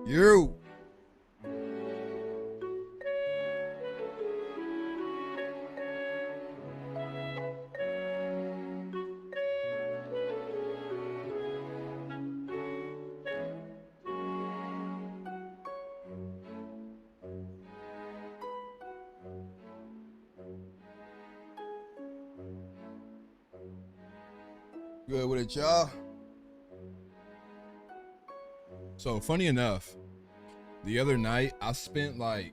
You. Good with it, y'all. So funny enough, the other night I spent like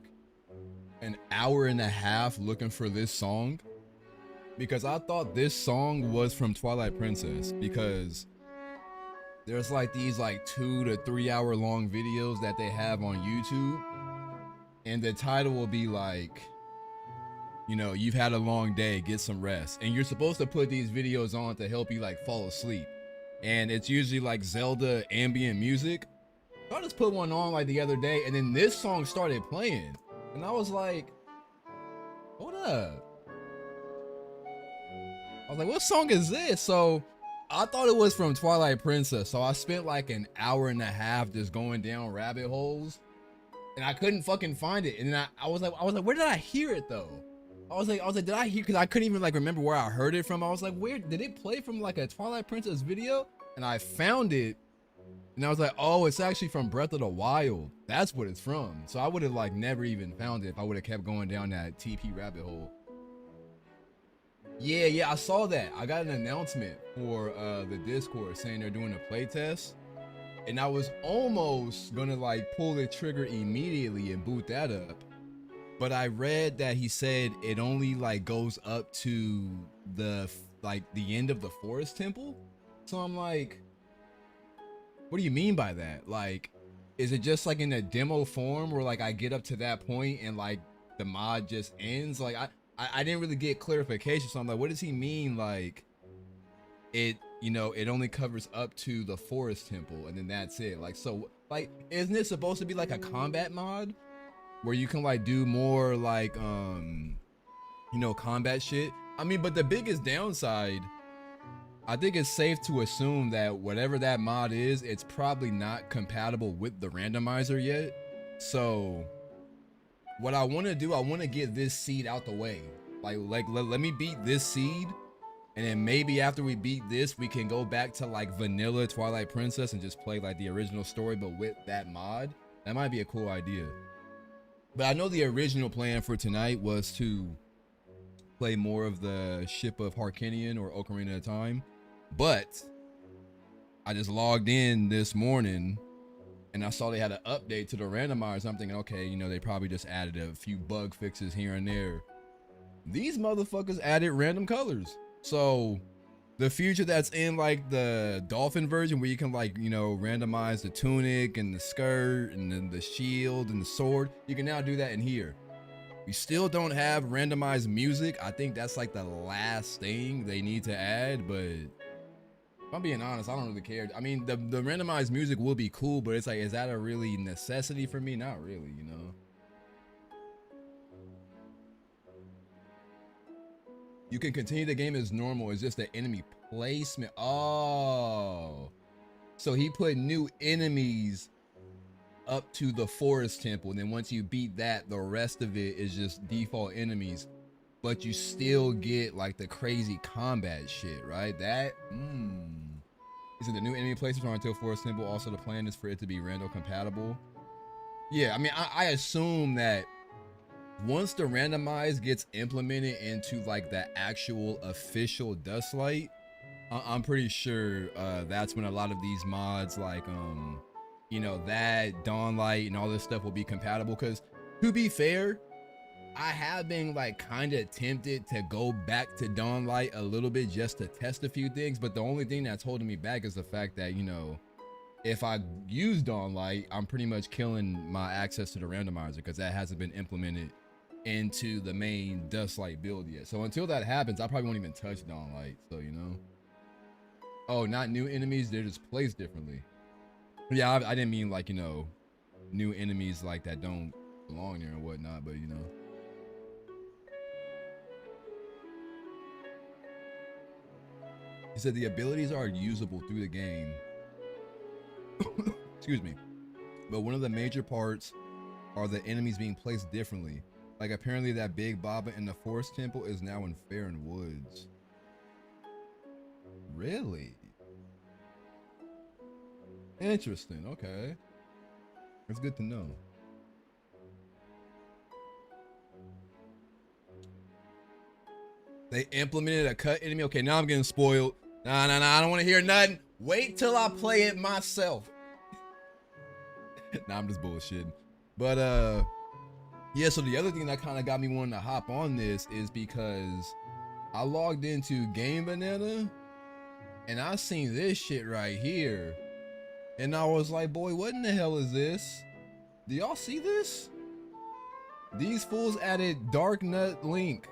an hour and a half looking for this song because I thought this song was from Twilight Princess, because there's like these like 2 to 3 hour long videos that they have on YouTube, and the title will be like, you know, you've had a long day, get some rest. And you're supposed to put these videos on to help you like fall asleep. And it's usually like Zelda ambient music. So I just put one on like the other day, and then this song started playing. And I was like, hold up. I was like, what song is this? So I thought it was from Twilight Princess. So I spent like an hour and a half just going down rabbit holes, and I couldn't fucking find it. And then I was like, where did I hear it though? I was like, did I hear? Because I couldn't even like remember where I heard it from. I was like, where did it play from? Like a Twilight Princess video? And I found it, and I was like, oh, it's actually from Breath of the Wild. That's what it's from. So I would have like never even found it if I would have kept going down that TP rabbit hole. Yeah, I saw that. I got an announcement for the Discord saying they're doing a playtest, and I was almost gonna like pull the trigger immediately and boot that up. But I read that he said it only like goes up to the end of the forest temple. So I'm like, what do you mean by that? Like, is it just like in a demo form where like I get up to that point and like the mod just ends? Like I didn't really get clarification. So I'm like, what does he mean? Like it, you know, it only covers up to the forest temple and then that's it. Like, so like, isn't it supposed to be like a combat mod where you can like do more like you know, combat shit? I mean, but the biggest downside, I think it's safe to assume that whatever that mod is, it's probably not compatible with the randomizer yet. So what I want to do, I want to get this seed out the way. Like let me beat this seed, and then maybe after we beat this, we can go back to like vanilla Twilight Princess and just play like the original story, but with that mod. That might be a cool idea. But I know the original plan for tonight was to play more of the Ship of Harkinian or Ocarina of Time. But I just logged in this morning and I saw they had an update to the randomizer. I'm thinking, okay, you know, they probably just added a few bug fixes here and there. These motherfuckers added random colors. So the feature that's in like the dolphin version where you can like, you know, randomize the tunic and the skirt and then the shield and the sword, you can now do that in here. We still don't have randomized music. I think that's like the last thing they need to add, but if I'm being honest, I don't really care. I mean, the randomized music will be cool, but it's like, is that a really necessity for me? Not really, you know? You can continue the game as normal. It's just the enemy placement. Oh. So he put new enemies up to the forest temple, and then once you beat that, the rest of it is just default enemies, but you still get like the crazy combat shit, right? That is it. The new enemy placements are until forest temple. Also, the plan is for it to be rando compatible. Yeah, I mean, I assume that once the randomize gets implemented into like the actual official Dusklight, I'm pretty sure that's when a lot of these mods like you know, that Dawnlight and all this stuff will be compatible. Because to be fair, I have been like kind of tempted to go back to Dawnlight a little bit just to test a few things, but the only thing that's holding me back is the fact that, you know, if I use Dawnlight, I'm pretty much killing my access to the randomizer because that hasn't been implemented into the main Dusklight build yet. So until that happens, I probably won't even touch Dawnlight. So, you know, oh, not new enemies, they're just placed differently. Yeah, I didn't mean like, you know, new enemies like that don't belong there and whatnot, but you know. He said the abilities are usable through the game. Excuse me. but one of the major parts are the enemies being placed differently. Like apparently that big Baba in the Forest Temple is now in Faron Woods. Really? Interesting, okay. It's good to know. They implemented a cut enemy. Okay, now I'm getting spoiled. Nah, I don't want to hear nothing. Wait till I play it myself. Nah, I'm just bullshitting. But yeah, so the other thing that kind of got me wanting to hop on this is because I logged into Game Banana and I seen this shit right here. And I was like, boy, what in the hell is this? Do y'all see this? These fools added Darknut Link.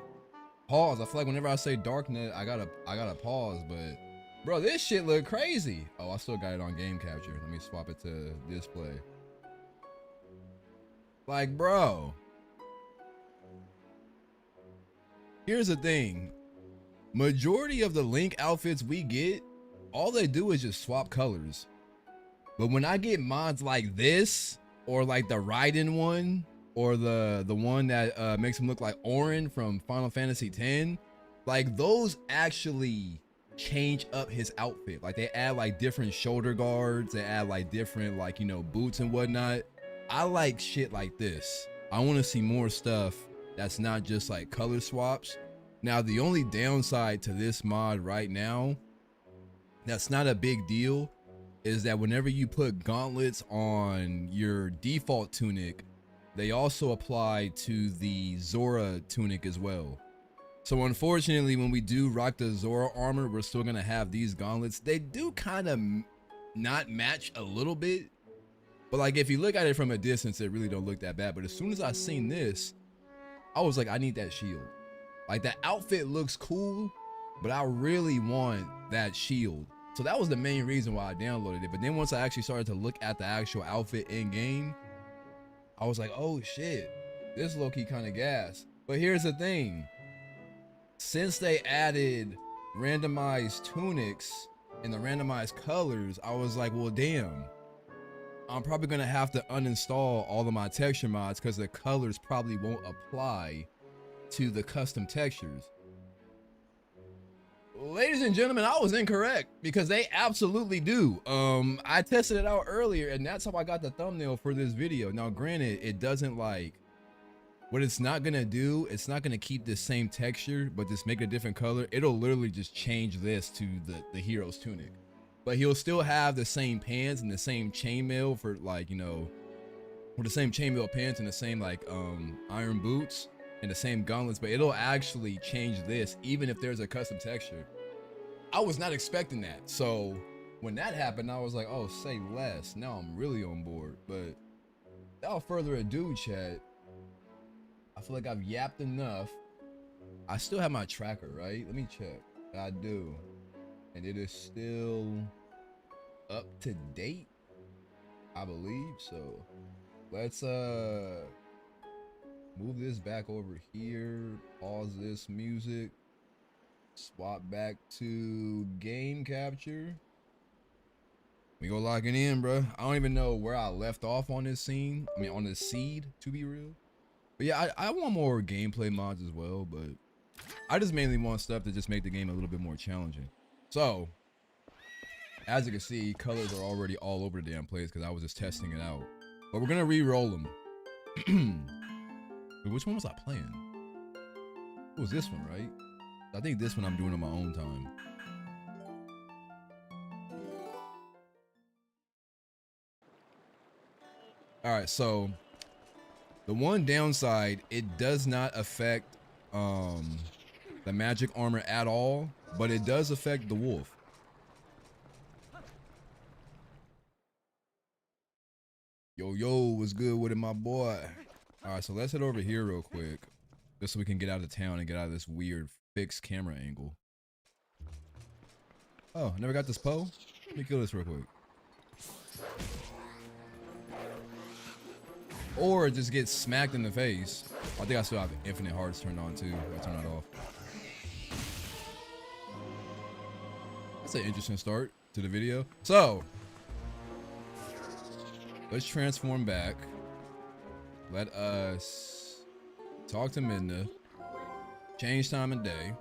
Pause. I feel like whenever I say Darknut, I gotta pause, but bro, this shit look crazy. Oh, I still got it on game capture. Let me swap it to display. Like, bro. Here's the thing. Majority of the Link outfits we get, all they do is just swap colors. But when I get mods like this, or like the Raiden one, or the one that makes him look like Auron from Final Fantasy X, like those actually change up his outfit. Like they add like different shoulder guards, they add like different like, you know, boots and whatnot. I like shit like this. I want to see more stuff that's not just like color swaps. Now the only downside to this mod right now, that's not a big deal, is that whenever you put gauntlets on your default tunic, they also apply to the Zora tunic as well. So unfortunately, when we do rock the Zora armor, we're still gonna have these gauntlets. They do kind of not match a little bit, but like if you look at it from a distance, it really don't look that bad. But as soon as I seen this, I was like, I need that shield. Like that outfit looks cool, but I really want that shield. So that was the main reason why I downloaded it. But then once I actually started to look at the actual outfit in game, I was like, oh shit, this low-key kind of gas. But here's the thing. Since they added randomized tunics and the randomized colors, I was like, well, damn. I'm probably gonna have to uninstall all of my texture mods because the colors probably won't apply to the custom textures. Ladies and gentlemen, I was incorrect because they absolutely do. I tested it out earlier and that's how I got the thumbnail for this video. Now, granted, it doesn't like, what it's not gonna do, it's not gonna keep the same texture, but just make a different color. It'll literally just change this to the hero's tunic. But he'll still have the same pants and the same chainmail for like, you know, or the same chainmail pants and the same like iron boots and the same gauntlets, but it'll actually change this even if there's a custom texture. I was not expecting that. So when that happened, I was like, oh, say less. Now I'm really on board. But without further ado, chat, I feel like I've yapped enough. I still have my tracker, right? Let me check. I do. And it is still up to date, I believe. So let's move this back over here, pause this music, swap back to game capture. We go locking in, bro. I don't even know where I left off on this scene. I mean, on this seed, to be real. But yeah, I want more gameplay mods as well, but I just mainly want stuff to just make the game a little bit more challenging. So, as you can see, colors are already all over the damn place because I was just testing it out. But we're gonna re-roll them. Which one was I playing? It was this one, right? I think this one I'm doing on my own time. All right, so the one downside, it does not affect the magic armor at all, but it does affect the wolf. Yo, what's good with it, my boy? All right, so let's head over here real quick, just so we can get out of town and get out of this weird fixed camera angle. Oh, never got this Poe? Let me kill this real quick. Or just get smacked in the face. I think I still have infinite hearts turned on too. I'll turn that off. That's an interesting start to the video. So, let's transform back. Let us talk to Midna. Change time and day.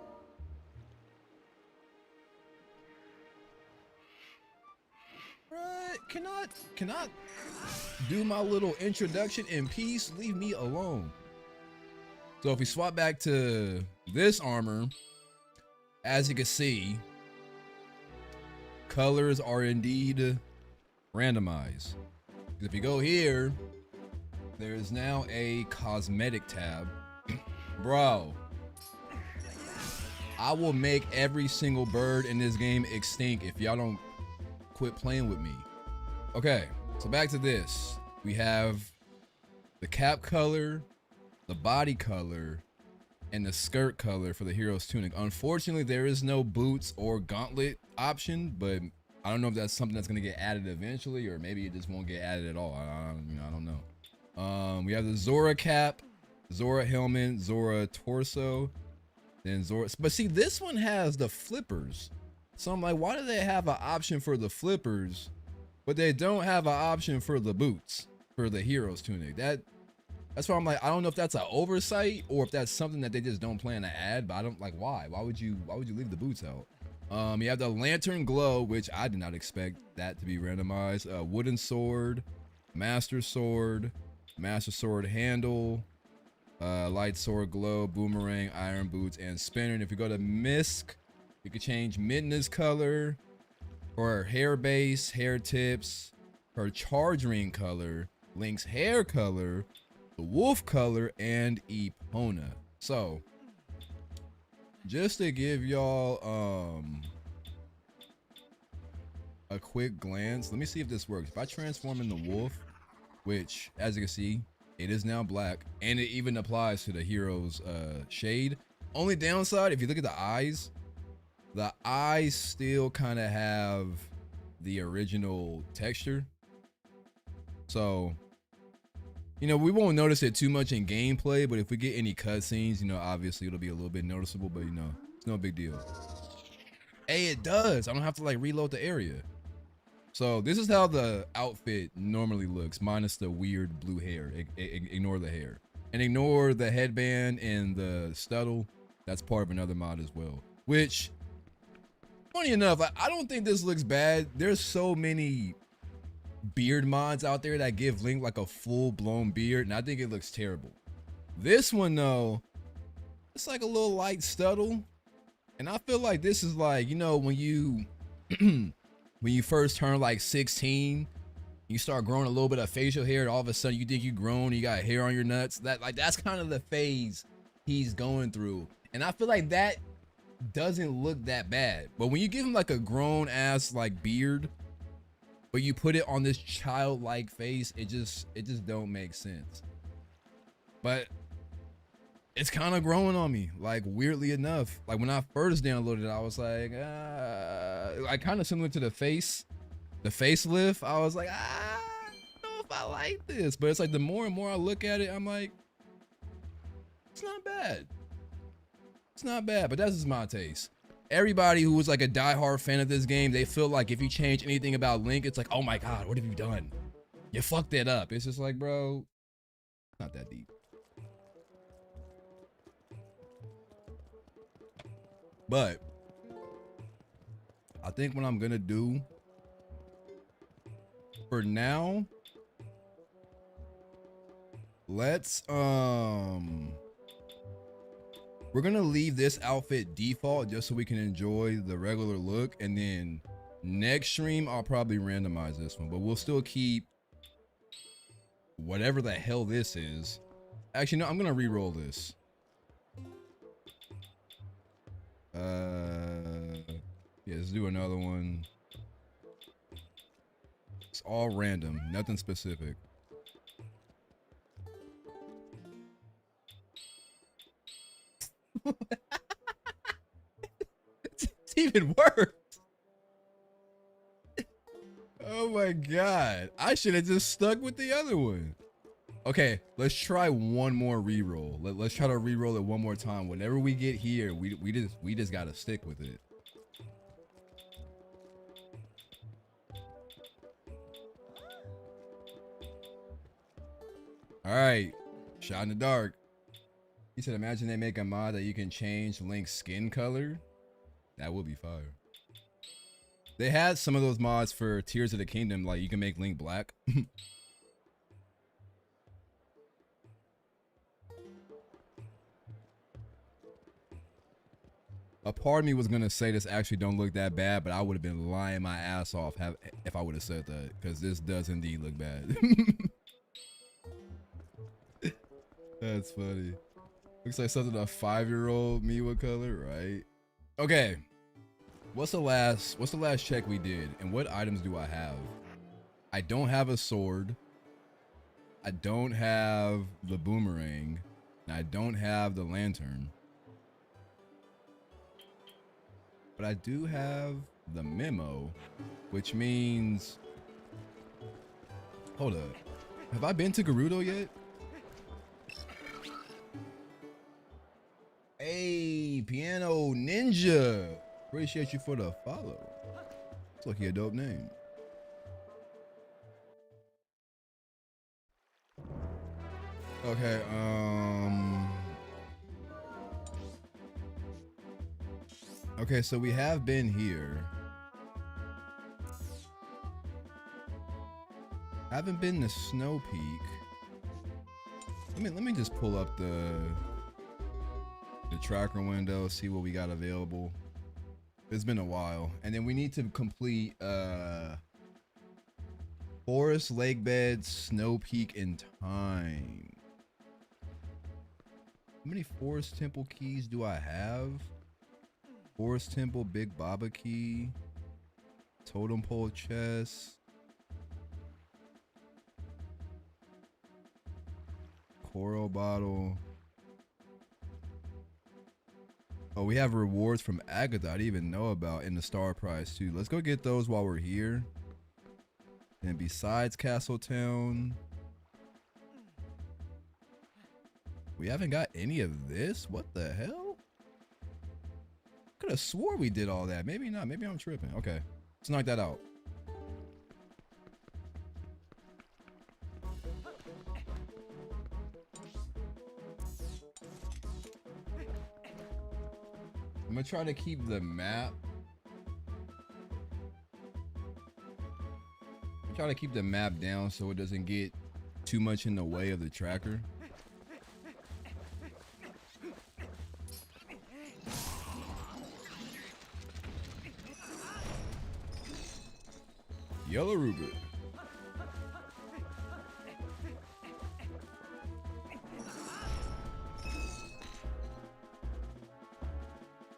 Right, cannot do my little introduction in peace? Leave me alone. So if we swap back to this armor, as you can see, colors are indeed randomized. If you go here, there is now a cosmetic tab. Bro, I will make every single bird in this game extinct if y'all don't quit playing with me. Okay, so back to this. We have the cap color, the body color, and the skirt color for the hero's tunic. Unfortunately, there is no boots or gauntlet option, but I don't know if that's something that's gonna get added eventually, or maybe it just won't get added at all. I don't know. We have the Zora cap, Zora helmet, Zora torso, then Zora. But see, this one has the flippers. So I'm like, why do they have an option for the flippers, but they don't have an option for the boots for the hero's tunic? That's why I'm like, I don't know if that's an oversight or if that's something that they just don't plan to add, but I don't like why. Why would you leave the boots out? You have the lantern glow, which I did not expect that to be randomized. Wooden sword, master sword handle, light sword glow, boomerang, iron boots, and spinner. And if you go to Misk, you can change Midna's color, or her hair base, hair tips, her charge ring color, Link's hair color, the wolf color, and Epona. So just to give y'all a quick glance, let me see if this works. If I transform in the wolf, which as you can see, it is now black, and it even applies to the hero's shade. Only downside, if you look at the eyes still kind of have the original texture. So, you know, we won't notice it too much in gameplay, but if we get any cutscenes, you know, obviously it'll be a little bit noticeable, but you know, it's no big deal. Hey, it does. I don't have to like reload the area. So this is how the outfit normally looks, minus the weird blue hair. Ignore the hair. And ignore the headband and the studdle. That's part of another mod as well. Which, funny enough, I don't think this looks bad. There's so many beard mods out there that give Link like a full-blown beard, and I think it looks terrible. This one though, it's like a little light studdle, and I feel like this is like, you know, when you when you first turn like 16, you start growing a little bit of facial hair, and all of a sudden you think you've grown, you got hair on your nuts. That's kind of the phase he's going through, and I feel like that doesn't look that bad. But when you give him like a grown ass like beard, but you put it on this childlike face, it just don't make sense. But it's kind of growing on me, like weirdly enough. Like when I first downloaded it, I was like kind of similar to the facelift. I was like, I don't know if I like this. But it's like the more and more I look at it, I'm like, it's not bad. It's not bad, but that's just my taste. Everybody who was like a diehard fan of this game, they feel like if you change anything about Link, it's like, oh my God, what have you done? You fucked it up. It's just like, bro, not that deep. But I think what I'm gonna do for now, let's we're gonna leave this outfit default just so we can enjoy the regular look, and then next stream I'll probably randomize this one, but we'll still keep whatever the hell this is. Actually, no, I'm gonna re-roll this. Yeah, let's do another one. It's all random, nothing specific. It's even worse. Oh my God, I should have just stuck with the other one. Okay, let's try one more re-roll. Let's try to re-roll it one more time. Whenever we get here, we just gotta stick with it. All right, shot in the dark. He said, imagine they make a mod that you can change Link's skin color. That would be fire. They had some of those mods for Tears of the Kingdom, like you can make Link black. A part of me was gonna say this actually don't look that bad, but I would have been lying my ass off if I would have said that, because this does indeed look bad. That's funny. Looks like something a 5-year-old me would color, right? Okay. What's the last check we did, and what items do I have? I don't have a sword. I don't have the boomerang. And I don't have the lantern. But I do have the memo, which means, hold up. Have I been to Gerudo yet? Hey, Piano Ninja. Appreciate you for the follow. Looks like a dope name. Okay, okay, so we have been here. Haven't been to Snow Peak. Let me just pull up the tracker window, see what we got available. It's been a while. And then we need to complete Forest, Lake Bed, Snow Peak in time. How many Forest Temple keys do I have? Forest Temple, Big Baba key, Totem Pole chest, Coral bottle. Oh, we have rewards from Agatha I didn't even know about in the Star Prize too. Let's go get those while we're here. And besides Castletown, we haven't got any of this? What the hell? Could have swore we did all that. Maybe not. Maybe I'm tripping. Okay, let's knock that out. I'm gonna try to keep the map. I'm trying to keep the map down so it doesn't get too much in the way of the tracker. Yellow Ruby.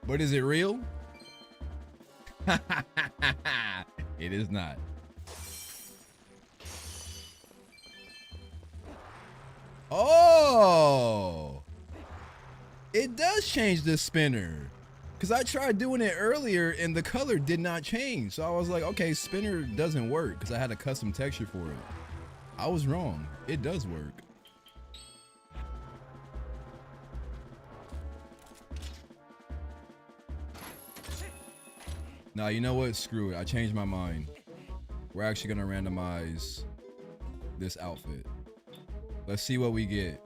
But is it real? It is not. Oh, it does change the spinner. Because I tried doing it earlier and the color did not change. So I was like, okay, spinner doesn't work because I had a custom texture for it. I was wrong. It does work. Nah, you know what? Screw it. I changed my mind. We're actually going to randomize this outfit. Let's see what we get.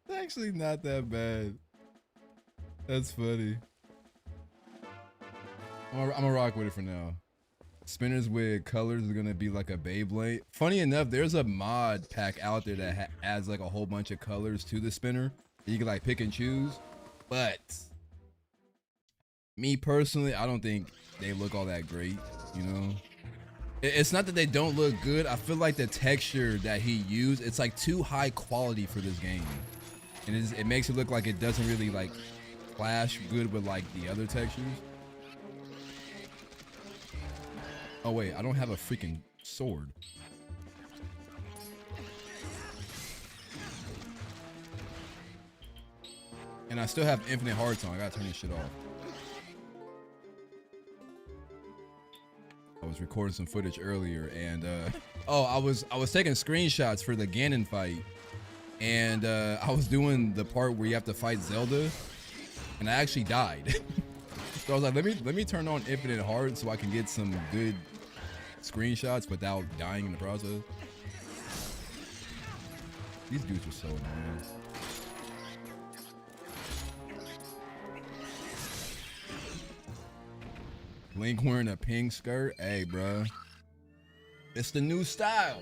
It's actually not that bad. That's funny. I'm gonna rock with it for now. Spinners with colors are gonna be like a Beyblade. Funny enough, there's a mod pack out there that adds like a whole bunch of colors to the spinner. You can like pick and choose. But me personally, I don't think they look all that great, you know? It's not that they don't look good. I feel like the texture that he used, it's like too high quality for this game. And it makes it look like it doesn't really like clash good with like the other textures. Oh wait, I don't have a freaking sword. And I still have infinite hearts on. I gotta turn this shit off. I was recording some footage earlier and oh, I was taking screenshots for the Ganon fight and I was doing the part where you have to fight Zelda, and I actually died. So I was like, let me turn on infinite hard so I can get some good screenshots without dying in the process. These dudes are so annoying. Link wearing a pink skirt. Hey, bro. It's the new style.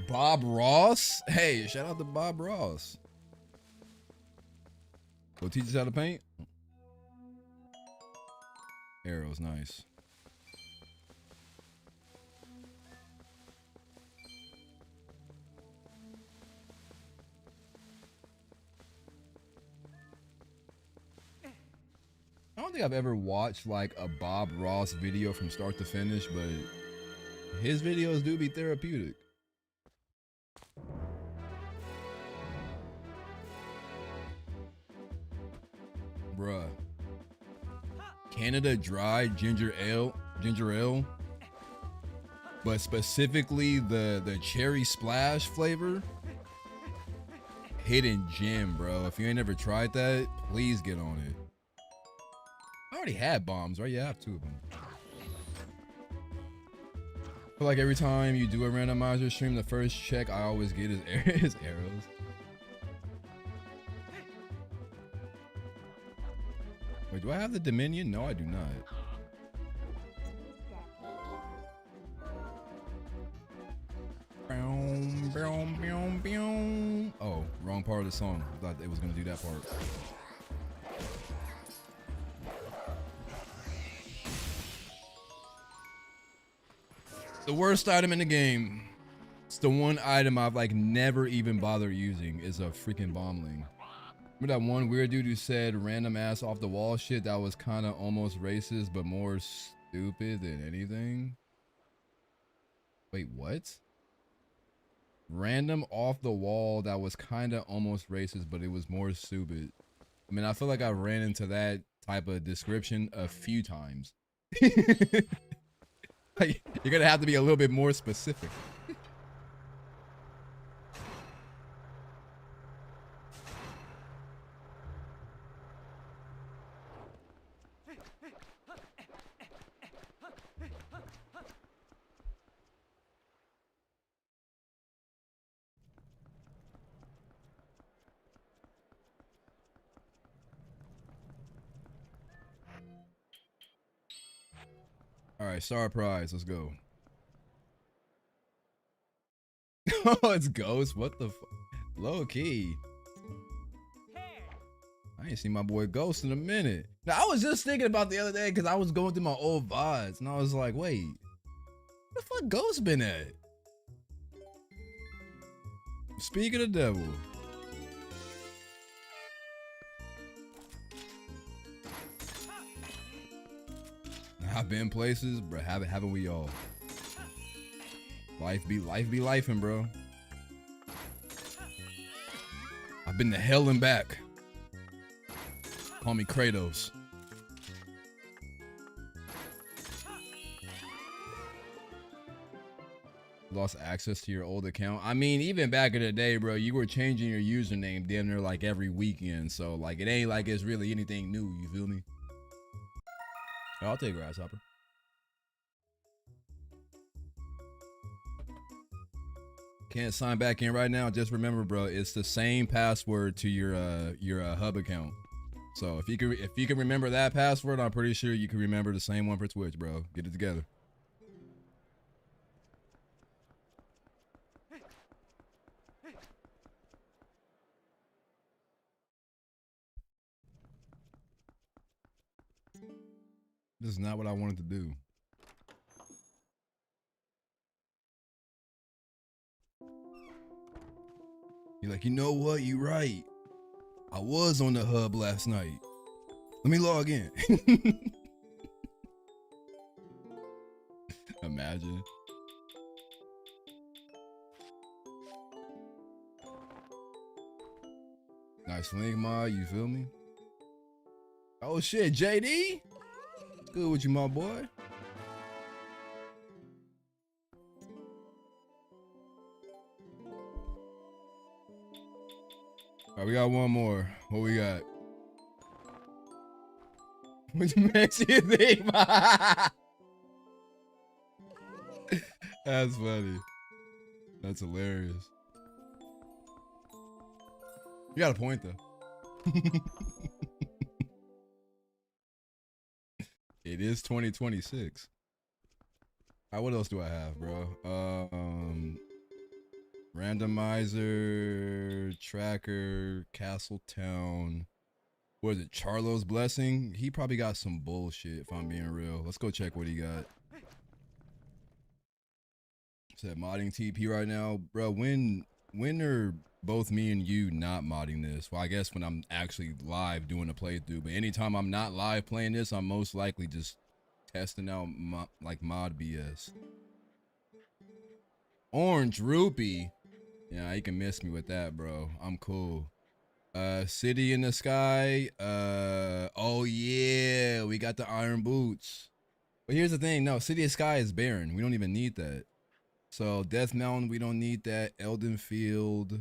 Bob Ross? Hey, shout out to Bob Ross. Go teach us how to paint? Arrows, nice. I don't think I've ever watched like a Bob Ross video from start to finish, but his videos do be therapeutic. Bruh. Canada Dry ginger ale, but specifically the cherry splash flavor. Hidden gem, bro. If you ain't never tried that, please get on it. I already had bombs, right? Yeah, I have 2 of them. I feel like every time you do a randomizer stream, the first check I always get is arrows. Wait, do I have the Dominion? No, I do not. Oh, wrong part of the song. I thought it was gonna do that part. The worst item in the game. It's the one item I've like never even bothered using is a freaking bombling. Remember that one weird dude who said random ass off the wall shit that was kind of almost racist but more stupid than anything? Wait, what? Random off the wall that was kind of almost racist but it was more stupid. I mean, I feel like I ran into that type of description a few times. Like, you're gonna have to be a little bit more specific. All right, star prize, let's go. Oh, it's Ghost. What the fuck? Low key. I ain't seen my boy Ghost in a minute. Now, I was just thinking about the other day because I was going through my old VODs and I was like, wait, where the fuck Ghost been at? Speaking of the devil. I've been places, bro. Haven't we all? Life be lifing, bro. I've been to hell and back. Call me Kratos. Lost access to your old account. I mean, even back in the day, bro, you were changing your username damn near like every weekend. So like, it ain't like it's really anything new. You feel me? I'll take Grasshopper. Can't sign back in right now. Just remember, bro, it's the same password to your hub account. So if you can remember that password, I'm pretty sure you can remember the same one for Twitch, bro. Get it together. This is not what I wanted to do. You're like, you know what? You right. I was on the hub last night. Let me log in. Imagine. Nice link mod, you feel me? Oh shit, JD? What's good with you, my boy? All right, we got one more. What we got? Which makes you think? That's funny. That's hilarious. You got a point though. It is 2026. All right, what else do I have, bro? Randomizer, Tracker, Castletown. What is it? Charlo's Blessing? He probably got some bullshit if I'm being real. Let's go check what he got. Said modding TP right now, bro. When are both me and you not modding this? Well, I guess when I'm actually live doing a playthrough, but anytime I'm not live playing this, I'm most likely just testing out like mod BS. Orange Rupee. Yeah, you can miss me with that, bro. I'm cool. City in the Sky. Oh yeah, we got the iron boots. But here's the thing, no, City of Sky is barren. We don't even need that. So Death Mountain, we don't need that. Elden Field.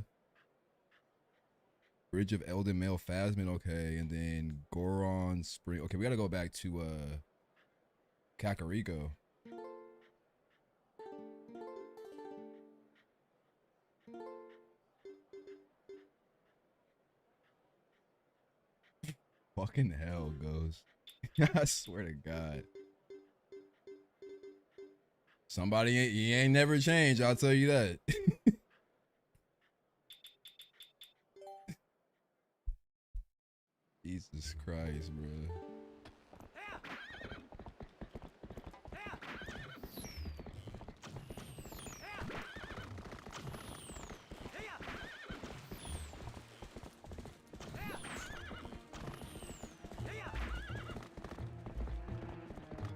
Bridge of Elden Male Phasmid, okay. And then Goron Spring. Okay, we gotta go back to Kakariko. Fucking hell, Ghost. I swear to God. Somebody he ain't never changed, I'll tell you that. Jesus Christ, bro.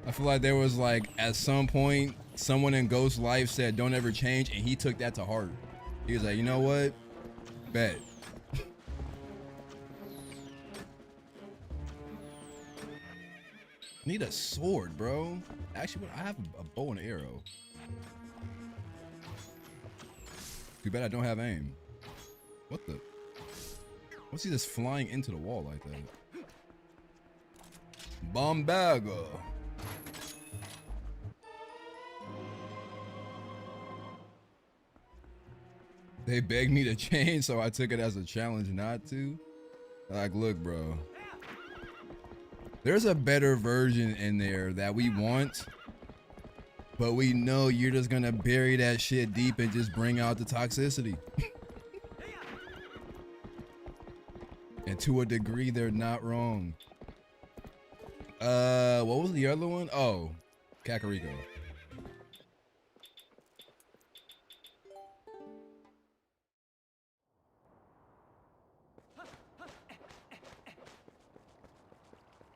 I feel like there was like at some point someone in Ghost's life said don't ever change, and he took that to heart. He was like, you know what? Bet. Need a sword, bro. Actually, I have a bow and arrow. Too bad I don't have aim. What the? What's he just flying into the wall like that? Bombago. They begged me to change, so I took it as a challenge not to. Like, look, bro. There's a better version in there that we want, but we know you're just gonna bury that shit deep and just bring out the toxicity. And to a degree, they're not wrong. What was the other one? Oh, Kakariko.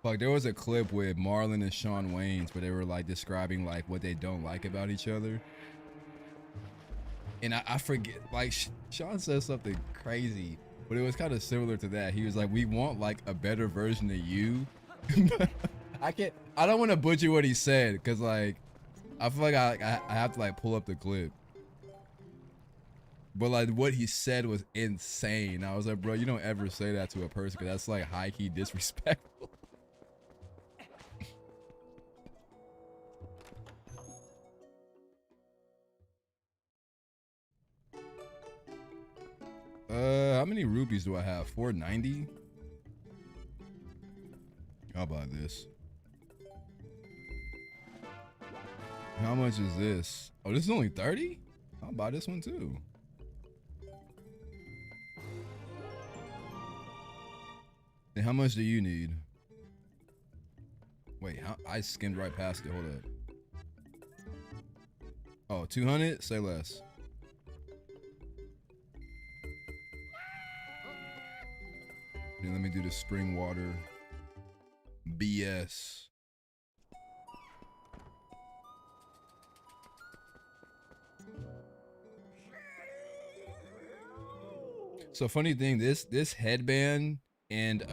Fuck, there was a clip with Marlon and Shawn Wayans, but they were like describing like what they don't like about each other. And I forget, like Shawn said something crazy, but it was kind of similar to that. He was like, we want like a better version of you. I don't want to butcher what he said, cause like, I feel like I have to like pull up the clip. But like what he said was insane. I was like, bro, you don't ever say that to a person, cause that's like high key disrespectful. How many rupees do I have? 490? I'll buy this. How much is this? Oh, this is only 30? I'll buy this one too. And how much do you need? Wait, I skimmed right past it. Hold up. Oh, 200? Say less. And let me do the spring water. BS. So funny thing, this headband and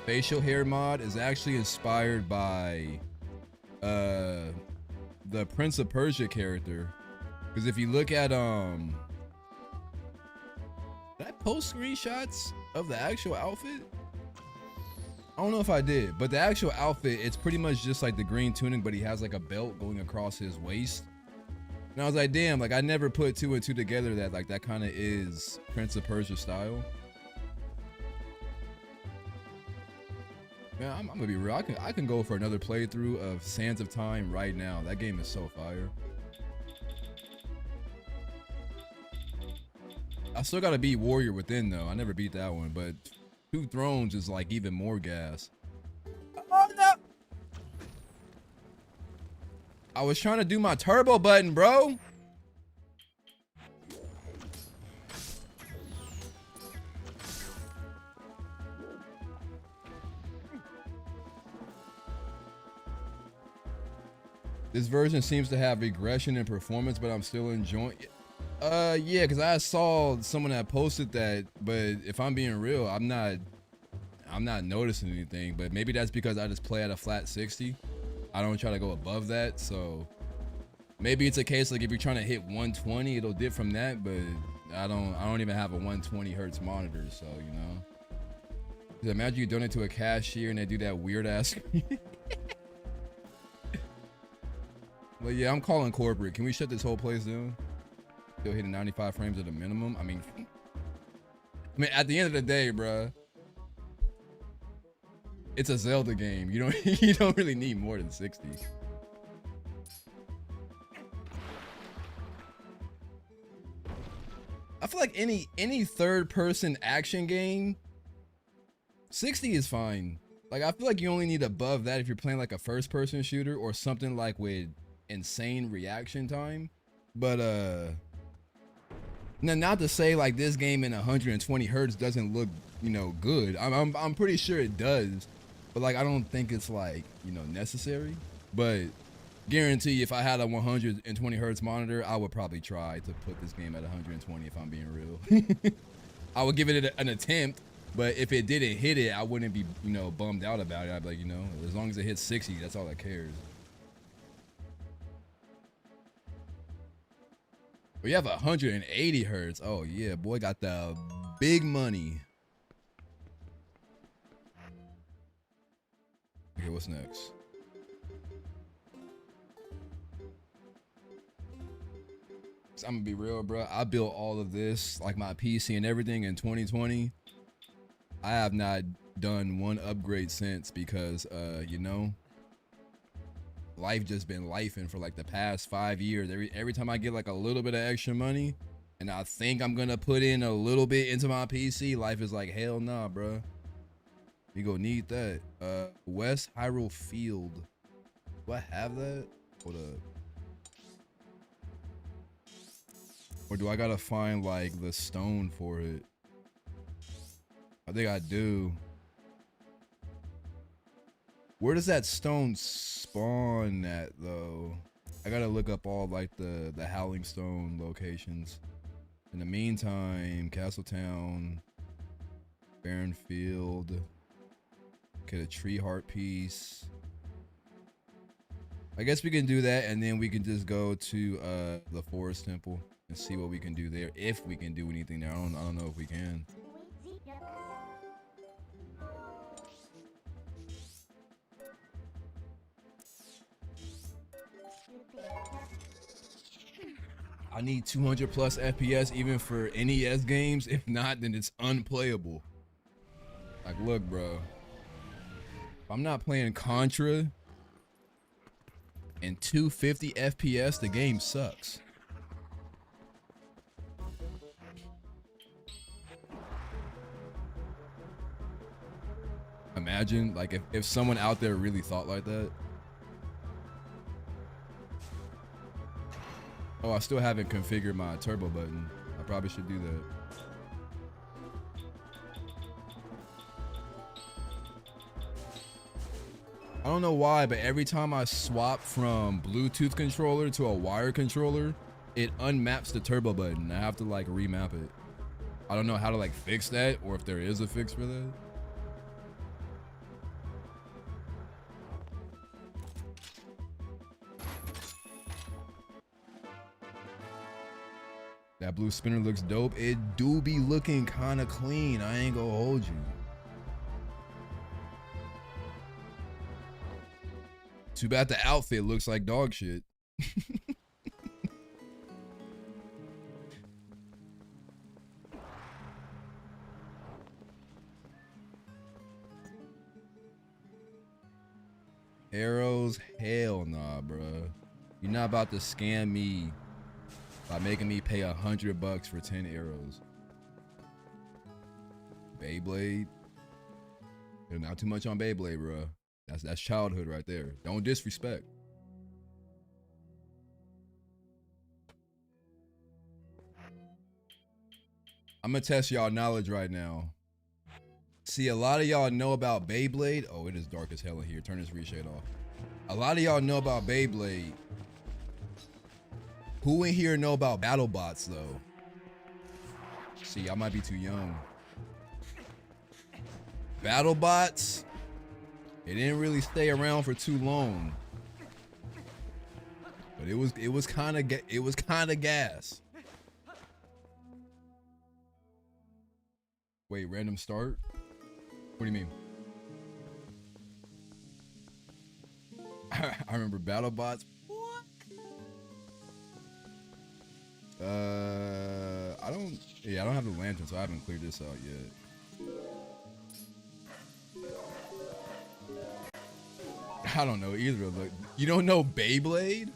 facial hair mod is actually inspired by the Prince of Persia character. Because if you look at did I post screenshots of the actual outfit? I don't know if I did, but the actual outfit, it's pretty much just like the green tunic, but he has like a belt going across his waist. And I was like, damn, like I never put two and two together that like that kind of is Prince of Persia style. Man, I'm gonna be real. I can go for another playthrough of Sands of Time right now. That game is so fire. I still gotta beat Warrior Within though. I never beat that one, but Two Thrones is like even more gas. Oh no! I was trying to do my turbo button, bro. This version seems to have regression in performance, but I'm still enjoying it. Yeah, because I saw someone that posted that, but if I'm being real, I'm not noticing anything, but maybe that's because I just play at a flat 60. I don't try to go above that, so maybe it's a case like if you're trying to hit 120, it'll dip from that, but I don't even have a 120 hertz monitor, so you know. Just imagine you donate to a cashier and they do that weird ass. But yeah, I'm calling corporate. Can we shut this whole place down? Still hitting 95 frames at a minimum. I mean, at the end of the day, bruh, it's a Zelda game. You don't really need more than 60. I feel like any third-person action game, 60 is fine. Like I feel like you only need above that if you're playing like a first-person shooter or something like with insane reaction time. But now not to say like this game in 120 hertz doesn't look, you know, good. I'm pretty sure it does, but like I don't think it's like, you know, necessary. But guarantee you, if I had a 120 hertz monitor, I would probably try to put this game at 120 if I'm being real. I would give it an attempt, but if it didn't hit it, I wouldn't be, you know, bummed out about it. I'd be like, you know, as long as it hits 60, that's all that cares. We have 180 hertz. Oh yeah, boy got the big money. Okay, what's next? I'm gonna be real, bro. I built all of this, like my PC and everything, in 2020. I have not done one upgrade since because, you know, life just been lifing for like the past 5 years. Every time I get like a little bit of extra money and I think I'm gonna put in a little bit into my PC, life is like, hell nah, bro. You gonna need that. West Hyrule Field. Do I have that? Hold up. Or do I gotta find like the stone for it? I think I do. Where does that stone spawn at though? I gotta look up all like the Howling Stone locations. In the meantime, Castletown, Barren Field. Okay, the Tree Heart piece. I guess we can do that, and then we can just go to the Forest Temple and see what we can do there. If we can do anything there, I don't know if we can. I need 200 plus FPS even for NES games. If not, then it's unplayable. Like, look, bro. If I'm not playing Contra and 250 FPS, the game sucks. Imagine, like, if someone out there really thought like that. Oh, I still haven't configured my turbo button. I probably should do that. I don't know why, but every time I swap from Bluetooth controller to a wire controller, it unmaps the turbo button. I have to like remap it. I don't know how to like fix that or if there is a fix for that. That That blue spinner looks dope. It do be looking kind of clean. I ain't gonna hold you. Too bad the outfit looks like dog shit. Arrows? Hell nah, bruh. You're not about to scam me by making me pay $100 for 10 arrows. Beyblade? Not too much on Beyblade, bruh. That's childhood right there. Don't disrespect. I'm gonna test y'all knowledge right now. See, a lot of y'all know about Beyblade. Oh, it is dark as hell in here. Turn this reshade off. A lot of y'all know about Beyblade. Who in here know about BattleBots though? See, I might be too young. BattleBots, it didn't really stay around for too long, but it was kind of gas. Wait, random start? What do you mean? I remember BattleBots. What? I don't have the lantern, so I haven't cleared this out yet. I don't know either of them. You don't know Beyblade?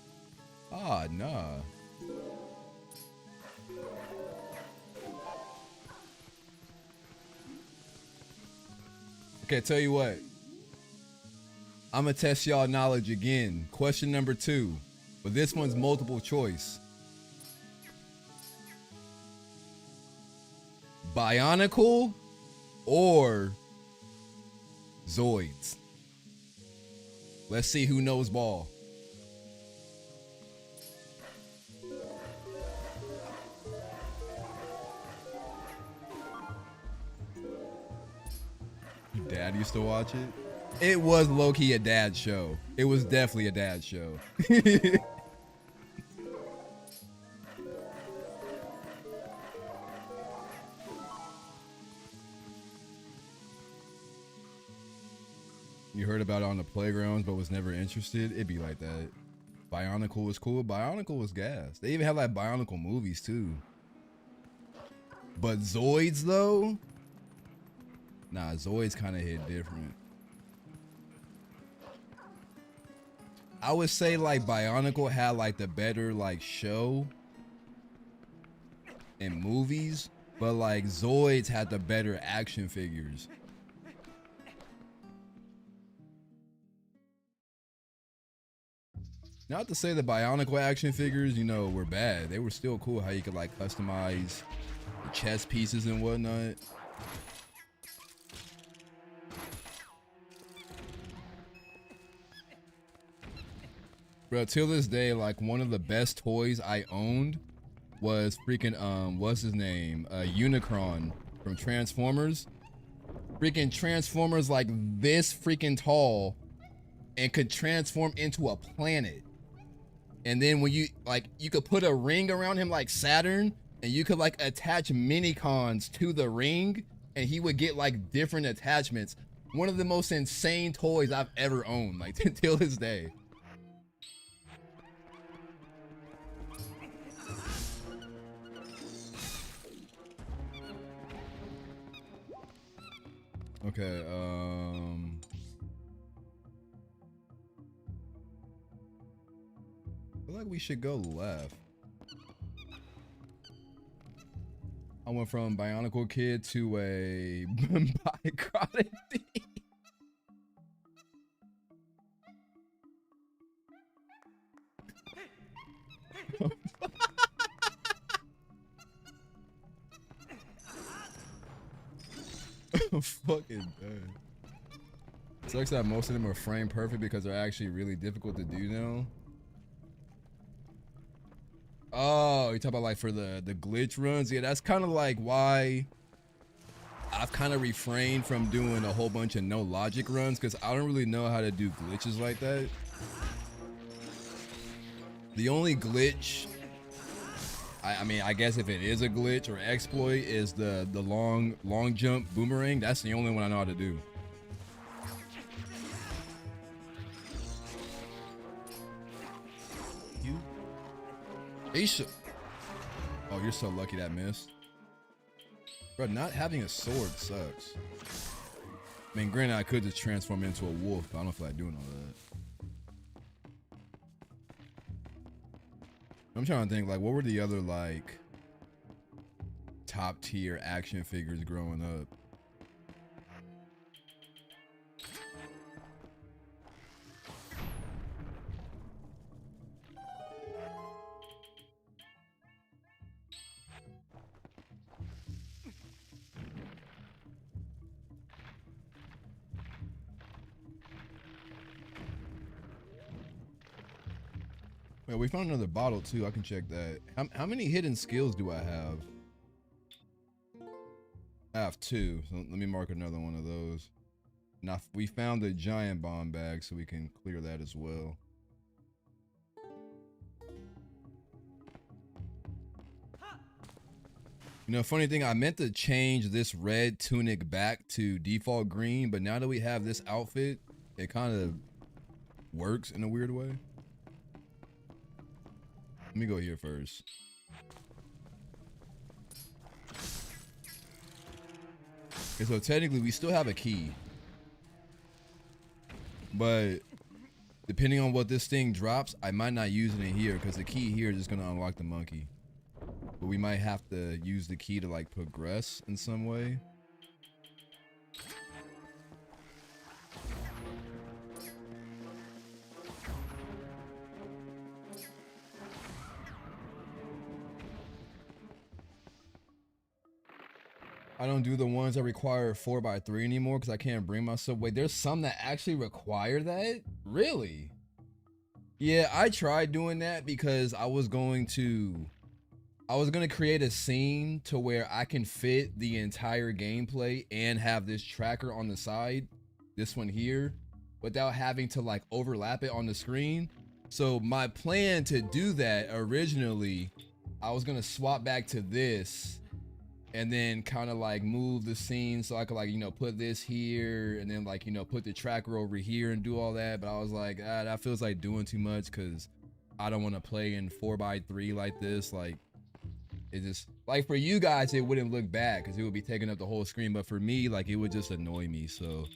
Ah, nah. Okay, tell you what. I'm gonna test y'all knowledge again. Question number 2, but this one's multiple choice. Bionicle or Zoids? Let's see who knows ball. Dad used to watch it. It was low-key a dad show. It was definitely a dad show. You heard about it on the playgrounds but was never interested. It'd be like that. Bionicle was cool. Bionicle was gas. They even have like Bionicle movies too. But Zoids though? Nah, Zoids kind of hit different. I would say like Bionicle had like the better like show and movies, but like Zoids had the better action figures. Not to say the Bionicle action figures, you know, were bad. They were still cool how you could like customize the chest pieces and whatnot. Bro, till this day, like one of the best toys I owned was freaking what's his name? Unicron from Transformers. Freaking Transformers like this freaking tall and could transform into a planet. And then when you like, you could put a ring around him like Saturn, and you could like attach mini-cons to the ring, and he would get like different attachments. One of the most insane toys I've ever owned, like till this day. Okay, I feel like we should go left. I went from Bionicle Kid to a Bicronic. Fucking dead. Sucks that most of them are frame perfect because they're actually really difficult to do now. Oh, you talk about like for the glitch runs? Yeah, that's kind of like why I've kind of refrained from doing a whole bunch of no logic runs, because I don't really know how to do glitches like that. The only glitch I mean, I guess if it is a glitch or exploit, is the long jump boomerang. That's the only one I know how to do. You, Aisha. Oh, you're so lucky that missed. Bro, not having a sword sucks. I mean, granted, I could just transform into a wolf, but I don't feel like doing all that. I'm trying to think, like, what were the other, like, top tier action figures growing up? Well, we found another bottle too. I can check that. How many hidden skills do I have? I have 2. So let me mark another one of those. Now we found the giant bomb bag, so we can clear that as well. You know, funny thing, I meant to change this red tunic back to default green, but now that we have this outfit, it kind of works in a weird way. Let me go here first. Okay, so technically we still have a key, but depending on what this thing drops, I might not use it in here because the key here is just gonna unlock the monkey. But we might have to use the key to like progress in some way. I don't do the ones that require 4x3 anymore because I can't bring myself. Wait, there's some that actually require that? Really? Yeah, I tried doing that because I was going to create a scene to where I can fit the entire gameplay and have this tracker on the side, this one here, without having to like overlap it on the screen. So my plan to do that originally, I was gonna swap back to this and then kind of like move the scene so I could like, you know, put this here and then like, you know, put the tracker over here and do all that. But I was like, that feels like doing too much because I don't want to play in 4x3 like this. Like, it just, like for you guys, it wouldn't look bad because it would be taking up the whole screen. But for me, like it would just annoy me. So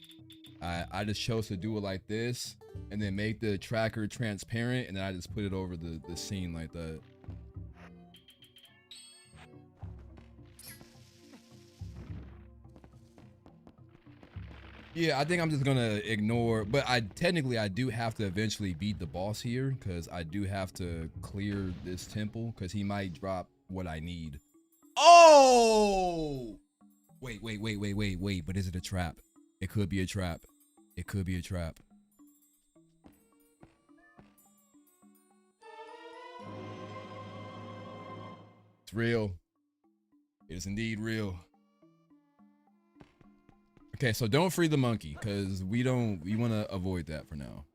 I just chose to do it like this and then make the tracker transparent. And then I just put it over the scene like that. Yeah, I think I'm just gonna ignore, but I do have to eventually beat the boss here because I do have to clear this temple because he might drop what I need. Oh! Wait, but is it a trap? It could be a trap. It could be a trap. It's real. It is indeed real. Okay, so don't free the monkey because we want to avoid that for now.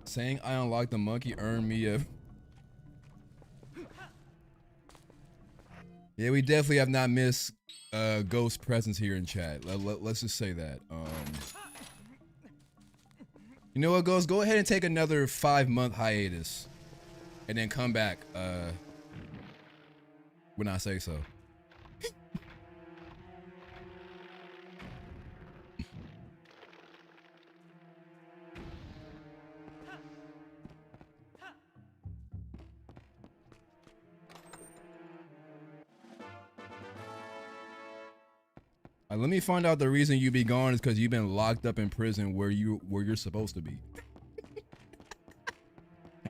Saying I unlocked the monkey earned me a... Yeah, we definitely have not missed Ghost presence here in chat. Let's just say that. You know what, Ghost? Go ahead and take another 5-month hiatus and then come back when I say so. Let me find out the reason you be gone is because you've been locked up in prison where you're supposed to be.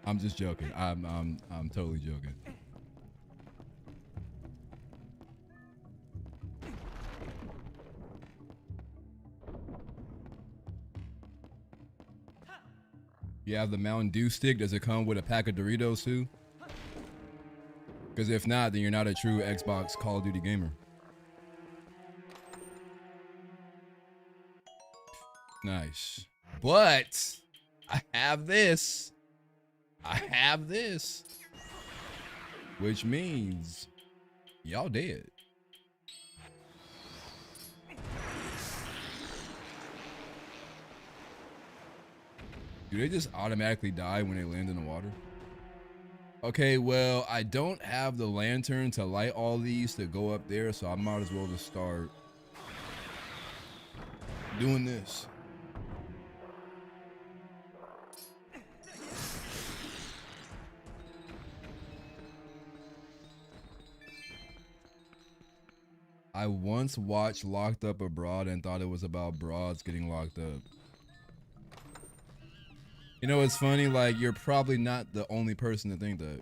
I'm just joking. I'm totally joking. You have the Mountain Dew stick. Does it come with a pack of Doritos too? Because if not, then you're not a true Xbox Call of Duty gamer. Nice. But I have this. I have this. which means y'all dead. Do they just automatically die when they land in the water? Okay, well, I don't have the lantern to light all these to go up there, so I might as well just start doing this. I once watched Locked Up Abroad and thought it was about broads getting locked up. You know, it's funny, like, you're probably not the only person to think that.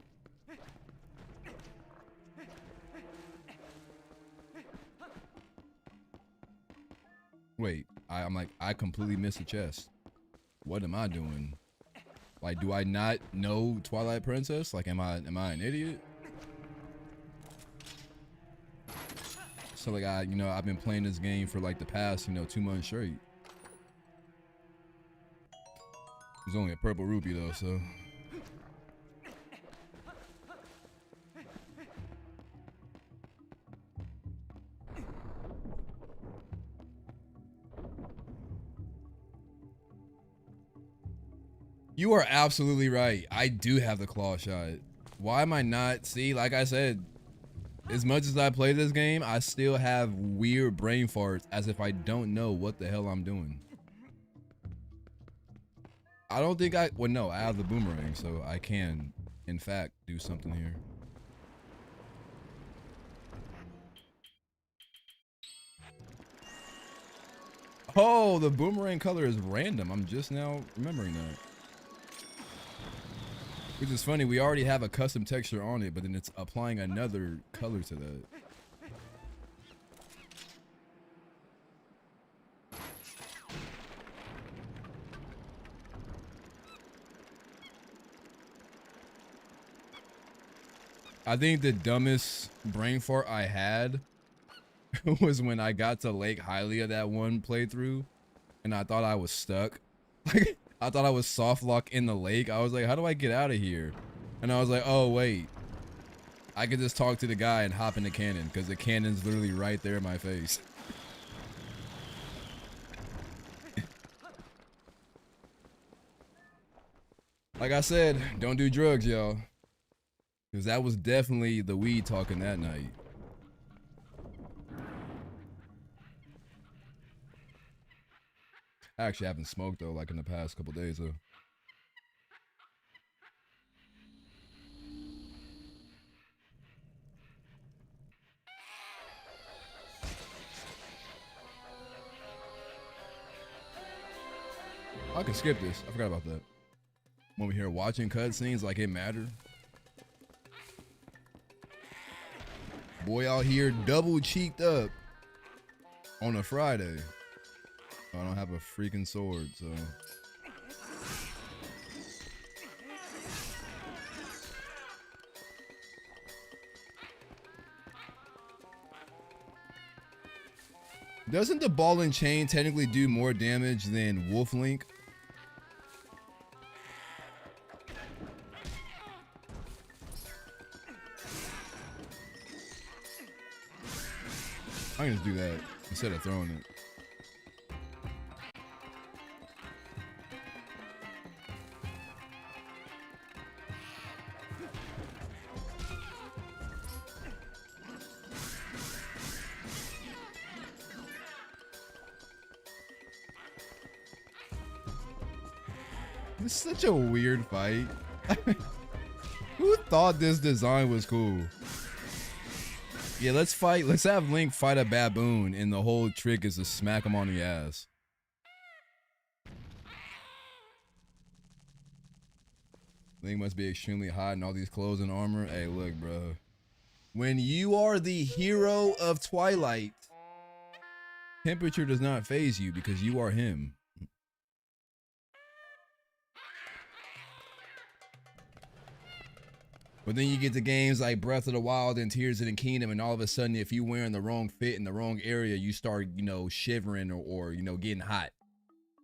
Wait, I'm like, I completely missed the chest. What am I doing? Like, do I not know Twilight Princess? Like, am I an idiot? So like, I've been playing this game for like the past, 2 months straight. There's only a purple rupee though, so. You are absolutely right. I do have the claw shot. Why am I not? See, like I said, as much as I play this game, I still have weird brain farts as if I don't know what the hell I'm doing. I don't think well, no, I have the boomerang, so I can, in fact, do something here. Oh, the boomerang color is random. I'm just now remembering that. Which is funny, we already have a custom texture on it, but then it's applying another color to that. I think the dumbest brain fart I had was when I got to Lake Hylia that one playthrough, and I thought I was stuck. Like, I thought I was soft locked in the lake. I was like, how do I get out of here? And I was like, oh wait, I could just talk to the guy and hop in the cannon because the cannon's literally right there in my face. Like I said, don't do drugs, y'all. Because that was definitely the weed talking that night. I actually haven't smoked though, like in the past couple days though. I can skip this. I forgot about that. I'm over here watching cutscenes like it mattered. Boy out here double cheeked up on a Friday. I don't have a freaking sword, so. Doesn't the ball and chain technically do more damage than Wolf Link? I'm gonna do that instead of throwing it. It's such a weird fight. Who thought this design was cool? Yeah, let's fight. Let's have Link fight a baboon, and the whole trick is to smack him on the ass. Link must be extremely hot in all these clothes and armor. Hey, look, bro. When you are the hero of Twilight, temperature does not faze you because you are him. But then you get to games like Breath of the Wild and Tears of the Kingdom, and all of a sudden, if you're wearing the wrong fit in the wrong area, you start, shivering or getting hot.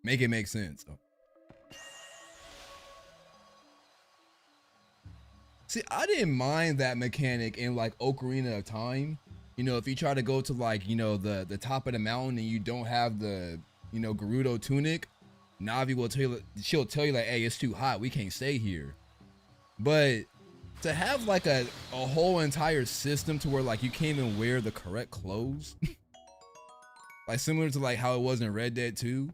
Make it make sense. See, I didn't mind that mechanic in like Ocarina of Time. You know, if you try to go to like, you know, the top of the mountain and you don't have the, you know, Gerudo tunic, Navi will tell you, she'll tell you like, hey, it's too hot, we can't stay here. But to have like a whole entire system to where like you can't even wear the correct clothes, like similar to like how it was in Red Dead 2.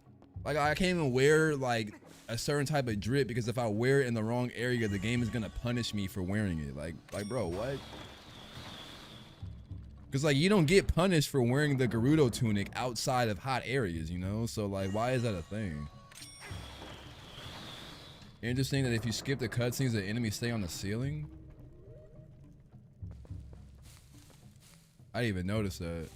Like I can't even wear like a certain type of drip because if I wear it in the wrong area, the game is gonna punish me for wearing it. Like bro, what? Because like you don't get punished for wearing the Gerudo tunic outside of hot areas, you know? So like, why is that a thing? Interesting that if you skip the cutscenes, the enemies stay on the ceiling. I didn't even notice that.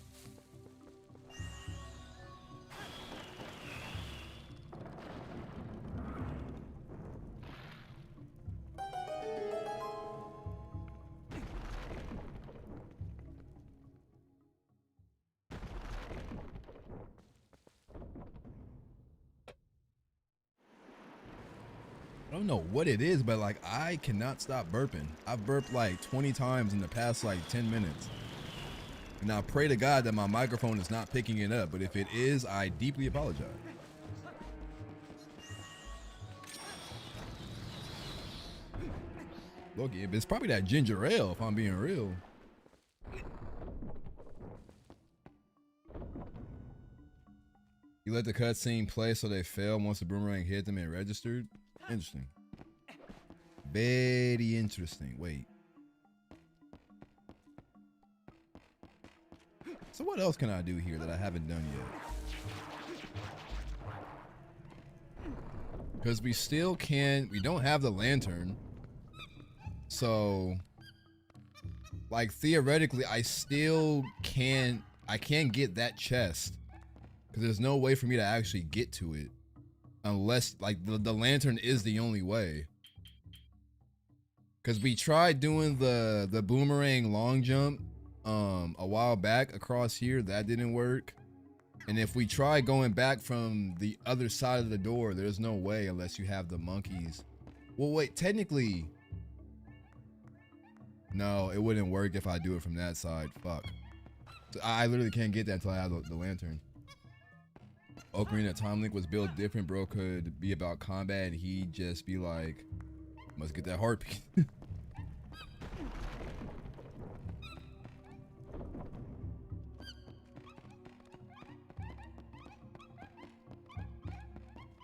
I don't know what it is, but like I cannot stop burping. I've burped like 20 times in the past like 10 minutes. And I pray to God that my microphone is not picking it up, but if it is, I deeply apologize. Look, it's probably that ginger ale if I'm being real. You let the cutscene play so they fail once the boomerang hit them and registered? Interesting. Very interesting. Wait. So what else can I do here that I haven't done yet? Because we still can't, we don't have the lantern. So, like theoretically, I can't get that chest. Because there's no way for me to actually get to it. Unless, like, the lantern is the only way. Because we tried doing the boomerang long jump a while back across here. That didn't work. And if we try going back from the other side of the door, there's no way unless you have the monkeys. Well, wait, technically... No, it wouldn't work if I do it from that side. Fuck. So I literally can't get that until I have the lantern. Ocarina of Time Link was built different. Bro could be about combat and he'd just be like, must get that heartbeat.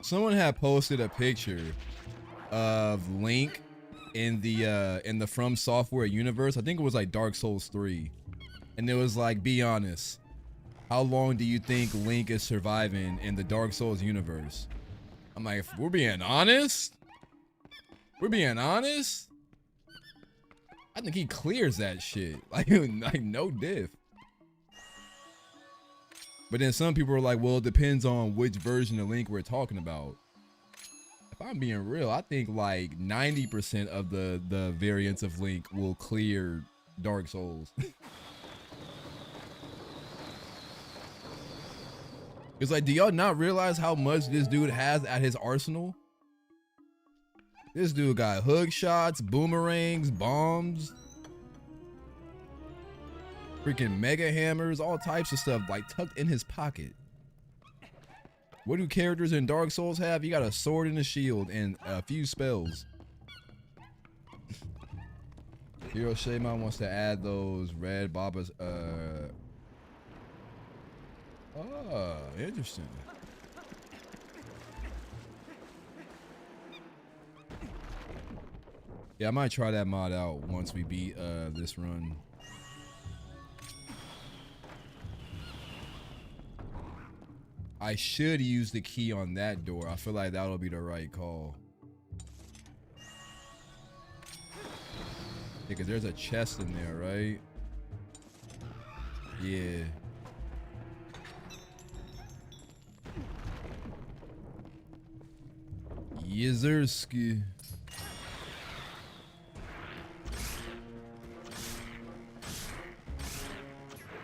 Someone had posted a picture of Link in the From Software universe. I think it was like Dark Souls 3. And it was like, be honest. How long do you think Link is surviving in the Dark Souls universe? I'm like, if we're being honest, I think he clears that shit. Like no diff. But then some people are like, well, it depends on which version of Link we're talking about. If I'm being real, I think like 90% of the variants of Link will clear Dark Souls. It's like, do y'all not realize how much this dude has at his arsenal? This dude got hook shots, boomerangs, bombs, freaking mega hammers, all types of stuff like tucked in his pocket. What do characters in Dark Souls have? You got a sword and a shield and a few spells. Hero Shaman wants to add those red Babas. Oh, interesting. Yeah, I might try that mod out once we beat this run. I should use the key on that door. I feel like that'll be the right call. Because there's a chest in there, right? Yeah. Yezerski.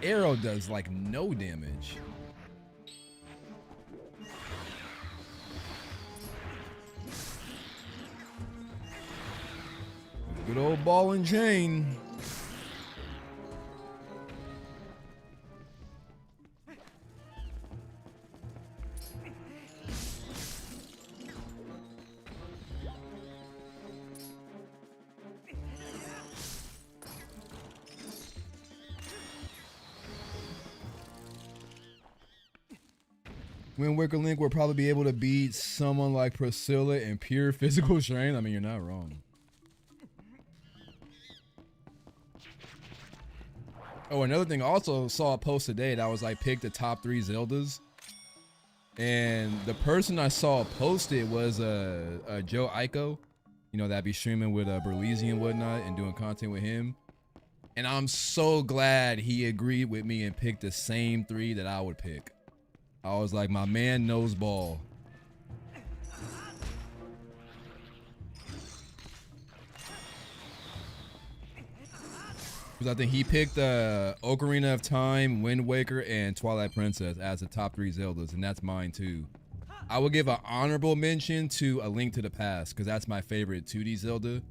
Arrow does like no damage. Good old ball and chain. When Wicker Link will probably be able to beat someone like Priscilla in pure physical strength. I mean, you're not wrong. Oh, another thing, I also saw a post today that was like, pick the top 3 Zeldas. And the person I saw post it was Joe Aiko. You know, that be streaming with Berleezy and whatnot and doing content with him. And I'm so glad he agreed with me and picked the same 3 that I would pick. I was like, my man knows ball. Because I think he picked Ocarina of Time, Wind Waker, and Twilight Princess as the top 3 Zeldas, and that's mine too. I would give an honorable mention to A Link to the Past, because that's my favorite 2D Zelda.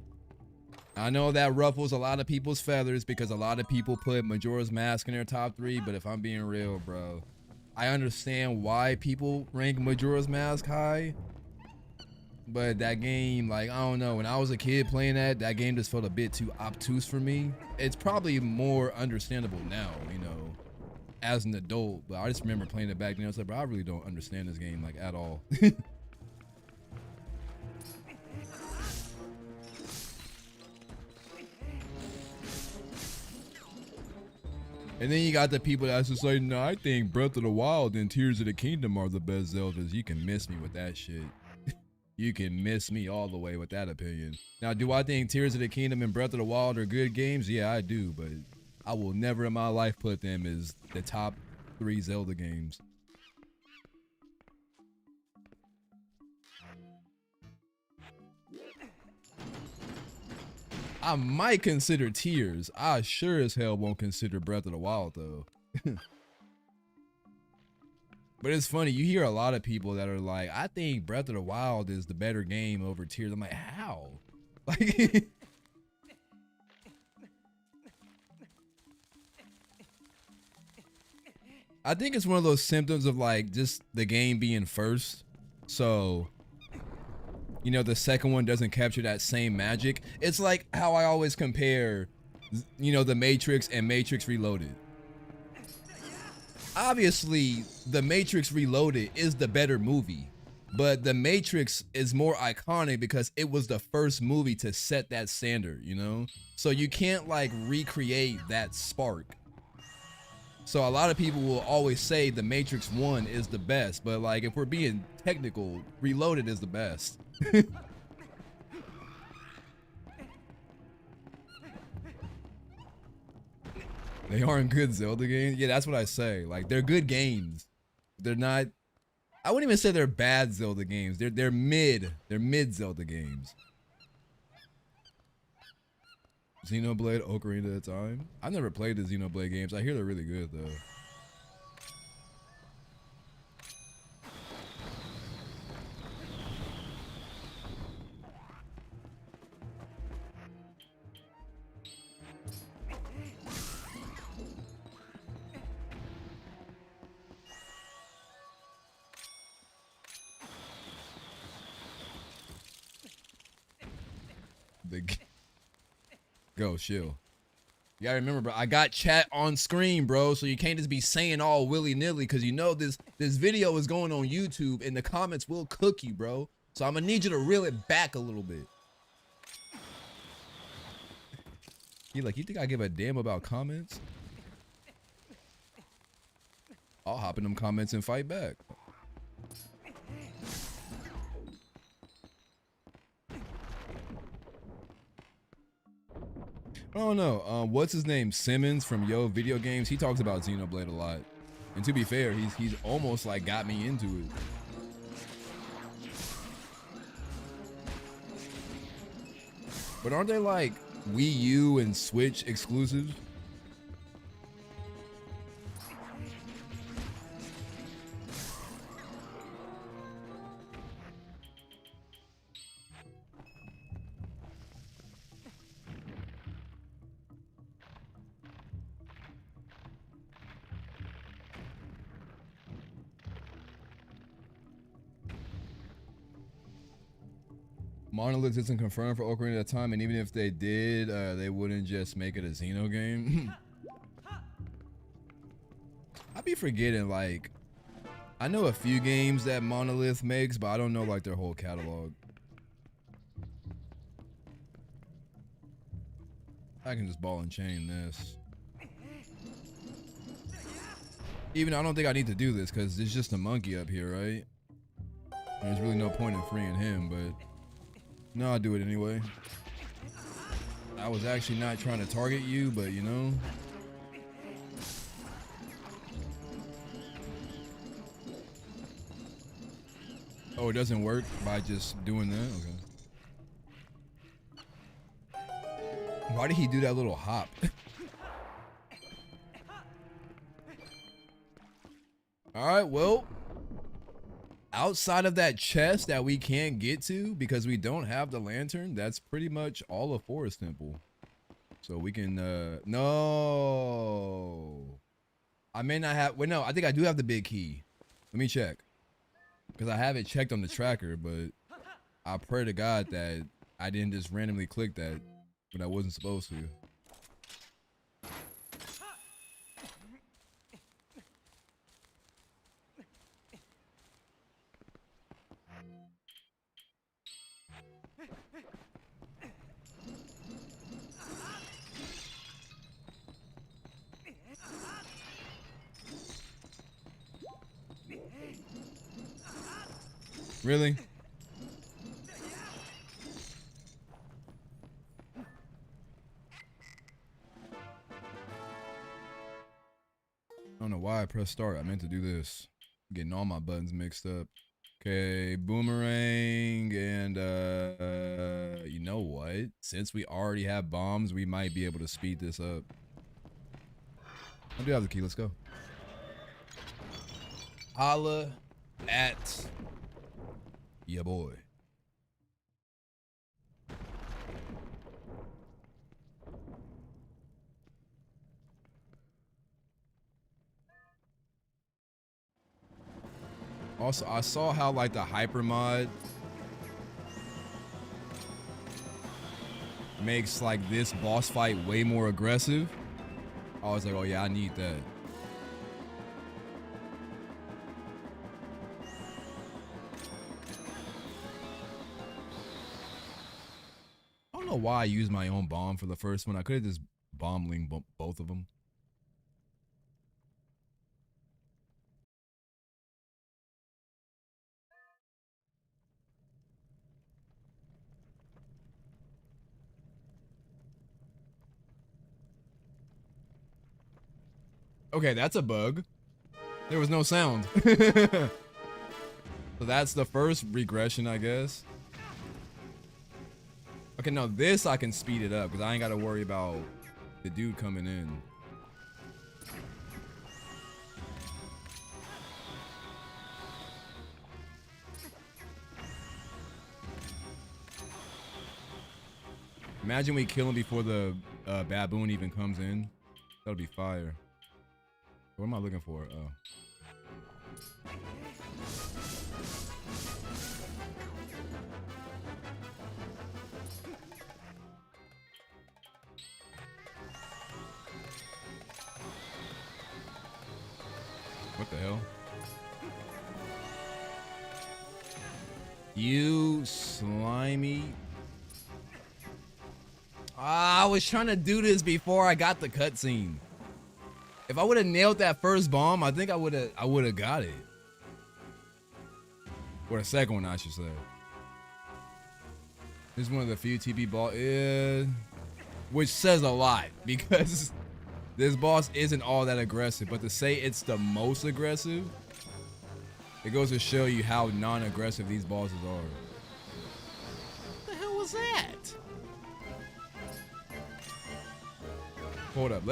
I know that ruffles a lot of people's feathers because a lot of people put Majora's Mask in their top 3, but if I'm being real, bro, I understand why people rank Majora's Mask high, but that game, like, I don't know, when I was a kid playing that game just felt a bit too obtuse for me. It's probably more understandable now, you know, as an adult, but I just remember playing it back then. I was like, bro, I really don't understand this game, like, at all. And then you got the people that's just like, no, I think Breath of the Wild and Tears of the Kingdom are the best Zeldas. You can miss me with that shit. You can miss me all the way with that opinion. Now, do I think Tears of the Kingdom and Breath of the Wild are good games? Yeah, I do, but I will never in my life put them as the top 3 Zelda games. I might consider Tears. I sure as hell won't consider Breath of the Wild though. But it's funny, you hear a lot of people that are like, I think Breath of the Wild is the better game over Tears. I'm like, how? Like, I think it's one of those symptoms of like just the game being first. So, you know, the second one doesn't capture that same magic. It's like how I always compare, you know, The Matrix and Matrix Reloaded. Obviously, The Matrix Reloaded is the better movie, but The Matrix is more iconic because it was the first movie to set that standard, you know? So you can't like recreate that spark. So a lot of people will always say The Matrix 1 is the best, but like if we're being technical, Reloaded is the best. They aren't good Zelda games. Yeah, that's what I say. Like, they're good games. They're not, I wouldn't even say they're bad Zelda games. They're mid. They're mid Zelda games. Xenoblade Ocarina of Time. I've never played the Xenoblade games. I hear they're really good though. Go chill. You gotta remember, bro, I got chat on screen, bro, so you can't just be saying all willy-nilly because you know this video is going on YouTube and the comments will cook you, bro. So I'm gonna need you to reel it back a little bit. You like, you think I give a damn about comments? I'll hop in them comments and fight back. I don't know. What's his name? Simmons from Yo Video Games. He talks about Xenoblade a lot. And to be fair, he's almost like got me into it. But aren't they like Wii U and Switch exclusives? Monolith isn't confirmed for Ocarina of Time, and even if they did, they wouldn't just make it a Xeno game. I be forgetting, like, I know a few games that Monolith makes, but I don't know, like, their whole catalog. I can just ball and chain this. Even I don't think I need to do this, because there's just a monkey up here, right? And there's really no point in freeing him, but... No, I'll do it anyway. I was actually not trying to target you, but you know. Oh, it doesn't work by just doing that? Okay. Why did he do that little hop? Alright, well. Outside of that chest that we can't get to because we don't have the lantern, that's pretty much all of Forest Temple. So we can, no. I may not have, wait, no, I think I do have the big key. Let me check. Because I have it checked on the tracker, but I pray to God that I didn't just randomly click that when I wasn't supposed to. Really? I don't know why I pressed start. I meant to do this. Getting all my buttons mixed up. Okay, boomerang and you know what? Since we already have bombs, we might be able to speed this up. I do have the key. Let's go. Holla at ya boy. Also, I saw how like the hyper mod makes like this boss fight way more aggressive. I was like, oh yeah, I need that. I don't know why I used my own bomb for the first one. I could have just bomb linked both of them. Okay, that's a bug. There was no sound. So that's the first regression, I guess. Okay, now this I can speed it up because I ain't got to worry about the dude coming in. Imagine we kill him before the baboon even comes in. That'll be fire. What am I looking for? Oh. What the hell? You slimy. I was trying to do this before I got the cutscene. If I would have nailed that first bomb, I think I would have got it. Or the second one, I should say. This is one of the few TP boss, which says a lot because this boss isn't all that aggressive. But to say it's the most aggressive, it goes to show you how non-aggressive these bosses are. What the hell was that? Hold up,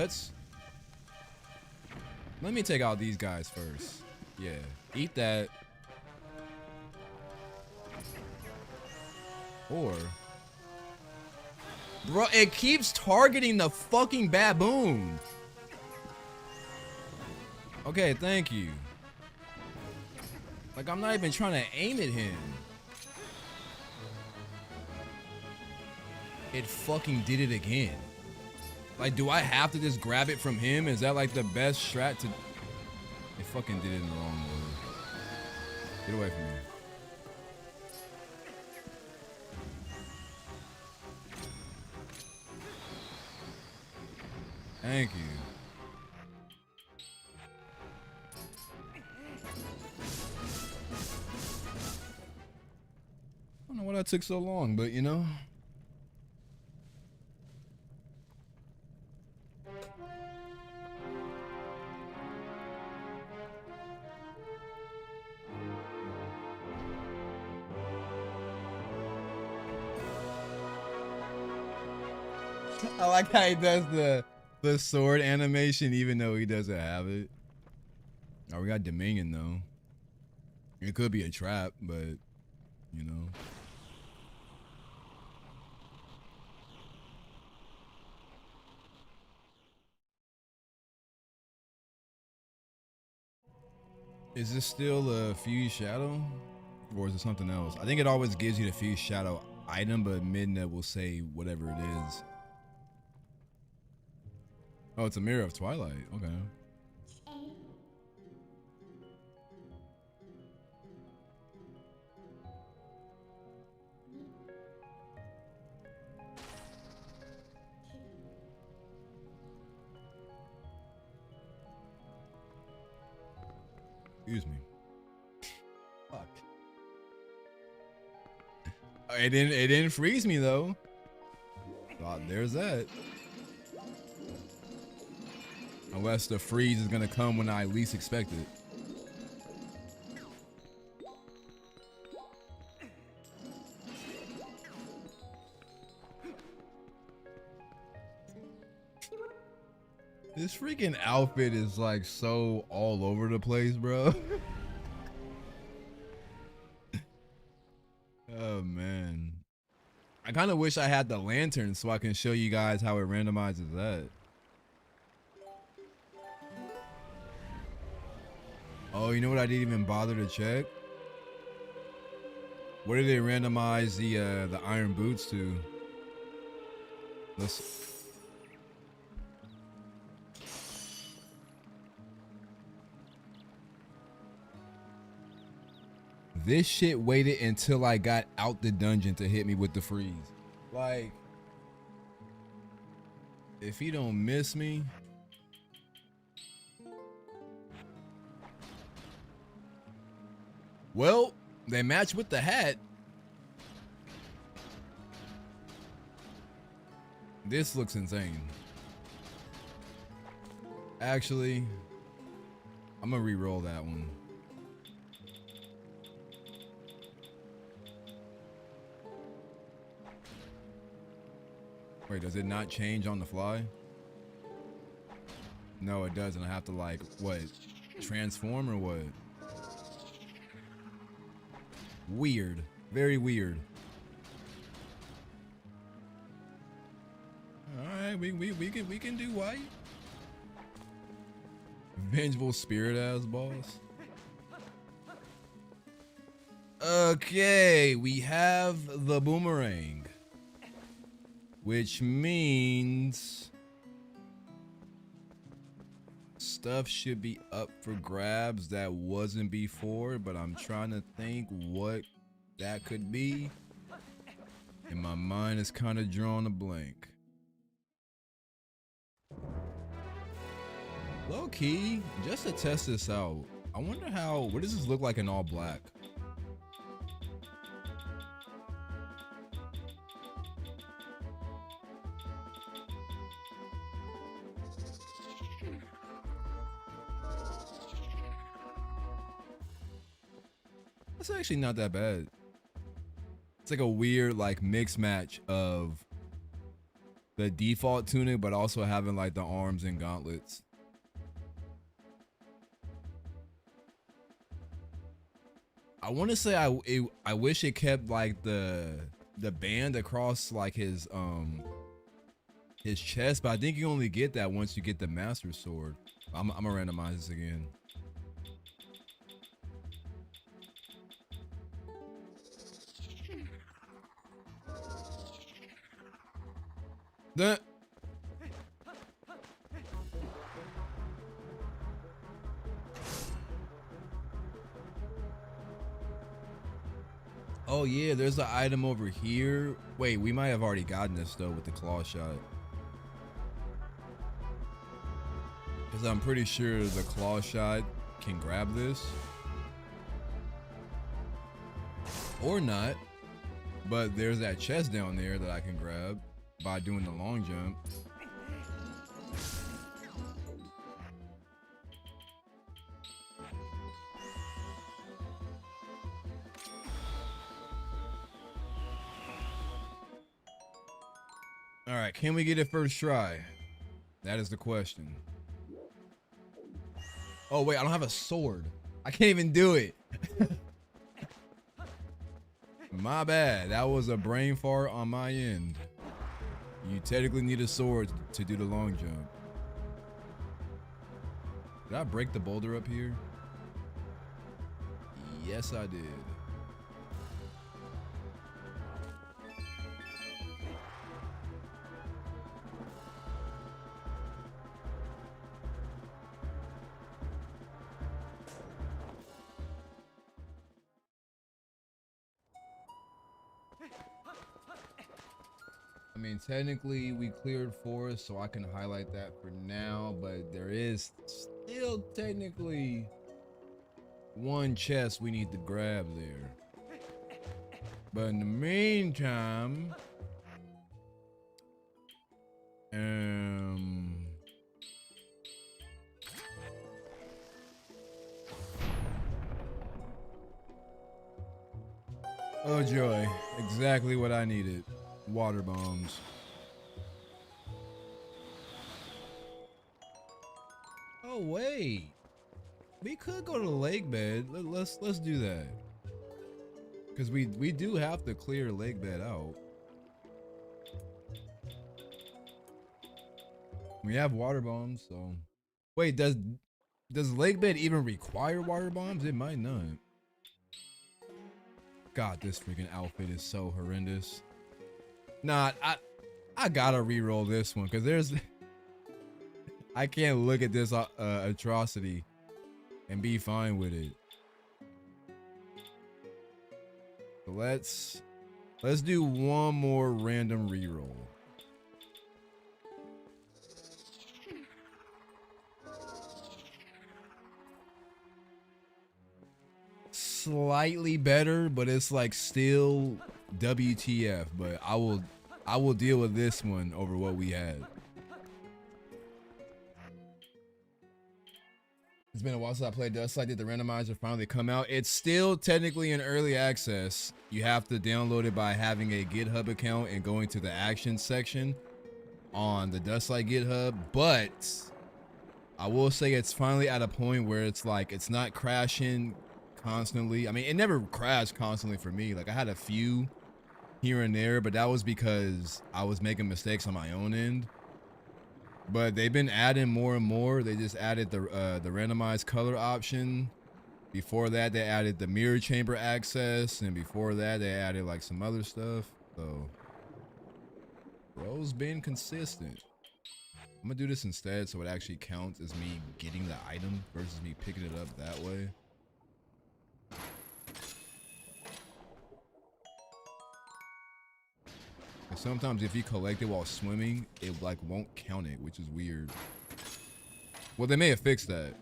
let me take out these guys first. Yeah, eat that. Or, bro, it keeps targeting the fucking baboon. Okay, thank you. Like, I'm not even trying to aim at him. It fucking did it again. Like, do I have to just grab it from him? Is that like the best strat to... It fucking did it in the wrong order. Get away from me. Thank you. I don't know why that took so long, but you know. I like how he does the sword animation even though he doesn't have it. Oh, we got Dominion though. It could be a trap, but you know. Is this still a Fuse Shadow? Or is it something else? I think it always gives you the Fuse Shadow item, but Midnight will say whatever it is. Oh, it's a mirror of Twilight. Okay. Excuse me. Fuck. It didn't freeze me though. Oh, there's that. Unless the freeze is gonna come when I least expect it. This freaking outfit is like so all over the place, bro. Oh man. I kind of wish I had the lantern so I can show you guys how it randomizes that. Oh, you know what I didn't even bother to check? What did they randomize the iron boots to? Let's... This shit waited until I got out the dungeon to hit me with the freeze. Like, if he don't miss me. Well, they match with the hat. This looks insane. Actually, I'm gonna re-roll that one. Wait, does it not change on the fly? No, it doesn't. I have to like, what? Transform or what? Weird. Very weird. Alright, we can do white. Vengeful spirit ass boss. Okay, we have the boomerang. Which means stuff should be up for grabs that wasn't before, but I'm trying to think what that could be. And my mind is kind of drawing a blank. Low key, just to test this out, I wonder what does this look like in all black? That's actually not that bad. It's like a weird like mix match of the default tunic, but also having like the arms and gauntlets. I want to say I wish it kept like the band across like his chest, but I think you only get that once you get the master sword. I'm gonna randomize this again. The oh yeah, there's an item over here. Wait, we might have already gotten this though with the claw shot. Because I'm pretty sure the claw shot can grab this. Or not. But there's that chest down there that I can grab by doing the long jump. All right, can we get it first try? That is the question. Oh wait, I don't have a sword. I can't even do it. My bad. That was a brain fart on my end. You technically need a sword to do the long jump. Did I break the boulder up here? Yes, I did. I mean, technically we cleared forest, so I can highlight that for now, but there is still technically one chest we need to grab there. But in the meantime, oh joy, exactly what I needed. Water bombs. Oh wait, we could go to the lake bed. Let's do that, because we do have to clear lake bed out. We have water bombs, so wait, does lake bed even require water bombs? It might not. God, this freaking outfit is so horrendous. Nah, I gotta re-roll this one because there's I can't look at this atrocity and be fine with it. So let's do one more random re-roll. Slightly better, but it's like still WTF, but I will deal with this one over what we had. It's been a while since I played Dusklight. Did the randomizer finally come out? It's still technically in early access. You have to download it by having a GitHub account and going to the actions section on the Dusklight Github, but I will say it's finally at a point where it's like it's not crashing constantly. I mean, it never crashed constantly for me. Like I had a few here and there, but that was because I was making mistakes on my own end. But they've been adding more and more. They just added the randomized color option. Before that, they added the mirror chamber access, and before that, they added like some other stuff. So, bro's been consistent. I'm gonna do this instead, so it actually counts as me getting the item versus me picking it up that way. Sometimes if you collect it while swimming, it like won't count it, which is weird. Well, they may have fixed that.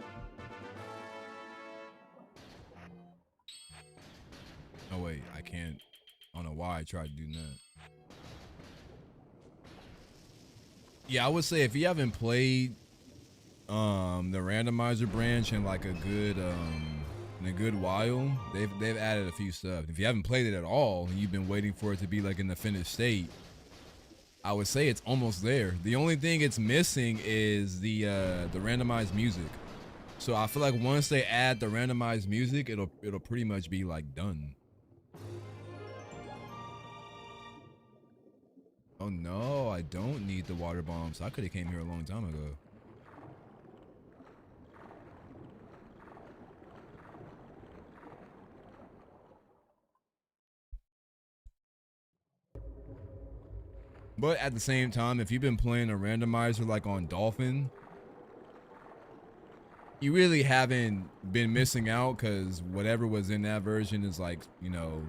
Oh wait, I can't. I don't know why I tried doing that. Yeah, I would say if you haven't played the randomizer branch in like a good while, they've added a few stuff. If you haven't played it at all and you've been waiting for it to be like in the finished state, I would say it's almost there. The only thing it's missing is the randomized music. So I feel like once they add the randomized music, it'll pretty much be like done. Oh no, I don't need the water bombs. I could have came here a long time ago. But at the same time, if you've been playing a randomizer like on Dolphin, you really haven't been missing out, because whatever was in that version is like, you know,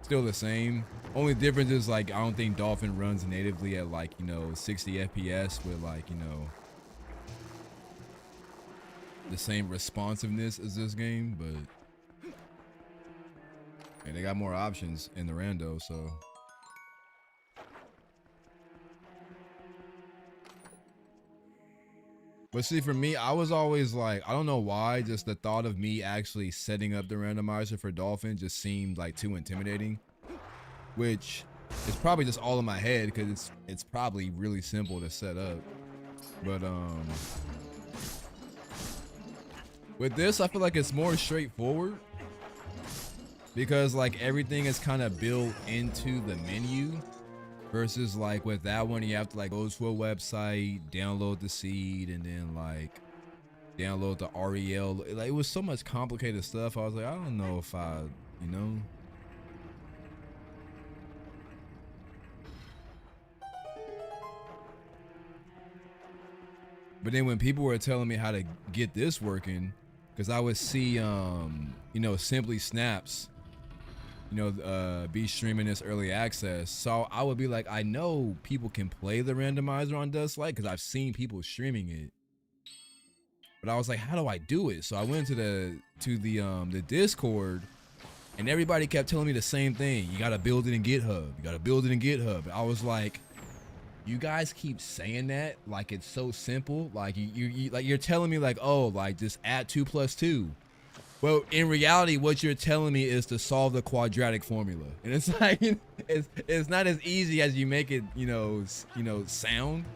still the same. Only difference is like, I don't think Dolphin runs natively at like, you know, 60 FPS with like, you know, the same responsiveness as this game, but and they got more options in the rando, so. But see, for me, I was always like, I don't know why, just the thought of me actually setting up the randomizer for Dolphin just seemed like too intimidating, which is probably just all in my head, because it's probably really simple to set up. But with this, I feel like it's more straightforward, because like everything is kind of built into the menu, versus like with that one, you have to like go to a website, download the seed, and then like download the REL. Like, it was so much complicated stuff. I was like, I don't know if I, you know. But then when people were telling me how to get this working, because I would see, you know, Simply Snaps, you know, be streaming this early access. So I would be like, I know people can play the randomizer on Dusklight because I've seen people streaming it. But I was like, how do I do it? So I went to the Discord, and everybody kept telling me the same thing. You gotta build it in GitHub. You gotta build it in GitHub. I was like, you guys keep saying that like it's so simple. Like you like you're telling me like, oh, like just add 2 + 2. Well, in reality, what you're telling me is to solve the quadratic formula, and it's like it's not as easy as you make it, you know, sound.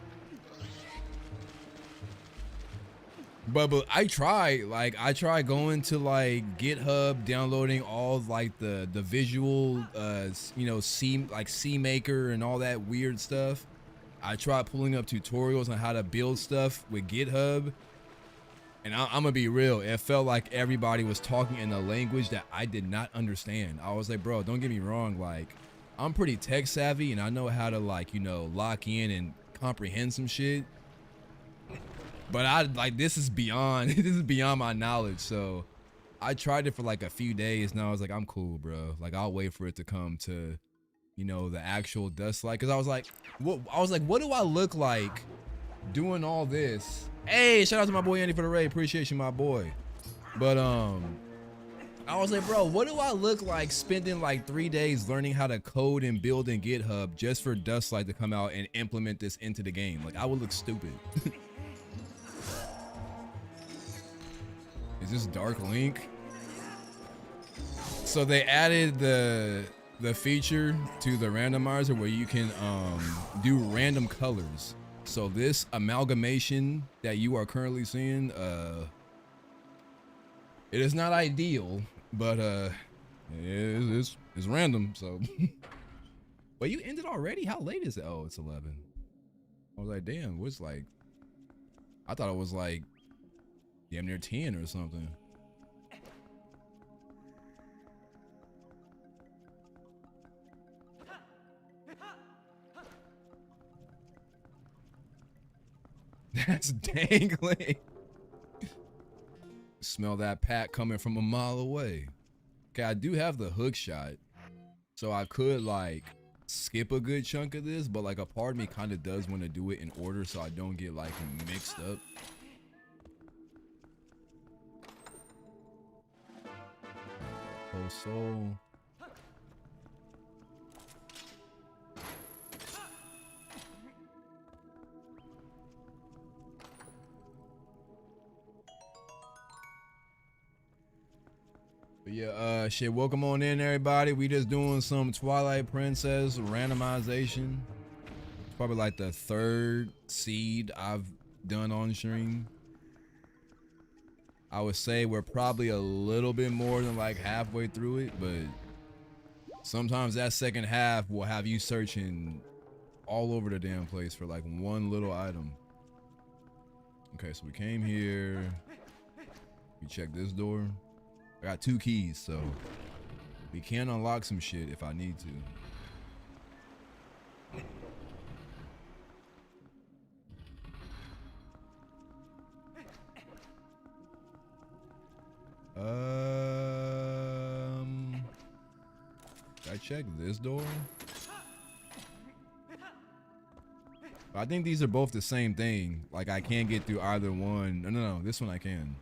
But I tried going to like GitHub, downloading all like the visual, you know, C Maker and all that weird stuff. I tried pulling up tutorials on how to build stuff with GitHub. And I'm gonna be real, it felt like everybody was talking in a language that I did not understand. I was like, bro, don't get me wrong, like, I'm pretty tech savvy and I know how to, like, you know, lock in and comprehend some shit. But this is beyond my knowledge. So I tried it for like a few days, and I was like, I'm cool, bro. Like, I'll wait for it to come to, you know, the actual Dusklight. Cause I was like, what do I look like doing all this? Hey, shout out to my boy Andy for the raid. Appreciate you, my boy. But I was like, bro, what do I look like spending like 3 days learning how to code and build in GitHub just for Dusklight to come out and implement this into the game? Like, I would look stupid. Is this Dark Link? So they added the feature to the randomizer where you can do random colors. So this amalgamation that you are currently seeing, it is not ideal, but it's random. So wait, you ended already? How late is it? Oh, it's 11. I was like, damn, what's like, I thought it was like damn near 10 or something. That's dangling. Smell that pack coming from a mile away. Okay, I do have the hook shot, so I could like skip a good chunk of this, but like a part of me kind of does want to do it in order so I don't get like mixed up. Oh, soul. But yeah, shit, welcome on in, everybody. We just doing some Twilight Princess randomization. It's probably like the 3rd seed I've done on stream. I would say we're probably a little bit more than like halfway through it, but sometimes that second half will have you searching all over the damn place for like one little item. Okay, so we came here. We checked this door. I got 2 keys, so we can unlock some shit if I need to. I check this door? I think these are both the same thing. Like I can't get through either one. No, this one I can.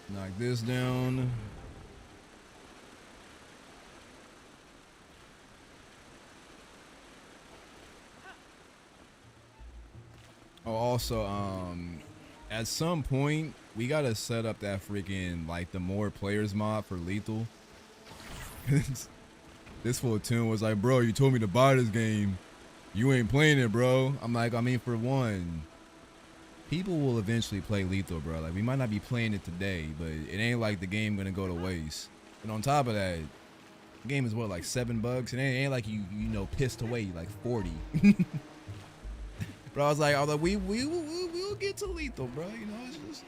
Knock this down. Oh, also, at some point we gotta set up that freaking like the more players mod for lethal. This fool Tune was like, bro, you told me to buy this game. You ain't playing it, bro. I'm like, I mean, for one, people will eventually play lethal, bro. Like, we might not be playing it today, but it ain't like the game gonna go to waste. And on top of that, the game is what, like $7? It ain't like you know, pissed away like 40. Bro, I was like, we'll get to lethal, bro. You know, it's just.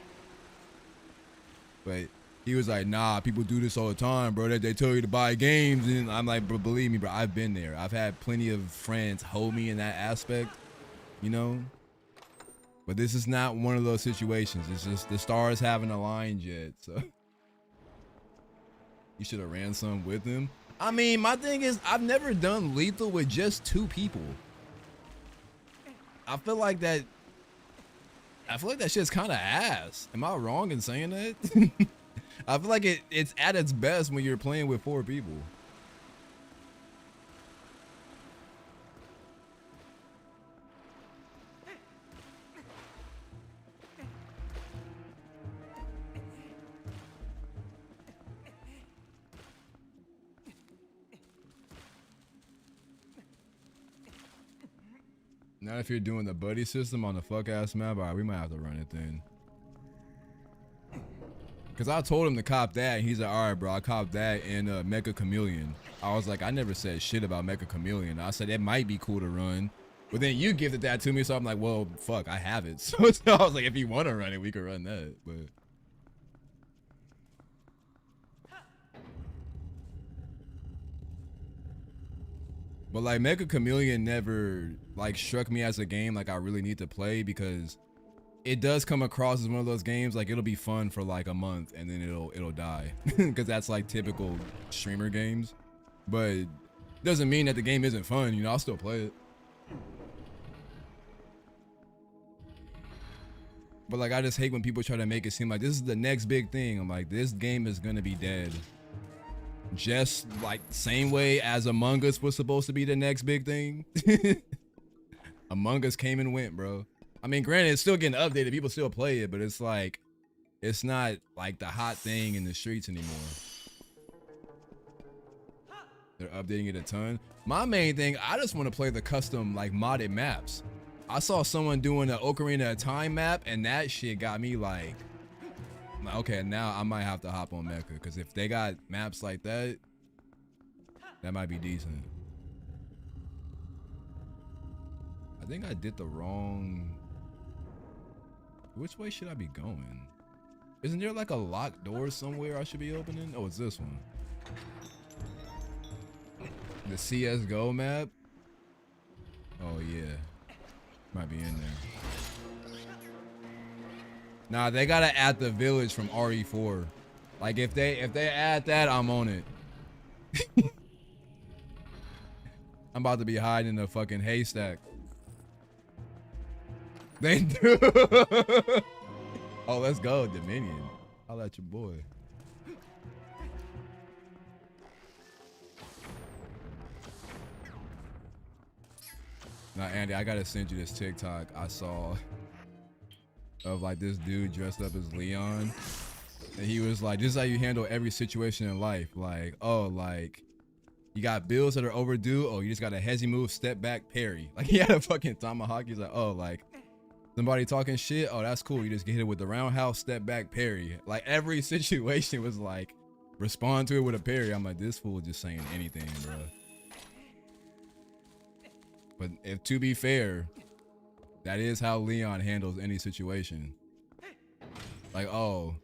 But he was like, nah, people do this all the time, bro. They tell you to buy games, and I'm like, bro, believe me, bro. I've been there. I've had plenty of friends hold me in that aspect, you know. But this is not one of those situations. It's just the stars haven't aligned yet, so. You should have ran some with him. I mean, my thing is, I've never done lethal with just 2 people. I feel like that shit's kind of ass. Am I wrong in saying that? I feel like it's at its best when you're playing with 4 people. Not if you're doing the buddy system on the fuck ass map. All right, we might have to run it then. Cause I told him to cop that, and he's like, all right, bro, I cop that and Mecha Chameleon. I was like, I never said shit about Mecha Chameleon. I said it might be cool to run, but then you gifted that to me, so I'm like, well, fuck, I have it. So I was like, if you want to run it, we could run that. But like Mecha Chameleon never like struck me as a game like I really need to play, because it does come across as one of those games like it'll be fun for like a month and then it'll die, because that's like typical streamer games. But doesn't mean that the game isn't fun, you know. I'll still play it. But like I just hate when people try to make it seem like this is the next big thing. I'm like, this game is gonna be dead. Just like same way as Among Us was supposed to be the next big thing. Among Us came and went, bro. I mean, granted, it's still getting updated. People still play it, but it's like, it's not like the hot thing in the streets anymore. They're updating it a ton. My main thing, I just want to play the custom like modded maps. I saw someone doing an Ocarina of Time map, and that shit got me like, okay, now I might have to hop on Mecha, because if they got maps like that, that might be decent. I think I did the wrong. Which way should I be going? Isn't there like a locked door somewhere I should be opening? Oh, it's this one. The CSGO map? Oh yeah. Might be in there. Nah, they gotta add the village from RE4. Like if they add that, I'm on it. I'm about to be hiding in a fucking haystack. They do. Oh, let's go, Dominion. I'll let your boy. Now, Andy, I gotta send you this TikTok I saw of like this dude dressed up as Leon, and he was like, "This is how you handle every situation in life. Like, oh, like you got bills that are overdue. Oh, you just got a hezzy move, step back, parry. Like he had a fucking tomahawk. He's like, oh, like somebody talking shit. Oh, that's cool. You just get hit with the roundhouse, step back, parry. Like every situation was like respond to it with a parry. I'm like, this fool just saying anything, bro. But if to be fair, that is how Leon handles any situation. Like, oh,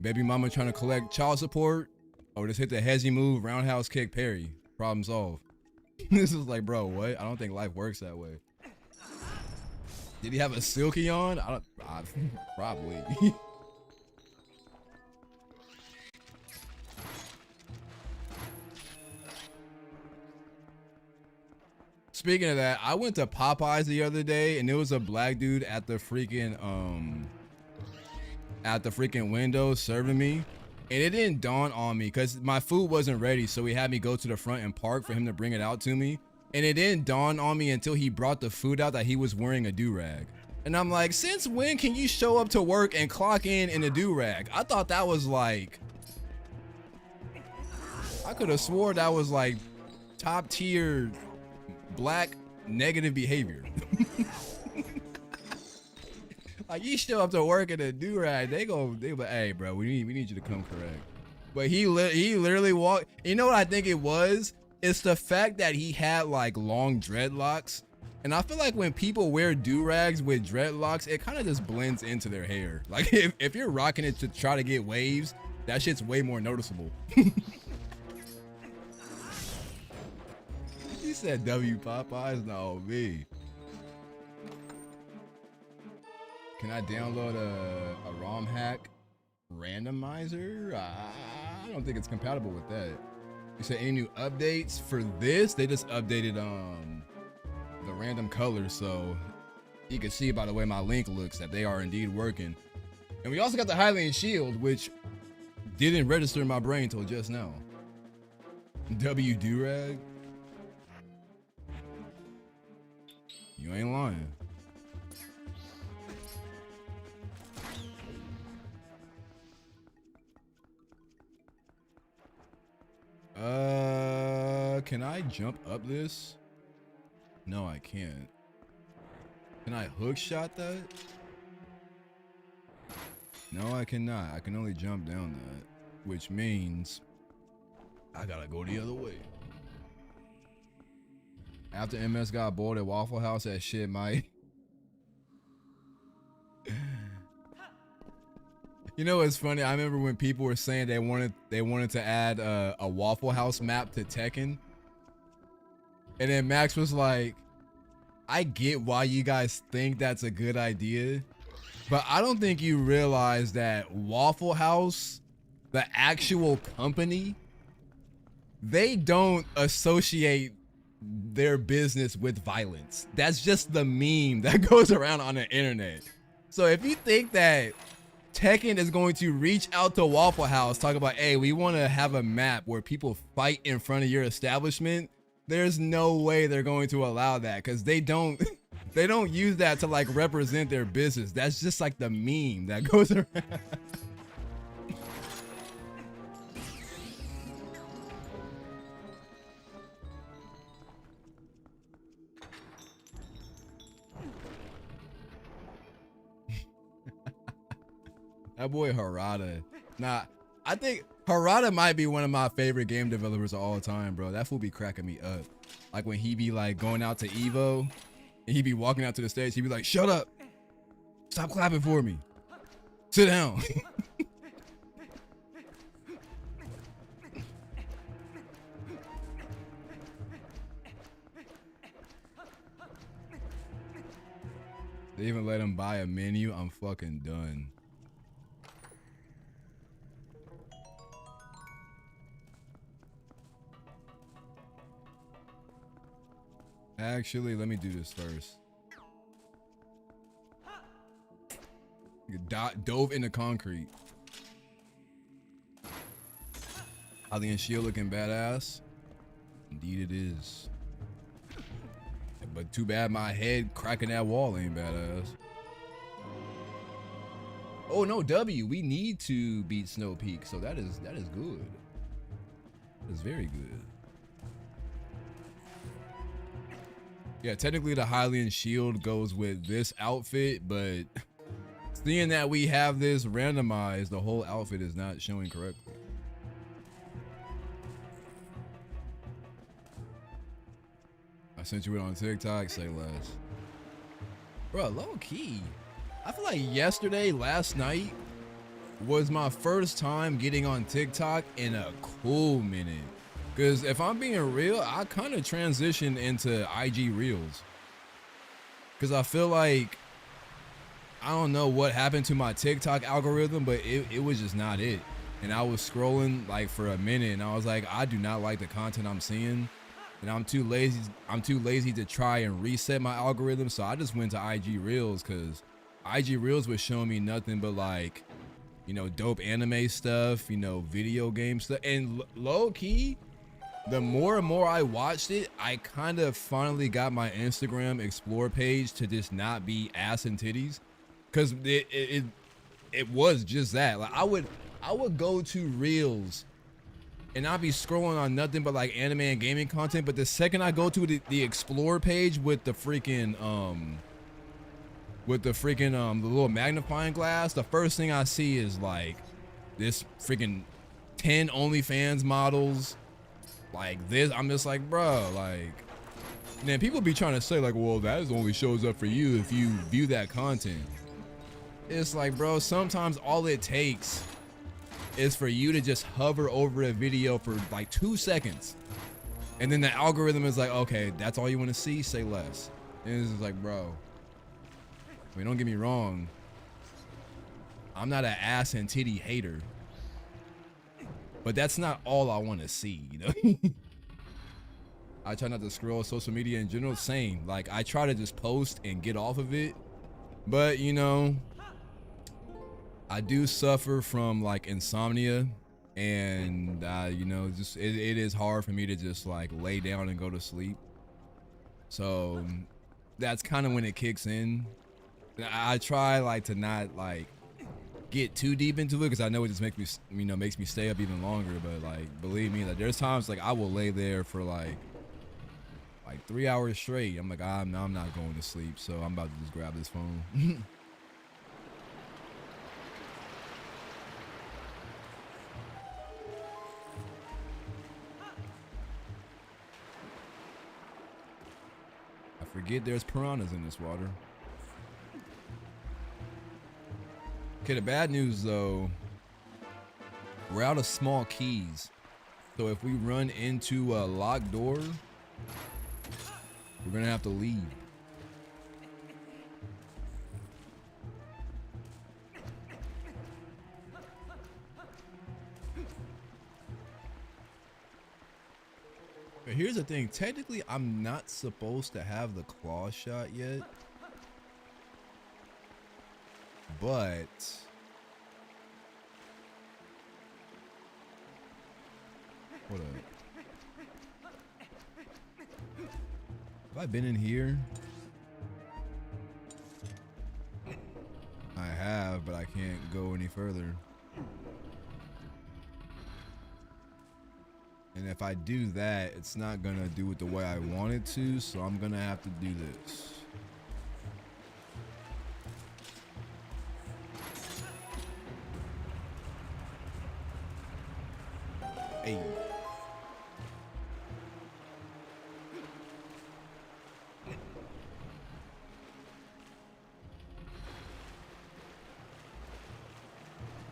baby mama trying to collect child support. Oh, just hit the hezzy move, roundhouse kick, parry. Problem solved. This is like, bro, what? I don't think life works that way. Did he have a silky on? Probably. Speaking of that, I went to Popeyes the other day and there was a black dude at the freaking window serving me. And it didn't dawn on me because my food wasn't ready, so he had me go to the front and park for him to bring it out to me. And it didn't dawn on me until he brought the food out that he was wearing a do-rag. And I'm like, since when can you show up to work and clock in a do-rag? I thought that was like, I could have swore that was like top tier black negative behavior. Like, you show up to work in a do-rag, they be like, hey bro, we need you to come correct. But he literally walked. You know what I think it was? It's the fact that he had like long dreadlocks. And I feel like when people wear do-rags with dreadlocks, it kind of just blends into their hair. Like if you're rocking it to try to get waves, that shit's way more noticeable. He said W Popeyes, no me. Can I download a ROM hack randomizer? I don't think it's compatible with that. You said any new updates for this? They just updated the random colors, so you can see by the way my link looks that they are indeed working. And we also got the Hylian Shield, which didn't register in my brain until just now. W Durag? You ain't lying. Can I jump up this? No, I can't. Can I hook shot that? No, I cannot. I can only jump down that, which means I gotta go the other way. After MS got bored at Waffle House, that shit might. You know what's funny? I remember when people were saying they wanted to add a Waffle House map to Tekken, and then Max was like, "I get why you guys think that's a good idea, but I don't think you realize that Waffle House, the actual company, they don't associate their business with violence. That's just the meme that goes around on the internet. So if you think that Tekken is going to reach out to Waffle House, talk about, hey, we want to have a map where people fight in front of your establishment, there's no way they're going to allow that, because they don't use that to like represent their business. That's just like the meme that goes around. That boy Harada. Nah, I think Harada might be one of my favorite game developers of all time, bro. That fool be cracking me up. Like when he be like going out to Evo and he be walking out to the stage, he be like, shut up. Stop clapping for me. Sit down. They even let him buy a menu. I'm fucking done. Actually, let me do this first. Dove into concrete. Hylian Shield looking badass. Indeed it is. But too bad my head cracking that wall ain't badass. Oh no, W, we need to beat Snow Peak, so that is good. That's very good. Yeah, technically the Hylian Shield goes with this outfit, but seeing that we have this randomized, the whole outfit is not showing correctly. sent you it on TikTok. Say less. Bro, low key. I feel like last night was my first time getting on TikTok in a cool minute. Cause if I'm being real, I kind of transitioned into IG Reels. Cause I feel like, I don't know what happened to my TikTok algorithm, but it was just not it. And I was scrolling like for a minute and I was like, I do not like the content I'm seeing. And I'm too lazy to try and reset my algorithm. So I just went to IG Reels because IG Reels was showing me nothing but like, you know, dope anime stuff, you know, video game stuff. And low key, the more and more I watched it, I kind of finally got my Instagram explore page to just not be ass and titties. Cause it was just that. Like I would go to Reels and I'd be scrolling on nothing but like anime and gaming content. But the second I go to the explore page with the freaking the little magnifying glass, the first thing I see is like this freaking 10 OnlyFans models like this. I'm just like, bro, like, then people be trying to say like, well, that only shows up for you if you view that content. It's like, bro, sometimes all it takes is for you to just hover over a video for like 2 seconds. And then the algorithm is like, okay, that's all you want to see, say less. And it's just like, bro, I mean, don't get me wrong. I'm not an ass and titty hater. But that's not all I want to see, you know? I try not to scroll social media in general, same. Like, I try to just post and get off of it. But, you know, I do suffer from like insomnia, and you know, just it is hard for me to just like lay down and go to sleep. So that's kind of when it kicks in. I try like to not like get too deep into it because I know it just makes me, you know, makes me stay up even longer. But like, believe me, like there's times like I will lay there for like 3 hours straight. I'm like, I'm not going to sleep, so I'm about to just grab this phone. Forget there's piranhas in this water. Okay, the bad news though, we're out of small keys. So if we run into a locked door, we're gonna have to leave. But here's the thing, technically I'm not supposed to have the claw shot yet. But hold up. Have I been in here? I have, but I can't go any further. And if I do that, it's not gonna do it the way I want it to, so I'm gonna have to do this. Hey.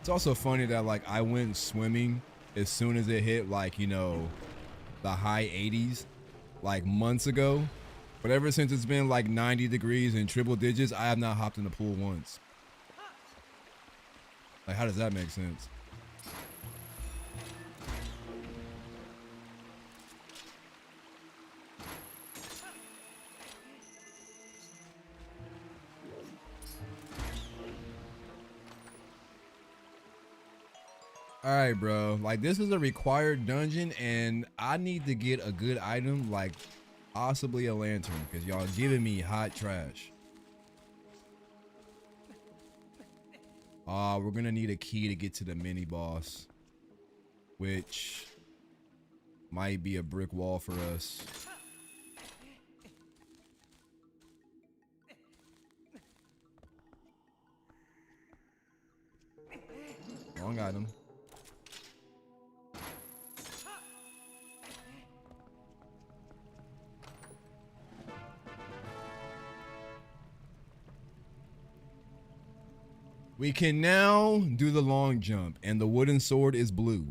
It's also funny that like I went swimming as soon as it hit like, you know, the high 80s like months ago. But ever since it's been like 90 degrees and triple digits, I have not hopped in the pool once. Like, how does that make sense? All right, bro, like this is a required dungeon and I need to get a good item, like possibly a lantern, because y'all giving me hot trash. We're gonna need a key to get to the mini boss, which might be a brick wall for us. Wrong item. We can now do the long jump, and the wooden sword is blue.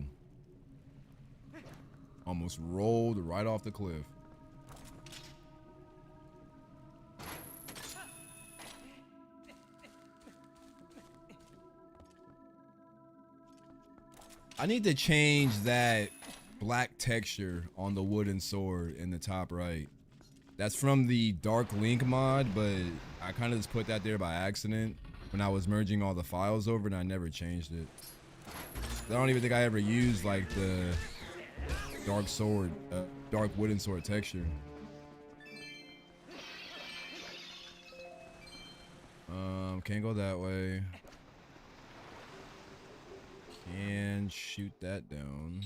Almost rolled right off the cliff. I need to change that black texture on the wooden sword in the top right. That's from the Dark Link mod, but I kind of just put that there by accident when I was merging all the files over, and I never changed it. I don't even think I ever used like the dark sword, dark wooden sword texture. Can't go that way. Can shoot that down.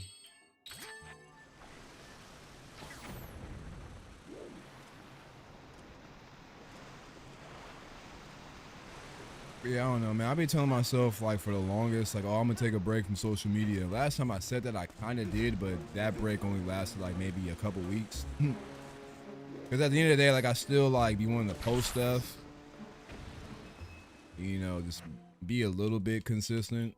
Yeah, I don't know, man. I've been telling myself like for the longest, like, oh, I'm gonna take a break from social media. Last time I said that, I kind of did, but that break only lasted like maybe a couple weeks. Because at the end of the day, like, I still like be wanting to post stuff. You know, just be a little bit consistent.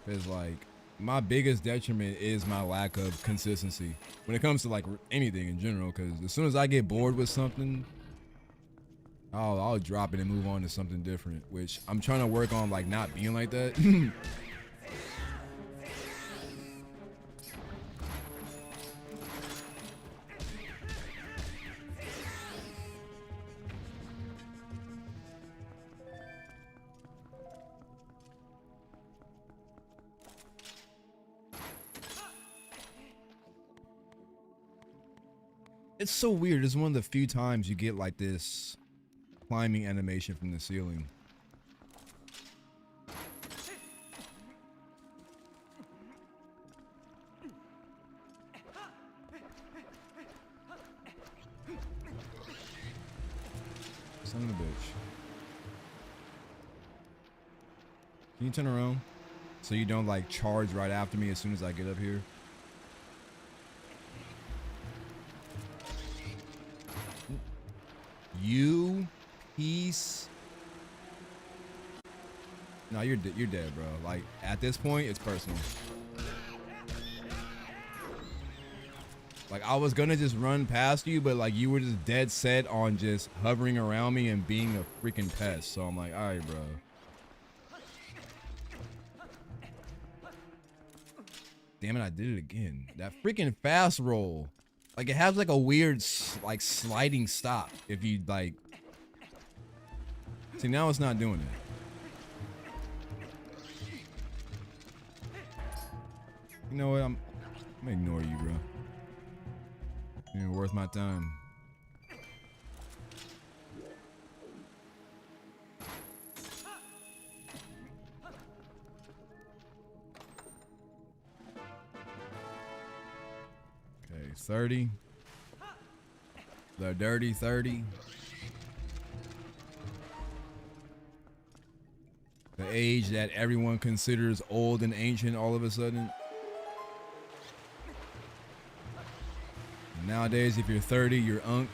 Because like my biggest detriment is my lack of consistency when it comes to like anything in general. Because as soon as I get bored with something, I'll drop it and move on to something different, which I'm trying to work on, like not being like that. It's so weird. It's one of the few times you get like this climbing animation from the ceiling. Son of a bitch. Can you turn around so you don't like charge right after me as soon as I get up here? You piece. No, you're dead, bro. Like at this point, it's personal. Like I was gonna just run past you, but like you were just dead set on just hovering around me and being a freaking pest. So I'm like, all right, bro. Damn it, I did it again. That freaking fast roll. Like it has like a weird like sliding stop if you like. See, now it's not doing it. You know what? I'm gonna ignore you, bro. It ain't worth my time. Okay, 30. The dirty 30. The age that everyone considers old and ancient all of a sudden. Nowadays, if you're 30, you're unk.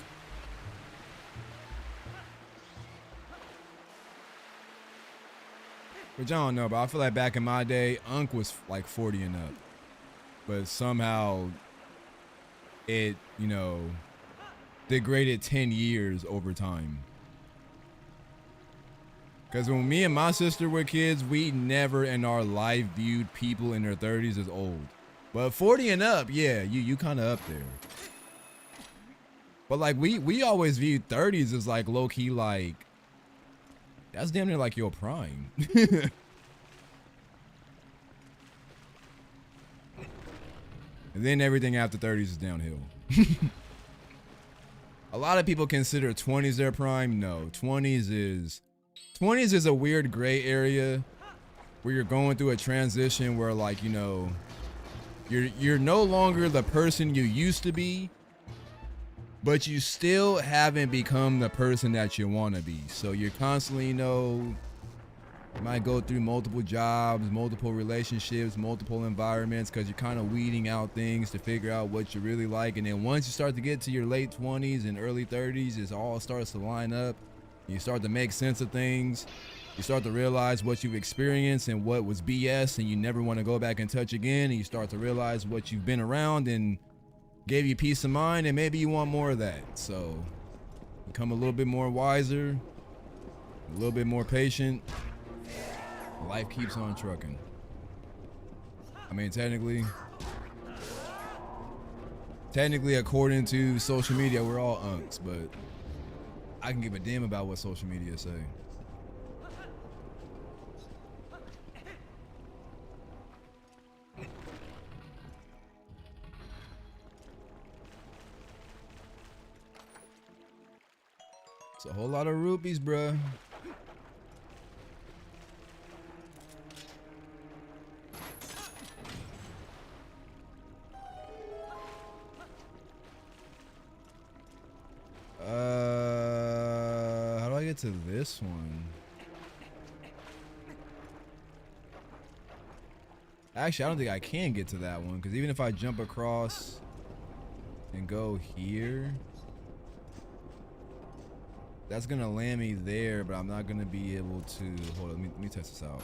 Which I don't know, but I feel like back in my day, unk was like 40 and up. But somehow it, you know, degraded 10 years over time. Because when me and my sister were kids, we never in our life viewed people in their 30s as old. But 40 and up, yeah, you kind of up there. But like we always viewed 30s as like low-key, like that's damn near like your prime. And then everything after 30s is downhill. A lot of people consider 20s their prime. No, 20s is a weird gray area where you're going through a transition where, like, you know, you're no longer the person you used to be, but you still haven't become the person that you want to be. So you're constantly, you know, you might go through multiple jobs, multiple relationships, multiple environments, because you're kind of weeding out things to figure out what you really like. And then once you start to get to your late 20s and early 30s, it all starts to line up. You start to make sense of things. You start to realize what you've experienced and what was BS and you never want to go back and touch again. And you start to realize what you've been around and gave you peace of mind, and maybe you want more of that. So become a little bit more wiser, a little bit more patient. Life keeps on trucking. I mean, technically according to social media, we're all unks, but I can give a damn about what social media say. It's a whole lot of rupees, bruh. How do I get to this one? Actually, I don't think I can get to that one, because even if I jump across and go here, that's gonna land me there, but I'm not gonna be able to. Hold on, let me test this out.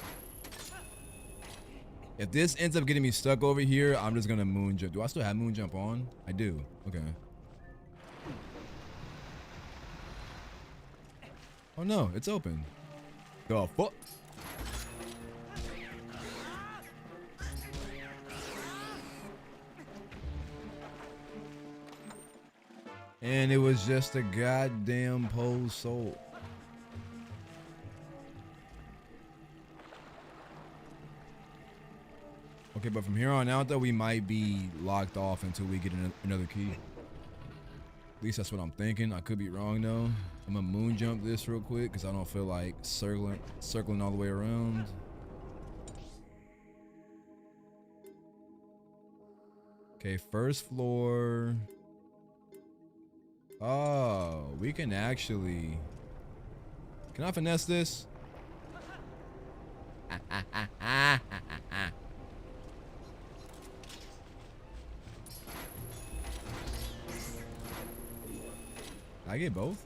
If this ends up getting me stuck over here, I'm just gonna moon jump. Do I still have moon jump on? I do. Okay. Oh no, it's open. The fuck? And it was just a goddamn pose soul. Okay, but from here on out, though, we might be locked off until we get another key. At least that's what I'm thinking. I could be wrong, though. I'm gonna moon jump this real quick because I don't feel like circling all the way around. Okay, first floor. Oh, we can actually. Can I finesse this? I get both?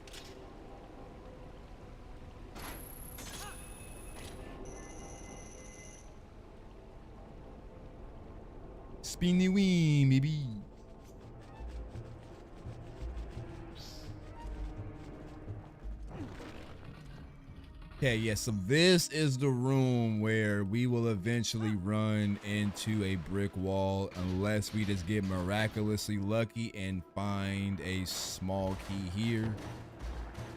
Spinny wee, maybe. Okay, yeah, so this is the room where we will eventually run into a brick wall unless we just get miraculously lucky and find a small key here,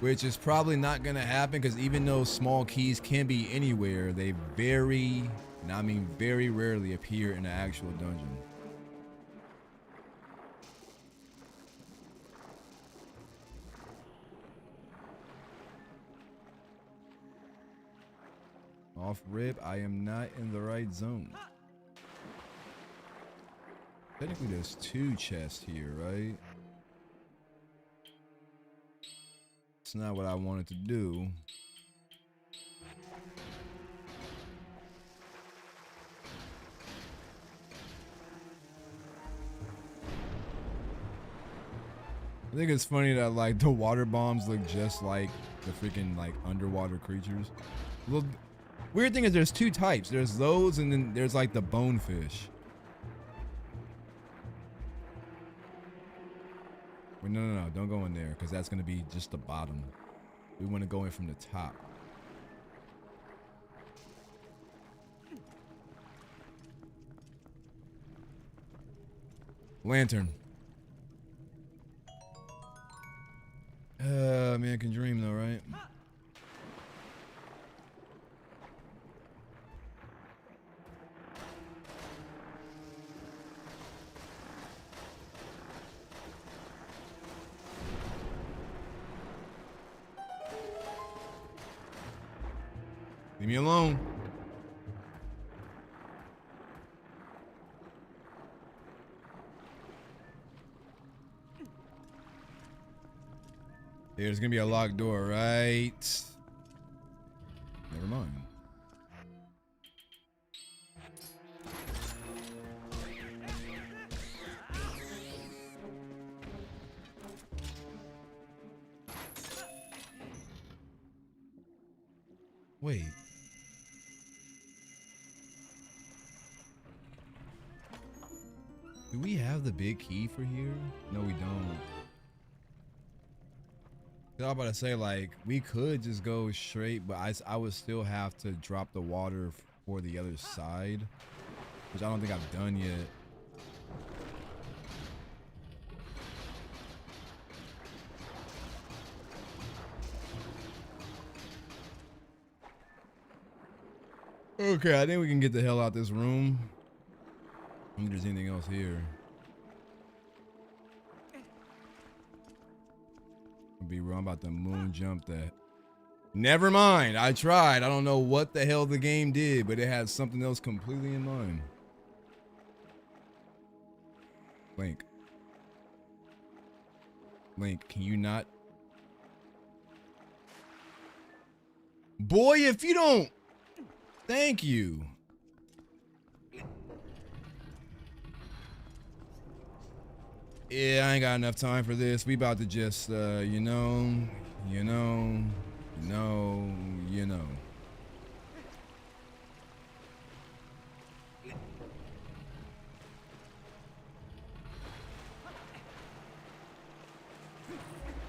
which is probably not gonna happen because even though small keys can be anywhere, they very, and I mean very rarely appear in an actual dungeon. Off rip, I am not in the right zone. Technically, there's two chests here, right? It's not what I wanted to do. I think it's funny that like the water bombs look just like the freaking like underwater creatures. Look. Weird thing is there's two types. There's those and then there's like the bonefish. Wait, no, don't go in there because that's going to be just the bottom. We want to go in from the top. Lantern. Man can dream though, right? Leave me alone. There's gonna be a locked door, right? Never mind. Wait. Do we have the big key for here? No, we don't. I was about to say, like, we could just go straight, but I would still have to drop the water for the other side, which I don't think I've done yet. Okay, I think we can get the hell out this room. I don't think there's anything else here. I'll be wrong about the moon jump that. Never mind. I tried. I don't know what the hell the game did, but it had something else completely in mind. Link. Link, can you not? Boy, if you don't. Thank you. Yeah, I ain't got enough time for this. We about to just, you know.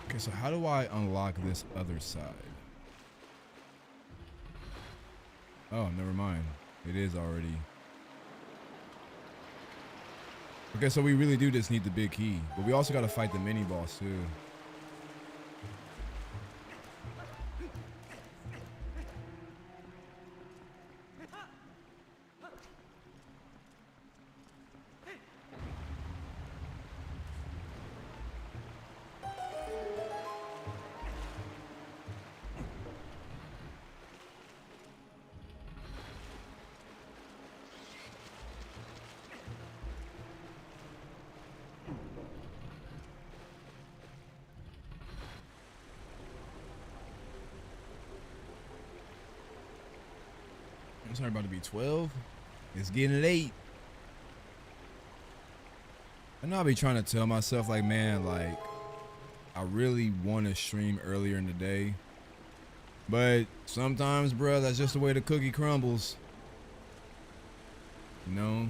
Okay, so how do I unlock this other side? Oh, never mind. It is already. Okay, so we really do just need the big key. But we also got to fight the mini boss, too. It's about to be 12. It's getting late. I know I'll be trying to tell myself, like, man, like, I really want to stream earlier in the day. But sometimes, bro, that's just the way the cookie crumbles. You know?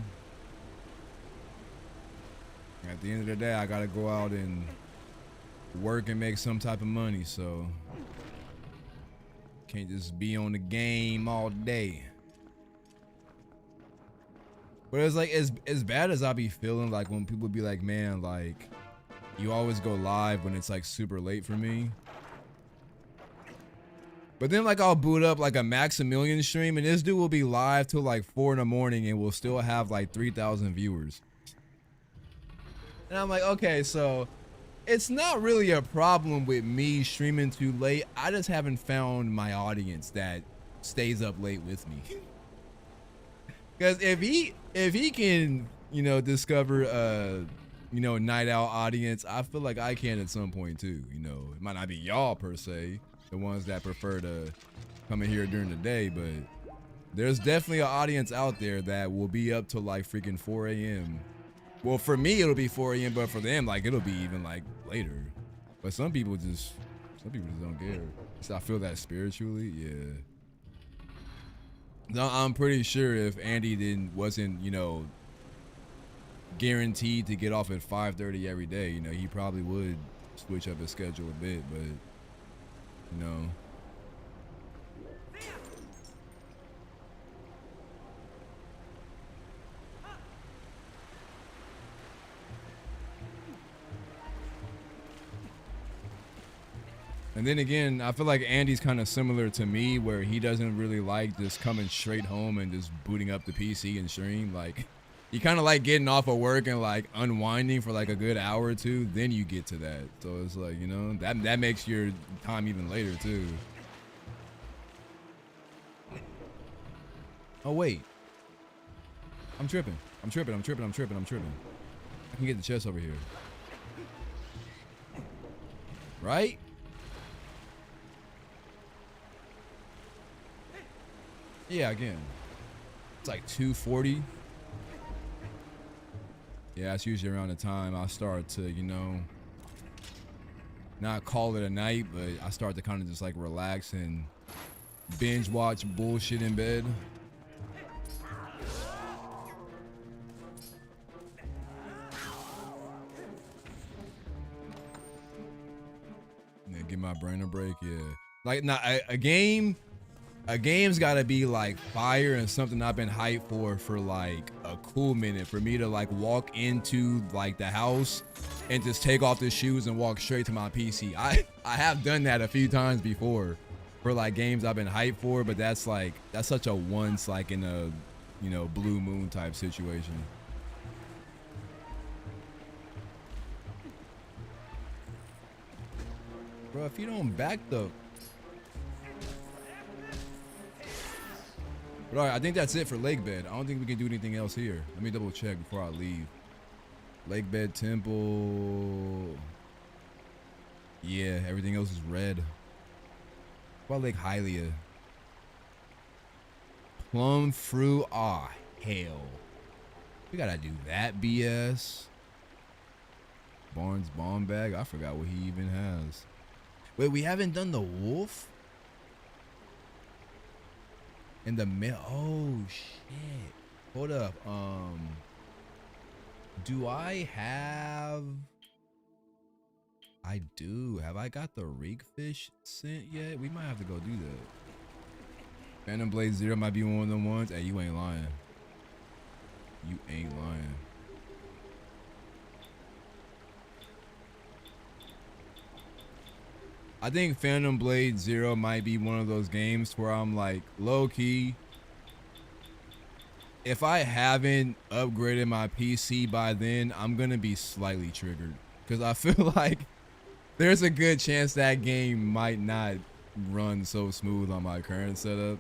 At the end of the day, I got to go out and work and make some type of money, so can't just be on the game all day. But it's like, as bad as I be feeling, like when people be like, man, like, you always go live when it's like super late for me. But then like I'll boot up like a Maximilian stream and this dude will be live till like 4 in the morning and we'll still have like 3,000 viewers. And I'm like, okay, so it's not really a problem with me streaming too late. I just haven't found my audience that stays up late with me. Because if he can, you know, discover you know, night owl audience, I feel like I can at some point too. You know, it might not be y'all per se, the ones that prefer to come in here during the day, but there's definitely an audience out there that will be up till like freaking 4 a.m. Well, for me it'll be 4 a.m., but for them, like, it'll be even like later. But some people just don't care. So I feel that spiritually, yeah. No, I'm pretty sure if Andy wasn't, you know, guaranteed to get off at 5:30 every day, you know, he probably would switch up his schedule a bit, but, you know. And then again, I feel like Andy's kind of similar to me where he doesn't really like just coming straight home and just booting up the PC and stream. Like, you kind of like getting off of work and like unwinding for like a good hour or two, then you get to that. So it's like, you know, that makes your time even later too. Oh wait. I'm tripping. I can get the chest over here. Right? Yeah, again. It's like 2:40. Yeah, that's usually around the time I start to, you know, not call it a night, but I start to kind of just like relax and binge watch bullshit in bed. Yeah, give my brain a break. Yeah, like not a game. A game's gotta be like fire and something I've been hyped for like a cool minute for me to like walk into like the house and just take off the shoes and walk straight to my PC. I have done that a few times before for like games I've been hyped for, but that's such a once like in a, you know, blue moon type situation. Bro, if you don't back the... But all right, I think that's it for Lake Bed. I don't think we can do anything else here. Let me double check before I leave. Lake Bed Temple. Yeah, everything else is red. What about Lake Hylia? Plum fruit. Ah, hell. We gotta do that BS. Barnes bomb bag. I forgot what he even has. Wait, we haven't done the wolf? In the middle. Oh shit. Hold up. Do I have... I do. Have I got the reekfish scent yet? We might have to go do that. Phantom Blade Zero might be one of them ones. Hey, you ain't lying. You ain't lying. I think Phantom Blade Zero might be one of those games where I'm like, low key, if I haven't upgraded my PC by then, I'm gonna be slightly triggered because I feel like there's a good chance that game might not run so smooth on my current setup.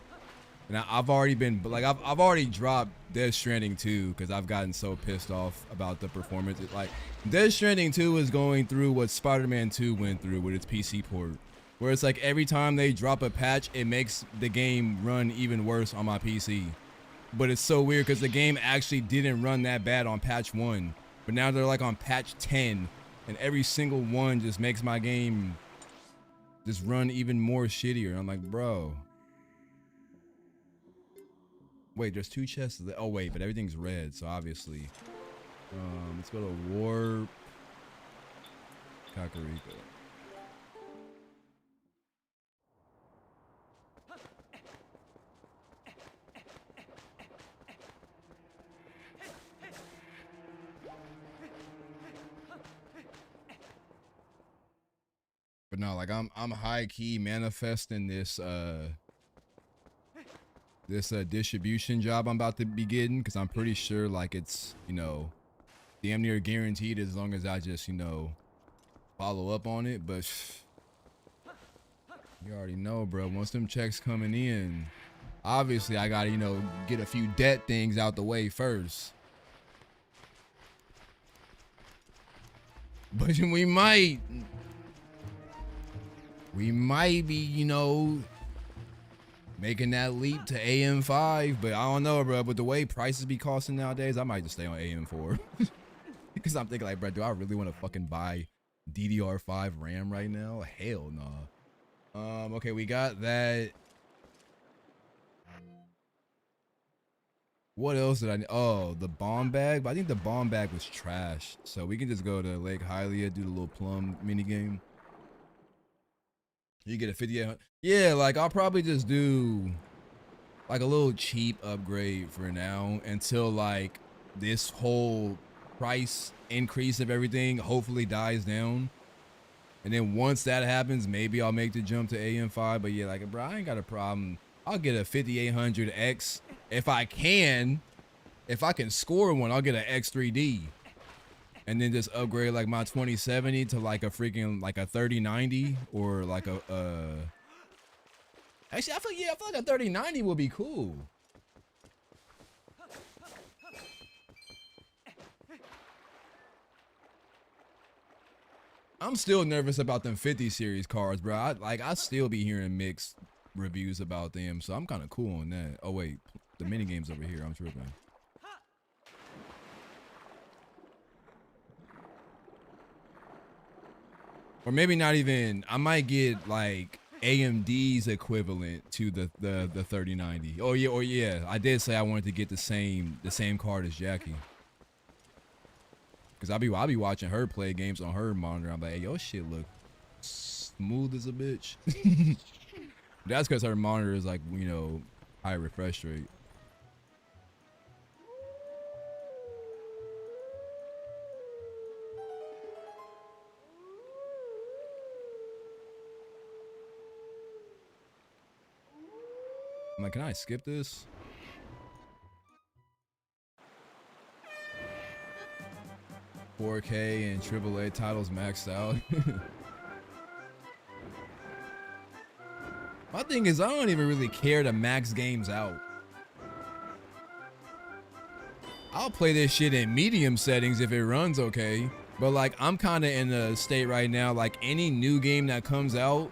And I've already been like, I've already dropped Death Stranding 2 because I've gotten so pissed off about the performance. Like, Death Stranding 2 is going through what Spider-Man 2 went through with its PC port, where it's like every time they drop a patch, it makes the game run even worse on my PC. But it's so weird because the game actually didn't run that bad on patch 1, but now they're like on patch 10, and every single one just makes my game just run even more shittier. I'm like, bro. Wait, there's 2 chests. Oh wait, but everything's red, so obviously. Let's go to Warp. Kakariko. But no, like I'm high key manifesting this distribution job I'm about to be getting, because I'm pretty sure like it's, you know, damn near guaranteed as long as I just, you know, follow up on it. But you already know, bro, once them checks coming in, obviously I gotta, you know, get a few debt things out the way first. But we might be, you know, making that leap to AM5, but I don't know, bro. But the way prices be costing nowadays, I might just stay on AM4. Because I'm thinking like, bro, do I really want to fucking buy DDR5 RAM right now? Hell no. Okay, we got that. What else did I need? Oh, the bomb bag. But I think the bomb bag was trash. So we can just go to Lake Hylia, do the little plum mini game. You get a 5800. Yeah, like I'll probably just do like a little cheap upgrade for now until like this whole price increase of everything hopefully dies down. And then once that happens, maybe I'll make the jump to AM5. But yeah, like, bro, I ain't got a problem. I'll get a 5800X if I can. If I can score one, I'll get an X3D. And then just upgrade like my 2070 to like a freaking like a 3090 or like a actually I feel like a 3090 would be cool. I'm still nervous about them 50 series cards, bro. I still be hearing mixed reviews about them, so I'm kind of cool on that. Oh wait, the mini game's over here. I'm tripping. Or maybe not even. I might get like AMD's equivalent to the 3090. Oh yeah, or yeah, I did say I wanted to get the same card as Jackie. Cause I'll be watching her play games on her monitor. I'm like, hey, your shit look smooth as a bitch. That's because her monitor is like, you know, high refresh rate. I'm like, can I skip this? $4K and AAA titles maxed out. My thing is, I don't even really care to max games out. I'll play this shit in medium settings if it runs okay. But like, I'm kind of in a state right now, like any new game that comes out,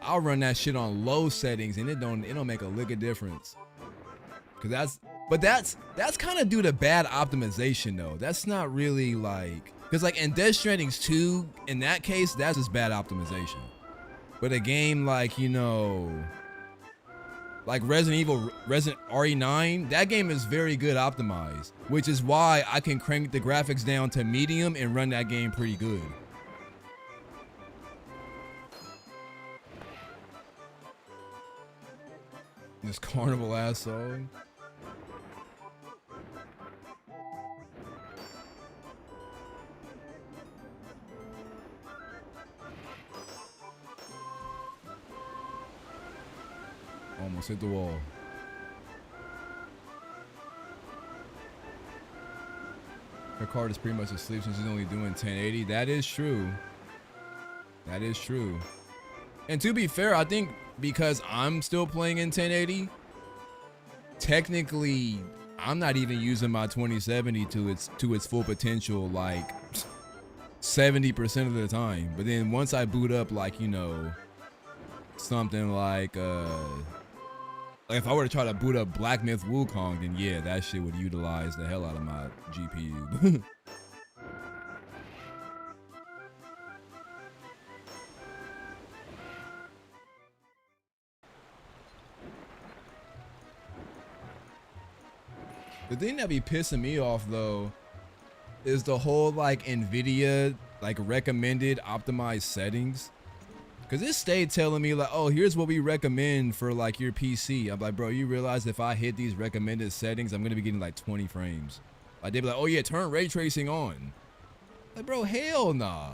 I'll run that shit on low settings and it don't make a lick of difference. Cause that's kind of due to bad optimization though. That's not really like, cause like in Death Stranding 2, in that case, that's just bad optimization. But a game like, you know, like Resident RE9, that game is very good optimized, which is why I can crank the graphics down to medium and run that game pretty good. This carnival ass song. Almost hit the wall. Her card is pretty much asleep since she's only doing 1080. That is true. That is true. And to be fair, I think because I'm still playing in 1080, technically I'm not even using my 2070 to its full potential like 70% of the time. But then once I boot up, like, you know, something like if I were to try to boot up Black Myth Wukong, then yeah, that shit would utilize the hell out of my GPU. The thing that be pissing me off though is the whole like NVIDIA like recommended optimized settings. Cause it stayed telling me like, oh, here's what we recommend for like your PC. I'm like, bro, you realize if I hit these recommended settings, I'm gonna be getting like 20 frames. Like they'd be like, oh yeah, turn ray tracing on. Like, bro, hell nah.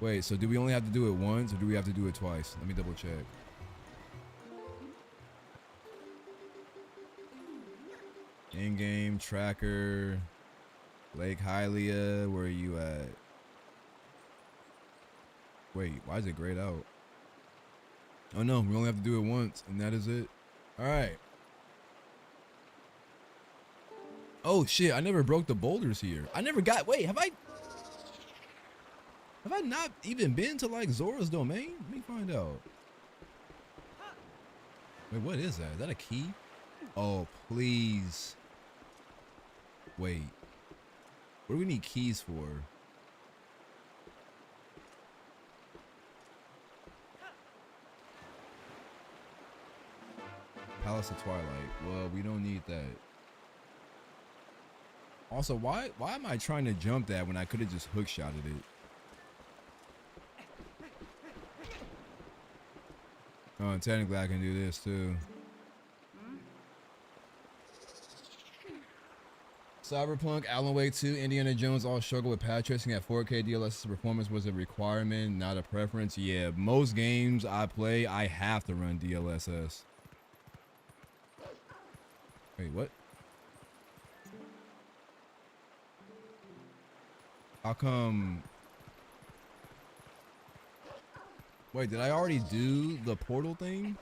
Wait, so do we only have to do it once or do we have to do it twice? Let me double check. In-game tracker, Lake Hylia, where are you at? Wait, why is it grayed out? Oh no, we only have to do it once and that is it. All right. Oh shit, I never broke the boulders here. I never got, wait, have I not even been to like Zora's domain? Let me find out. Wait, what is that? Is that a key? Oh, please. Wait. What do we need keys for? Palace of Twilight. Well, we don't need that. Also, why am I trying to jump that when I could have just hookshotted it? Oh, and technically I can do this too. Cyberpunk, Alan Wake 2, Indiana Jones all struggle with pad tracing at 4K. DLSS performance was a requirement, not a preference. Yeah, most games I play, I have to run DLSS. Wait, what? How come? Wait, did I already do the portal thing?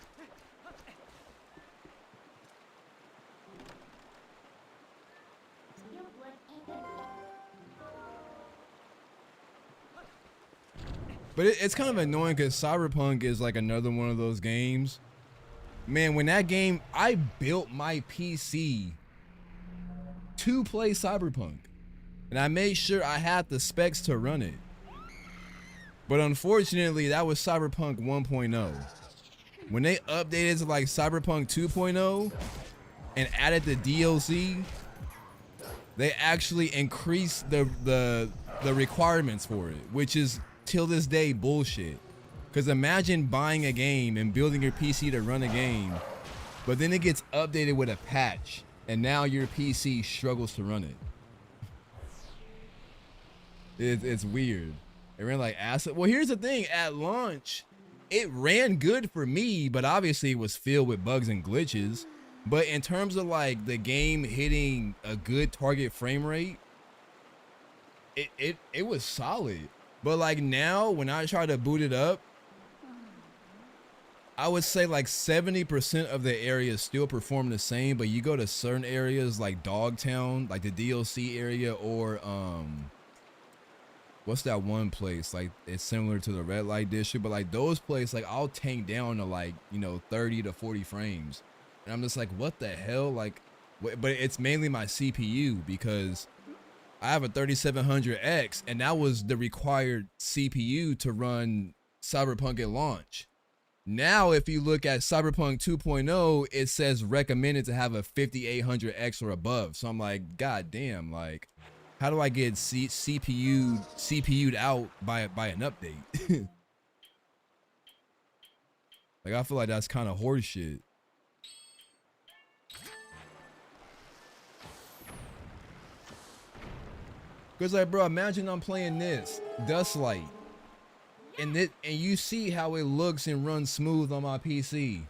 But it's kind of annoying because Cyberpunk is like another one of those games. Man, when that game, I built my PC to play Cyberpunk. And I made sure I had the specs to run it. But unfortunately, that was Cyberpunk 1.0. When they updated to like Cyberpunk 2.0 and added the DLC, they actually increased the requirements for it, which is till this day bullshit. Because imagine buying a game and building your PC to run a game, but then it gets updated with a patch, and now your PC struggles to run it. It's weird. It ran like acid. Well, here's the thing. At launch, it ran good for me, but obviously it was filled with bugs and glitches. But in terms of like the game hitting a good target frame rate, it was solid. But like now, when I try to boot it up, I would say like 70% of the areas still perform the same, but you go to certain areas like Dogtown, like the DLC area, or what's that one place? Like it's similar to the red light district, but like those places, like I'll tank down to like, you know, 30 to 40 frames. And I'm just like, what the hell? Like, but it's mainly my CPU because I have a 3700X and that was the required CPU to run Cyberpunk at launch. Now, if you look at Cyberpunk 2.0, it says recommended to have a 5800X or above. So I'm like, God damn, like, how do I get CPU'd out by an update? Like, I feel like that's kind of horse shit. Cause like, bro, imagine I'm playing this Dusklight, and you see how it looks and runs smooth on my PC.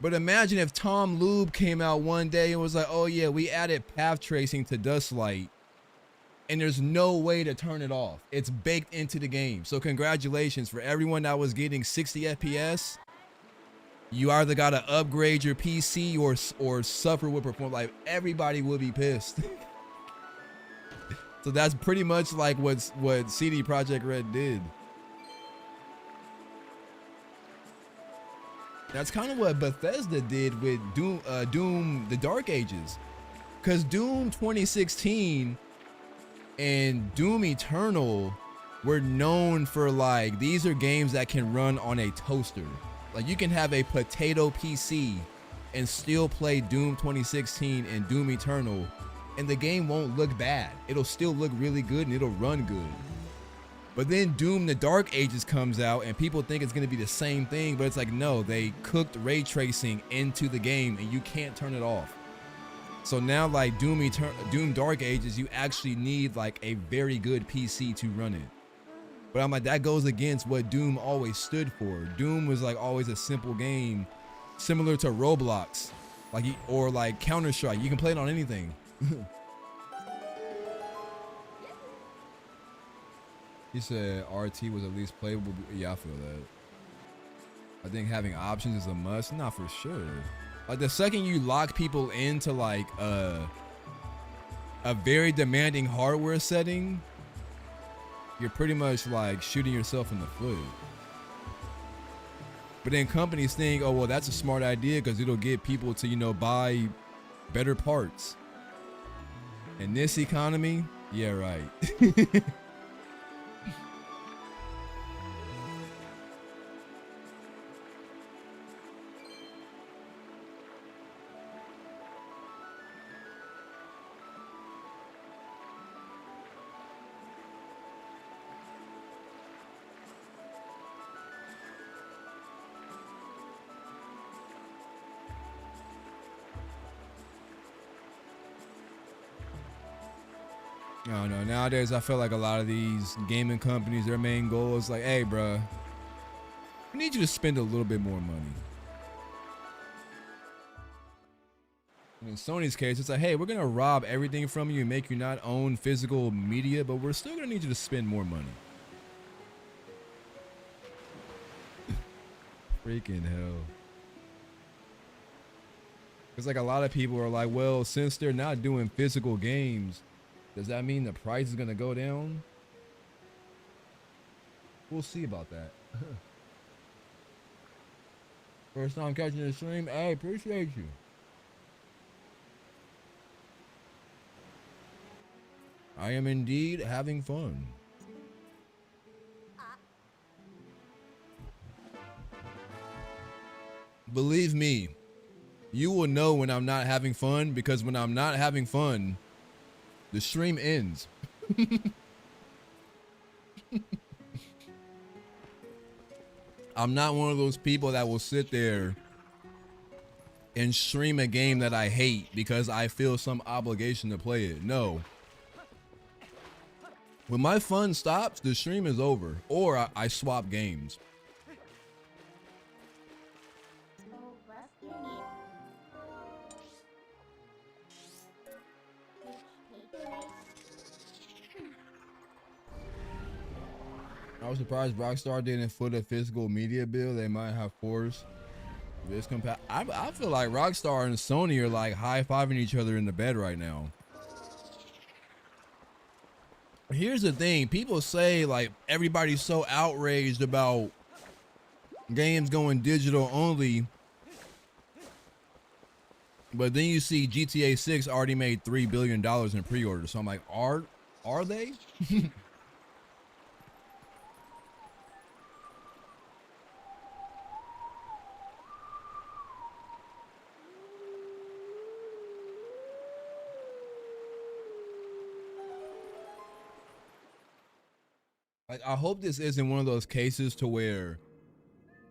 But imagine if Tom Lube came out one day and was like, "Oh yeah, we added path tracing to Dusklight, and there's no way to turn it off. It's baked into the game." So congratulations for everyone that was getting 60 FPS. You either gotta upgrade your PC or suffer with performance. Like everybody would be pissed. So that's pretty much like what CD Projekt Red did. That's kind of what Bethesda did with Doom the Dark Ages. Because Doom 2016 and Doom Eternal were known for like, these are games that can run on a toaster. Like you can have a potato PC and still play Doom 2016 and Doom Eternal, and the game won't look bad. It'll still look really good and it'll run good. But then Doom the Dark Ages comes out and people think it's gonna be the same thing, but it's like, no, they cooked ray tracing into the game and you can't turn it off. So now like Doom Dark Ages, you actually need like a very good PC to run it. But I'm like, that goes against what Doom always stood for. Doom was like always a simple game, similar to Roblox, like or like Counter-Strike. You can play it on anything. He said RT was at least playable. Yeah, I feel that. I think having options is a must. Not for sure. Like the second you lock people into like a very demanding hardware setting, you're pretty much like shooting yourself in the foot. But then companies think, oh well, that's a smart idea because it'll get people to, you know, buy better parts. In this economy, yeah, right. I don't know. Nowadays, I feel like a lot of these gaming companies, their main goal is like, hey, bro, we need you to spend a little bit more money. In Sony's case, it's like, hey, we're going to rob everything from you and make you not own physical media, but we're still going to need you to spend more money. Freaking hell. It's like a lot of people are like, well, since they're not doing physical games, does that mean the price is going to go down? We'll see about that. First time catching the stream. Hey, appreciate you. I am indeed having fun. Believe me, you will know when I'm not having fun, because when I'm not having fun, the stream ends. I'm not one of those people that will sit there and stream a game that I hate because I feel some obligation to play it. No. When my fun stops, the stream is over, or I swap games. I was surprised Rockstar didn't foot a physical media bill. They might have forced this I feel like Rockstar and Sony are like high-fiving each other in the bed right now. Here's the thing. People say like everybody's so outraged about games going digital only. But then you see GTA 6 already made $3 billion in pre-orders. So I'm like, are they? Like, I hope this isn't one of those cases to where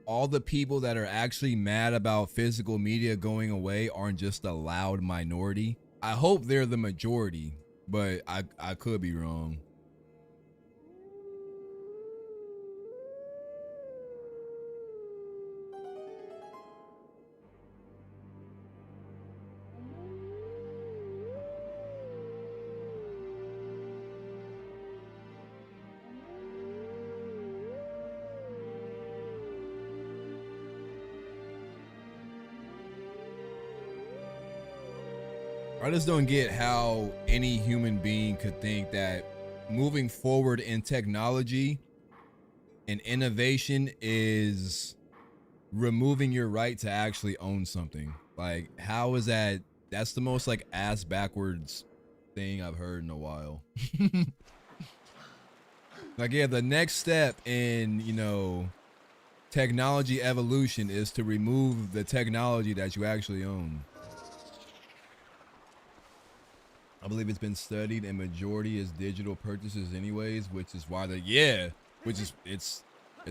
all the people that are actually mad about physical media going away aren't just a loud minority. I hope they're the majority, but I could be wrong. I just don't get how any human being could think that moving forward in technology and innovation is removing your right to actually own something. Like, how is that? That's the most like ass backwards thing I've heard in a while. Like, yeah, the next step in, you know, technology evolution is to remove the technology that you actually own. I believe it's been studied and majority is digital purchases anyways, which is why which is it's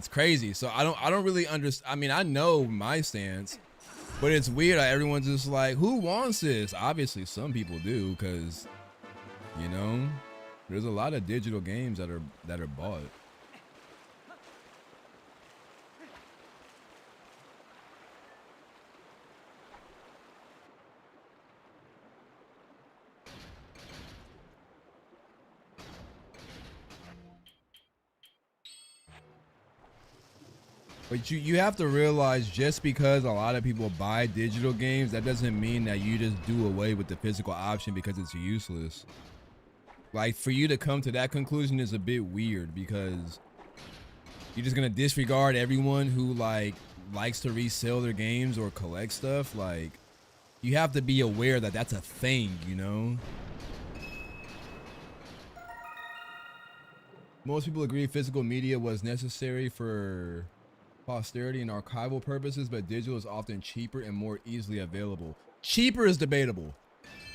crazy. So I don't really understand. I mean, I know my stance, but it's weird. Everyone's just like, who wants this? Obviously some people do, because, you know, there's a lot of digital games that are bought. But you have to realize, just because a lot of people buy digital games, that doesn't mean that you just do away with the physical option because it's useless. Like, for you to come to that conclusion is a bit weird, because you're just gonna disregard everyone who likes to resell their games or collect stuff. Like, you have to be aware that that's a thing, you know? Most people agree physical media was necessary for posterity and archival purposes, but digital is often cheaper and more easily available. Cheaper is debatable.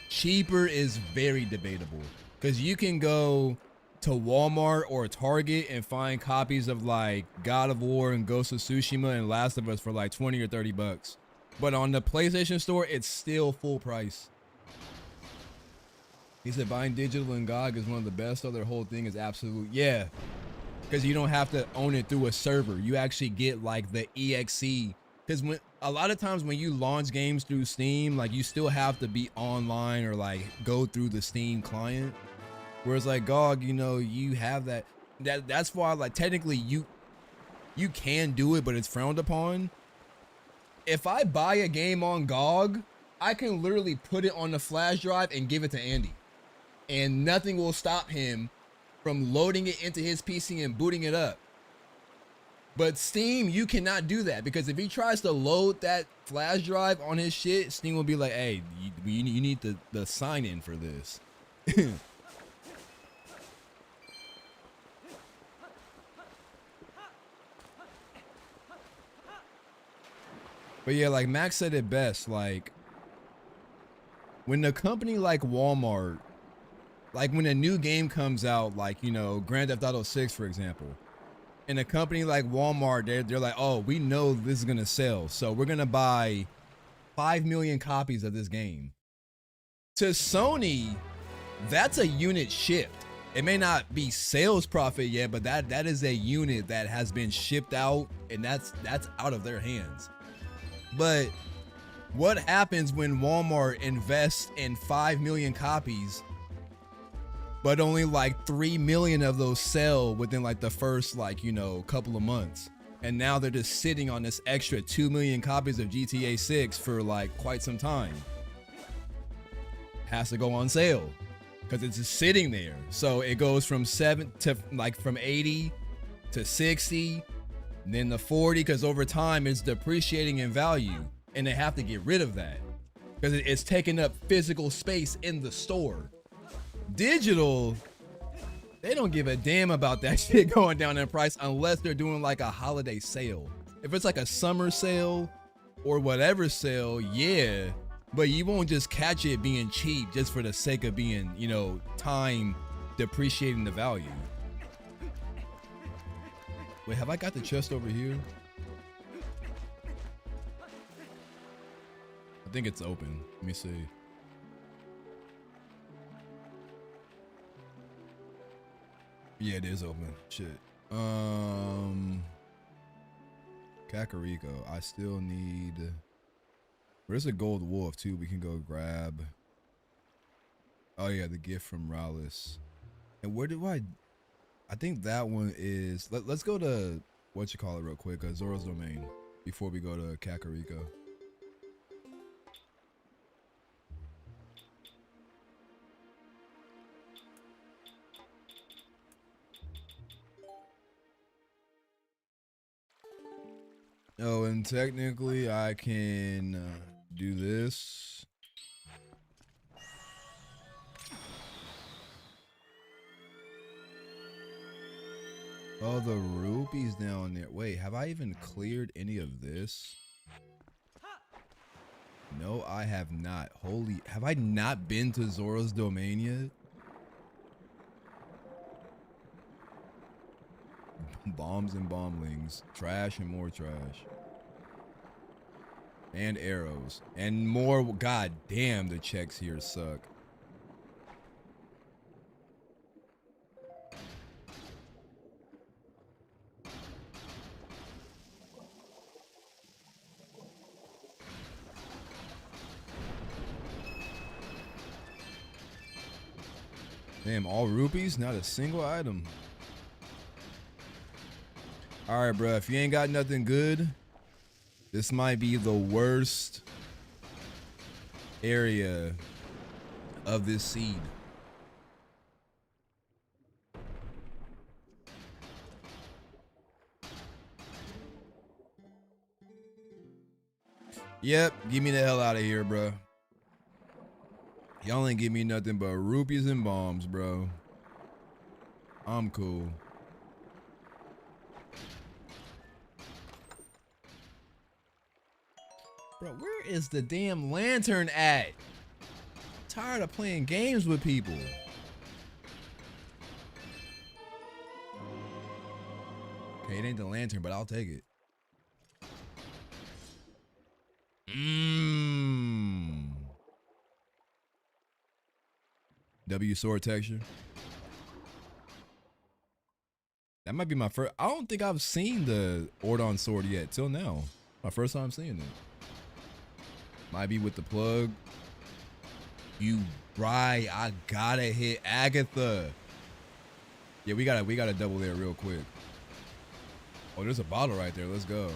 Cheaper is very debatable, because you can go to Walmart or Target and find copies of like God of War and Ghost of Tsushima and Last of Us for like 20 or 30 bucks. But on the PlayStation Store, it's still full price. He said buying digital in GOG is one of the best, so their whole thing is absolute. Yeah. Because you don't have to own it through a server. You actually get like the EXE. Because when a lot of times when you launch games through Steam, like, you still have to be online or like go through the Steam client. Whereas like GOG, you know, you have that's why, like, technically you can do it, but it's frowned upon. If I buy a game on GOG, I can literally put it on the flash drive and give it to Andy, and nothing will stop him from loading it into his PC and booting it up. But Steam, you cannot do that, because if he tries to load that flash drive on his shit, Steam will be like, hey, you need the sign in for this. But yeah, like Max said it best, like when a company like Walmart, like when a new game comes out, like, you know, Grand Theft Auto 6, for example, and a company like Walmart, they're like, oh, we know this is gonna sell, so we're gonna buy 5 million copies of this game. To Sony, that's a unit shipped. It may not be sales profit yet, but that is a unit that has been shipped out, and that's out of their hands. But what happens when Walmart invests in 5 million copies, but only like 3 million of those sell within like the first, like, you know, couple of months? And now they're just sitting on this extra 2 million copies of GTA 6 for like quite some time. Has to go on sale because it's just sitting there. So it goes from 7 to like from 80 to 60, and then the 40, because over time it's depreciating in value, and they have to get rid of that because it's taking up physical space in the store. Digital, they don't give a damn about that shit going down in price unless they're doing like a holiday sale. If it's like a summer sale or whatever sale, yeah, but you won't just catch it being cheap just for the sake of being, you know, time depreciating the value. Wait, have I got the chest over here? I think it's open. Let me see. Yeah, it is open. Shit. Kakariko. I still need. There's a gold wolf too. We can go grab. Oh yeah, the gift from Rallis. And where do I think that one is. Let's go to what you call it real quick. Zora's Domain before we go to Kakariko. Oh, and technically I can do this. Oh, the rupees down there. Wait, have I even cleared any of this? No, I have not. Holy, have I not been to Zora's Domain yet? Bombs and bomblings, trash and more trash, and arrows and more. God damn, the checks here suck. Damn, all rupees, not a single item. All right, bro, if you ain't got nothing good, this might be the worst area of this seed. Yep, get me the hell out of here, bro. Y'all ain't give me nothing but rupees and bombs, bro. I'm cool. Bro, where is the damn lantern at? I'm tired of playing games with people. Okay, it ain't the lantern, but I'll take it. W sword texture. That might be my first. I don't think I've seen the Ordon sword yet till now. My first time seeing it. Might be with the plug. You right. I gotta hit Agatha. Yeah, we gotta double there real quick. Oh, there's a bottle right there. Let's go.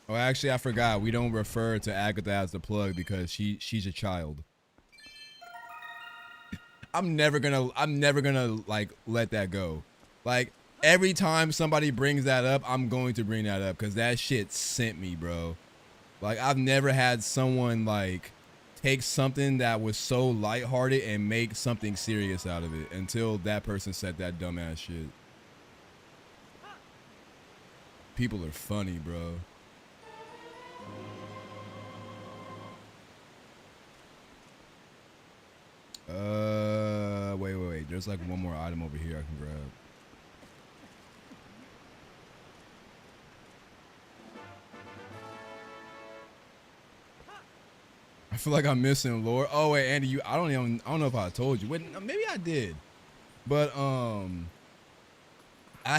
Oh, actually, I forgot. We don't refer to Agatha as the plug because she's a child. I'm never gonna like let that go. Like, every time somebody brings that up, I'm going to bring that up because that shit sent me, bro. Like, I've never had someone like take something that was so lighthearted and make something serious out of it until that person said that dumbass shit. People are funny, bro. Wait. There's like one more item over here I can grab. I feel like I'm missing lore. Oh wait, Andy, I don't know if I told you. Wait, maybe I did. But I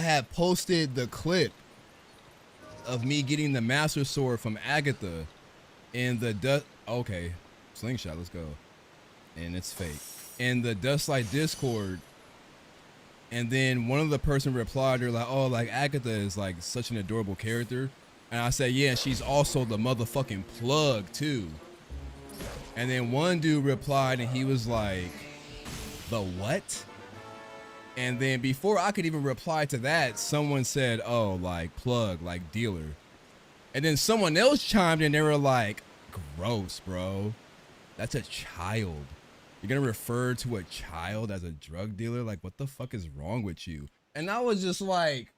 had posted the clip of me getting the Master Sword from Agatha in the okay, slingshot, let's go. And it's fake. In the Dusklight Discord. And then one of the person replied, they're like, oh, like Agatha is like such an adorable character. And I said, yeah, she's also the motherfucking plug too. And then one dude replied and he was like, the what? And then before I could even reply to that, someone said, oh, like plug, like dealer. And then someone else chimed in, they were like, gross, bro. That's a child. You're gonna refer to a child as a drug dealer? Like, what the fuck is wrong with you? And I was just like,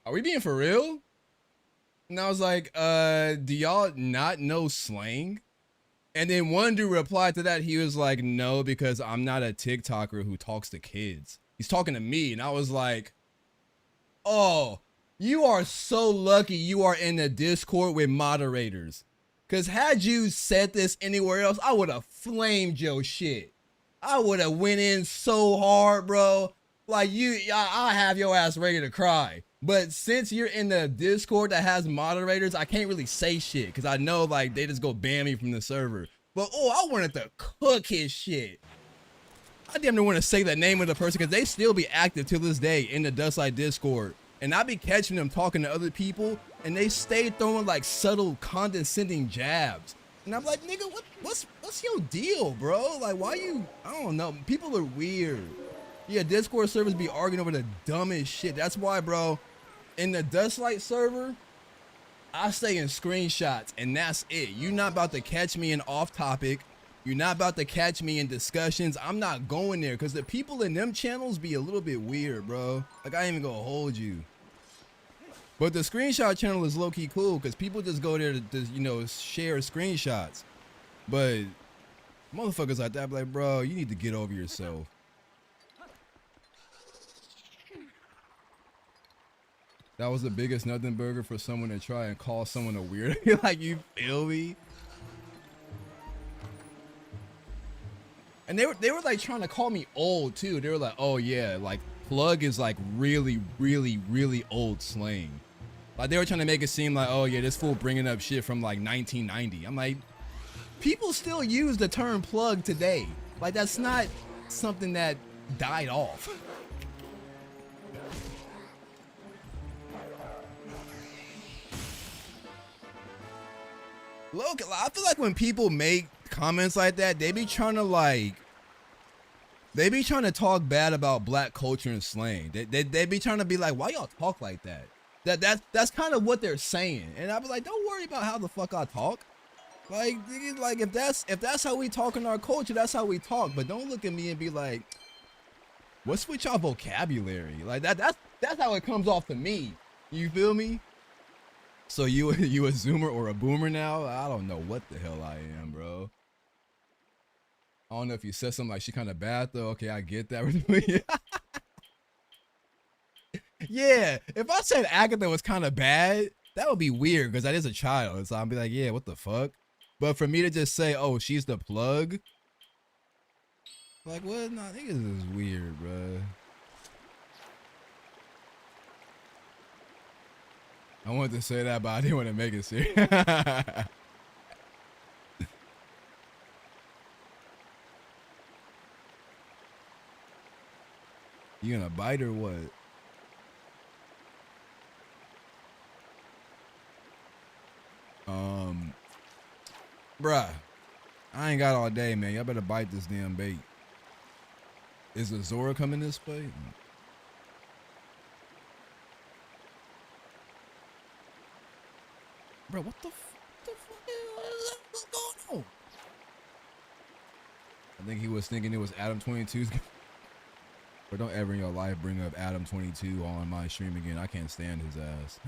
are we being for real? And I was like, do y'all not know slang? And then one dude replied to that. He was like, no, because I'm not a TikToker who talks to kids. He's talking to me. And I was like, oh, you are so lucky you are in the Discord with moderators. Because had you said this anywhere else, I would have flamed your shit. I would have went in so hard, bro. Like, I have your ass ready to cry. But since you're in the Discord that has moderators, I can't really say shit. Because I know, like, they just go ban me from the server. But, oh, I wanted to cook his shit. I damn near want to say the name of the person because they still be active to this day in the Dusklight Discord. And I be catching them talking to other people, and they stay throwing like subtle, condescending jabs. And I'm like, nigga, what's your deal, bro? Like, why you? I don't know. People are weird. Yeah, Discord servers be arguing over the dumbest shit. That's why, bro. In the Dusklight server, I stay in screenshots, and that's it. You're not about to catch me in off topic. You're not about to catch me in discussions. I'm not going there because the people in them channels be a little bit weird, bro. Like, I ain't even gonna hold you. But the screenshot channel is low-key cool because people just go there to, you know, share screenshots. But motherfuckers like that be like, bro, you need to get over yourself. That was the biggest nothing burger for someone to try and call someone a weirdo. Like, you feel me? And they were like trying to call me old too. They were like, oh yeah, like plug is like really old slang. Like they were trying to make it seem like, oh yeah, this fool bringing up shit from like 1990. I'm like, people still use the term plug today. Like that's not something that died off. Look, I feel like when people make comments like that, they be trying to talk bad about black culture and slang. They be trying to be like, why y'all talk like that? That's kind of what they're saying. And I be like, don't worry about how the fuck I talk. Like if that's how we talk in our culture, that's how we talk. But don't look at me and be like, what's with y'all vocabulary? Like that's how it comes off to me. You feel me? So you a zoomer or a boomer now? I don't know what the hell I am, bro. I don't know if you said something like she kind of bad though. Okay, I get that. Yeah, if I said Agatha was kind of bad, that would be weird because that is a child. So I'd be like, yeah, what the fuck? But for me to just say, oh, she's the plug, like what? Nah, I think this is weird, bro. I wanted to say that, but I didn't want to make it serious. You gonna bite or what? Bruh, I ain't got all day, man. Y'all better bite this damn bait. Is the Zora coming this way? Bro, what the fuck is going on? I think he was thinking it was Adam 22's. But don't ever in your life bring up Adam 22 on my stream again. I can't stand his ass.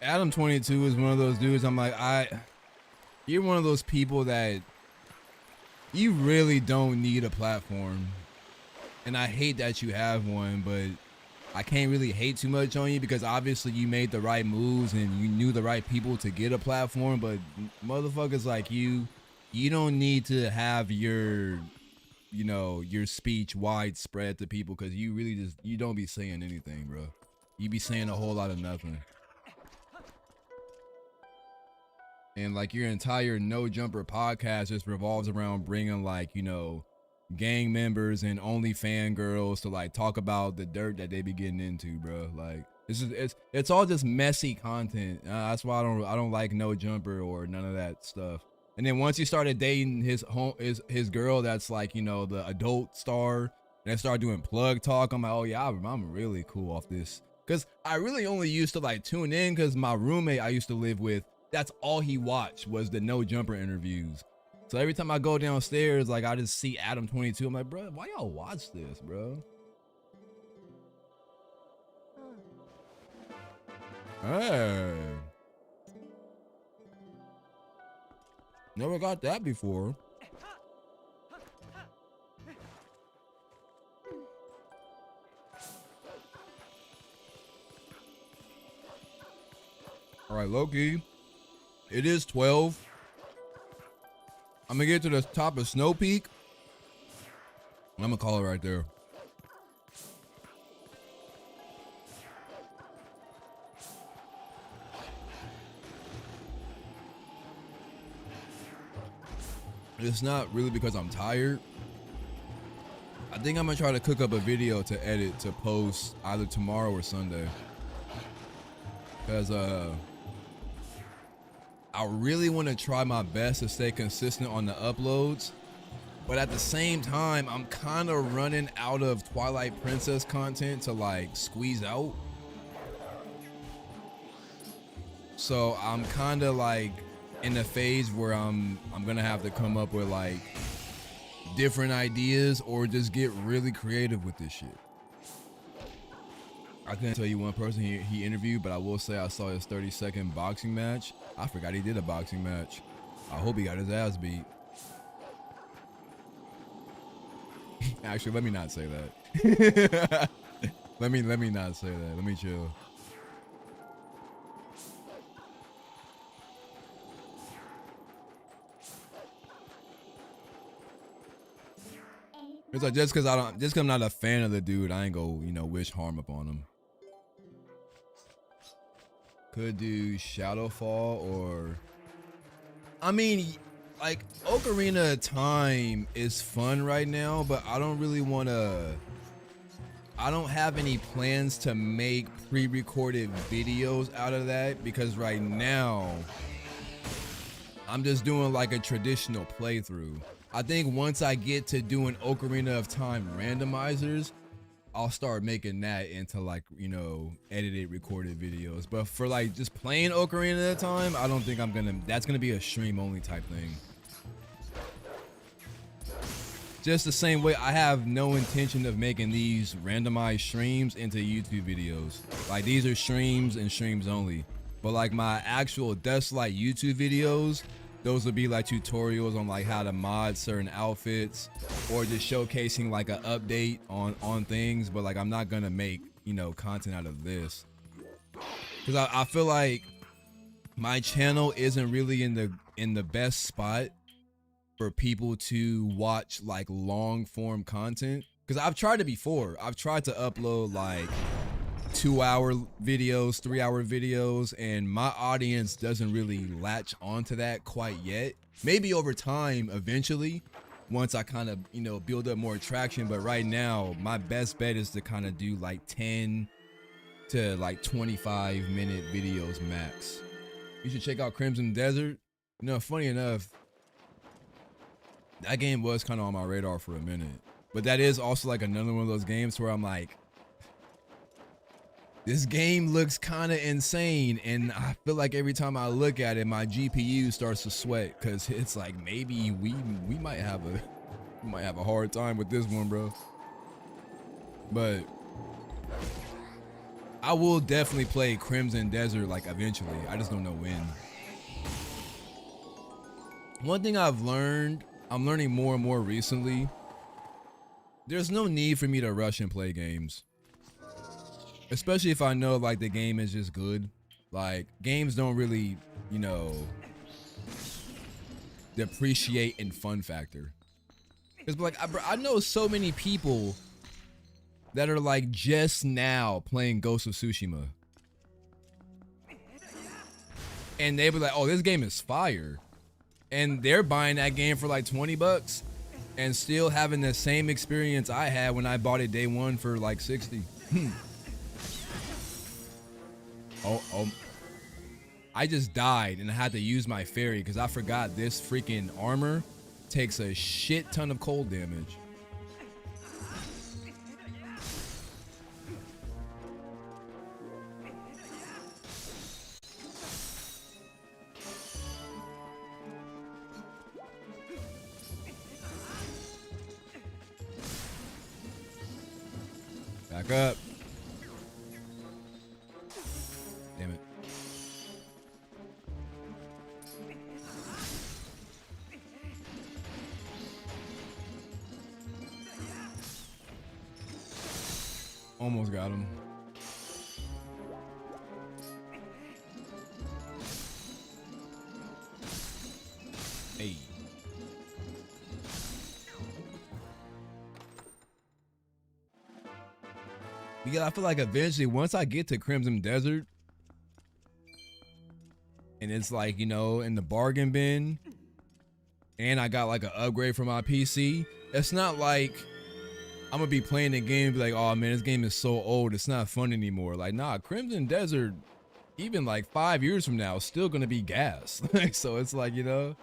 Adam 22 is one of those dudes. I'm like, you're one of those people that you really don't need a platform. And I hate that you have one, but I can't really hate too much on you because obviously you made the right moves and you knew the right people to get a platform. But motherfuckers like you don't need to have your, you know, your speech widespread to people because you really you don't be saying anything, bro. You be saying a whole lot of nothing. And like your entire No Jumper podcast just revolves around bringing like, you know, gang members and only fangirls to like talk about the dirt that they be getting into, bro. Like it's all just messy content. That's why I don't like No Jumper or none of that stuff. And then once you started dating his girl, that's like, you know, the adult star, and they start doing plug talk. I'm like, oh yeah, I'm really cool off this. Cause I really only used to like tune in cause my roommate I used to live with, that's all he watched was the No Jumper interviews. So every time I go downstairs, like I just see Adam 22. I'm like, bro, why y'all watch this, bro? Hey. Never got that before. All right, Loki. It is 12. I'm gonna get to the top of Snow Peak. I'm gonna call it right there. It's not really because I'm tired. I think I'm gonna try to cook up a video to edit to post either tomorrow or Sunday. Because I really want to try my best to stay consistent on the uploads, but at the same time, I'm kind of running out of Twilight Princess content to like squeeze out. So I'm kind of like in a phase where I'm gonna have to come up with like different ideas or just get really creative with this shit. I couldn't tell you one person he interviewed, but I will say I saw his 30-second boxing match. I forgot he did a boxing match. I hope he got his ass beat. Actually, let me not say that. let me not say that. Let me chill. It's like just cause I'm not a fan of the dude, I ain't go, you know, wish harm upon him. Could do Shadowfall or, I mean, like Ocarina of Time is fun right now, but I don't really wanna, I don't have any plans to make pre-recorded videos out of that because right now I'm just doing like a traditional playthrough. I think once I get to doing Ocarina of Time randomizers, I'll start making that into like, you know, edited recorded videos. But for like just playing Ocarina of Time, I don't think that's gonna be a stream only type thing. Just the same way I have no intention of making these randomized streams into YouTube videos. Like these are streams and streams only. But like my actual Dusklight YouTube videos, those would be like tutorials on like how to mod certain outfits or just showcasing like an update on things. But like I'm not gonna make, you know, content out of this because I feel like my channel isn't really in the best spot for people to watch like long form content. Because I've tried it before. I've tried to upload like 2-hour videos, 3-hour videos, and my audience doesn't really latch onto that quite yet. Maybe over time, eventually, once I kind of, you know, build up more traction. But right now, my best bet is to kind of do like 10 to like 25-minute videos max. You should check out Crimson Desert. You know, funny enough, that game was kind of on my radar for a minute. But that is also like another one of those games where I'm like, this game looks kind of insane, and I feel like every time I look at it, my GPU starts to sweat because it's like maybe we might have a hard time with this one, bro. But I will definitely play Crimson Desert like eventually. I just don't know when. One thing I've learned, I'm learning more and more recently, there's no need for me to rush and play games. Especially if I know like the game is just good. Like games don't really, you know, depreciate in fun factor. It's like I know so many people that are like just now playing Ghost of Tsushima, and they be like, "Oh, this game is fire," and they're buying that game for like $20 and still having the same experience I had when I bought it day one for like 60. Oh, I just died and I had to use my fairy because I forgot this freaking armor takes a shit ton of cold damage. Back up. Damn it. Almost got him. Hey. Because I feel like eventually once I get to Crimson Desert and it's like, you know, in the bargain bin and I got like an upgrade for my PC, it's not like I'm gonna be playing the game and be like, oh man, this game is so old, it's not fun anymore. Like, nah, Crimson Desert, even like 5 years from now, is still gonna be gas. So it's like, you know,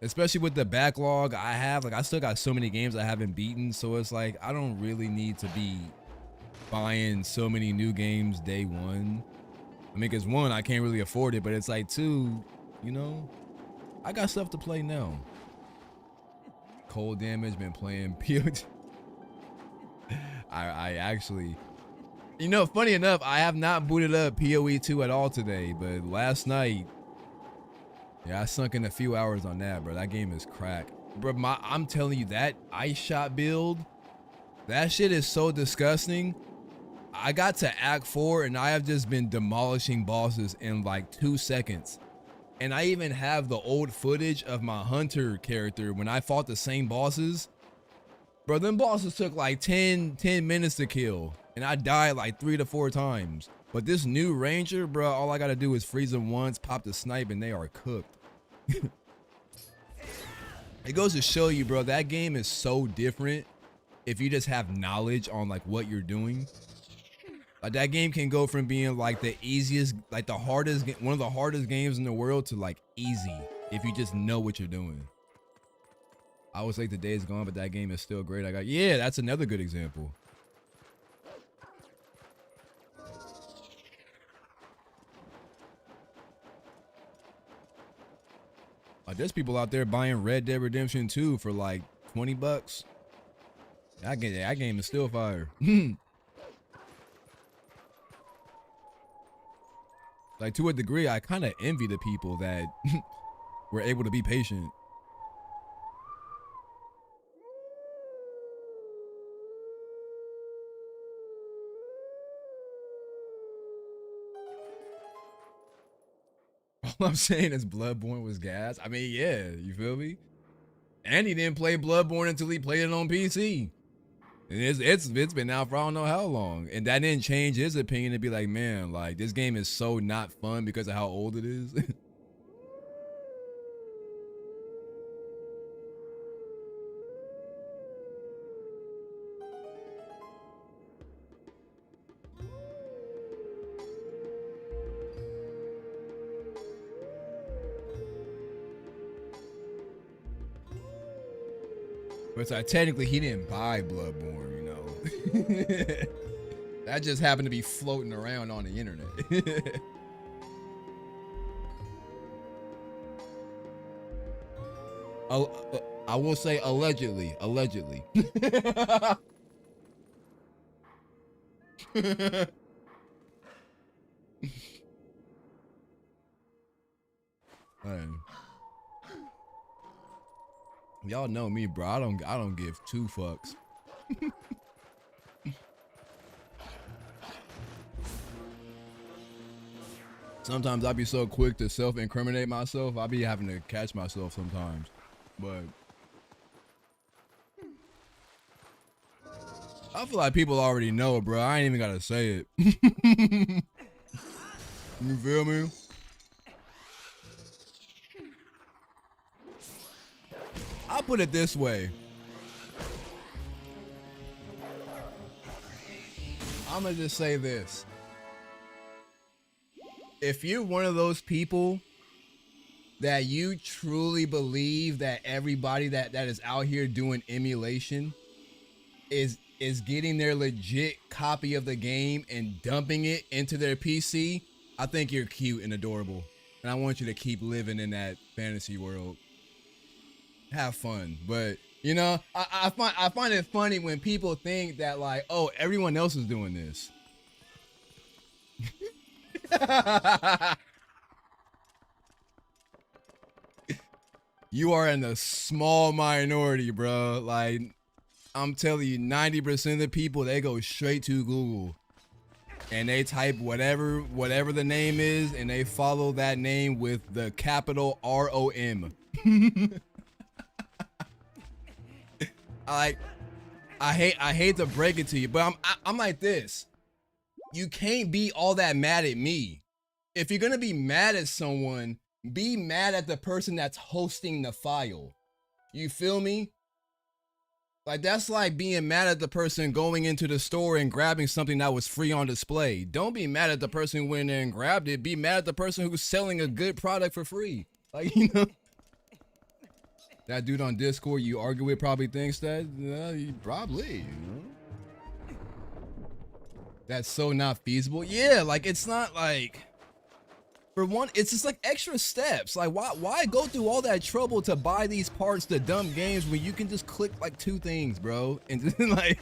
especially with the backlog I have, like I still got so many games I haven't beaten. So it's like, I don't really need to be buying so many new games day one. I mean, cause one, I can't really afford it, but it's like two, you know, I got stuff to play now. Cold damage, been playing POG. I actually, you know, funny enough, I have not booted up PoE 2 at all today, but last night, yeah, I sunk in a few hours on that, bro. That game is crack. Bro, I'm telling you, that ice shot build, that shit is so disgusting. I got to Act 4 and I have just been demolishing bosses in like 2 seconds. And I even have the old footage of my hunter character when I fought the same bosses. Bro, them bosses took like 10 minutes to kill. And I died like 3 to 4 times. But this new ranger, bro, all I gotta do is freeze them once, pop the snipe, and they are cooked. It goes to show you, bro, that game is so different if you just have knowledge on like what you're doing. Like that game can go from being like the easiest, like the hardest, one of the hardest games in the world to like easy if you just know what you're doing. I always like the day is gone, but that game is still great. Yeah, that's another good example. Like there's people out there buying Red Dead Redemption 2 for like $20. That game is still fire. Like to a degree, I kind of envy the people that were able to be patient. All I'm saying is Bloodborne was gas. I mean, yeah, you feel me? And he didn't play Bloodborne until he played it on PC. And it's been out for I don't know how long. And that didn't change his opinion to be like, man, like this game is so not fun because of how old it is. But technically, he didn't buy Bloodborne, you know. That just happened to be floating around on the internet. I will say allegedly. Y'all know me, bro. I don't give two fucks. Sometimes I be so quick to self-incriminate myself. I be having to catch myself sometimes. But I feel like people already know, bro. I ain't even gotta say it. You feel me? I'll put it this way. I'm gonna just say this. If you're one of those people that you truly believe that everybody that is out here doing emulation is getting their legit copy of the game and dumping it into their PC, I think you're cute and adorable. And I want you to keep living in that fantasy world. Have fun. But you know, I find it funny when people think that like, oh, everyone else is doing this. You are in a small minority, bro. Like, I'm telling you, 90% of the people, they go straight to Google and they type whatever the name is, and they follow that name with the capital ROM. I hate to break it to you, but I'm like this. You can't be all that mad at me. If you're gonna be mad at someone, be mad at the person that's hosting the file. You feel me? Like, that's like being mad at the person going into the store and grabbing something that was free on display. Don't be mad at the person who went in there and grabbed it. Be mad at the person who's selling a good product for free. Like, you know, that dude on Discord you argue with probably thinks that, probably, you know? That's so not feasible. Yeah, like, it's not like, for one, it's just like extra steps. Like, why go through all that trouble to buy these parts to dumb games when you can just click like 2 things, bro? And then, like,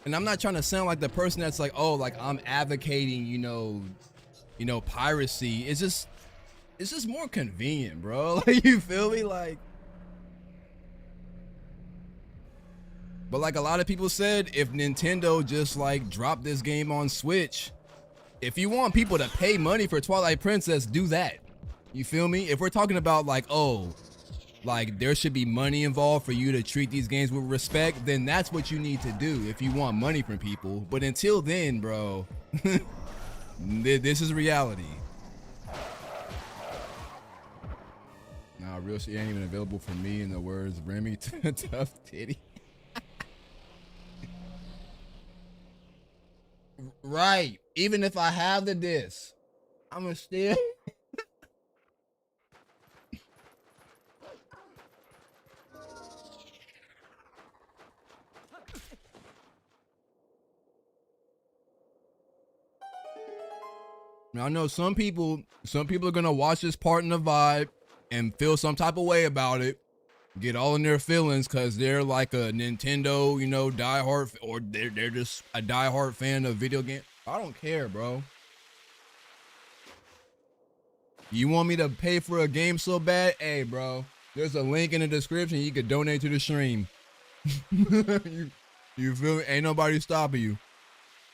and I'm not trying to sound like the person that's like, oh, like I'm advocating, you know, piracy. It's just more convenient, bro. Like, you feel me? Like, but like a lot of people said, if Nintendo just like dropped this game on Switch, if you want people to pay money for Twilight Princess, do that. You feel me? If we're talking about like, oh, like there should be money involved for you to treat these games with respect, then that's what you need to do if you want money from people. But until then, bro, this is reality. Nah, real shit ain't even available for me, in the words Remy Tough Titty. Right. Even if I have the disc, I'ma still. Now, I know some people are gonna watch this part in the vibe and feel some type of way about it, get all in their feelings because they're like a Nintendo, you know, diehard, or they're just a diehard fan of video games. I don't care, bro. You want me to pay for a game so bad? Hey, bro, there's a link in the description. You could donate to the stream. you feel me? Ain't nobody stopping you.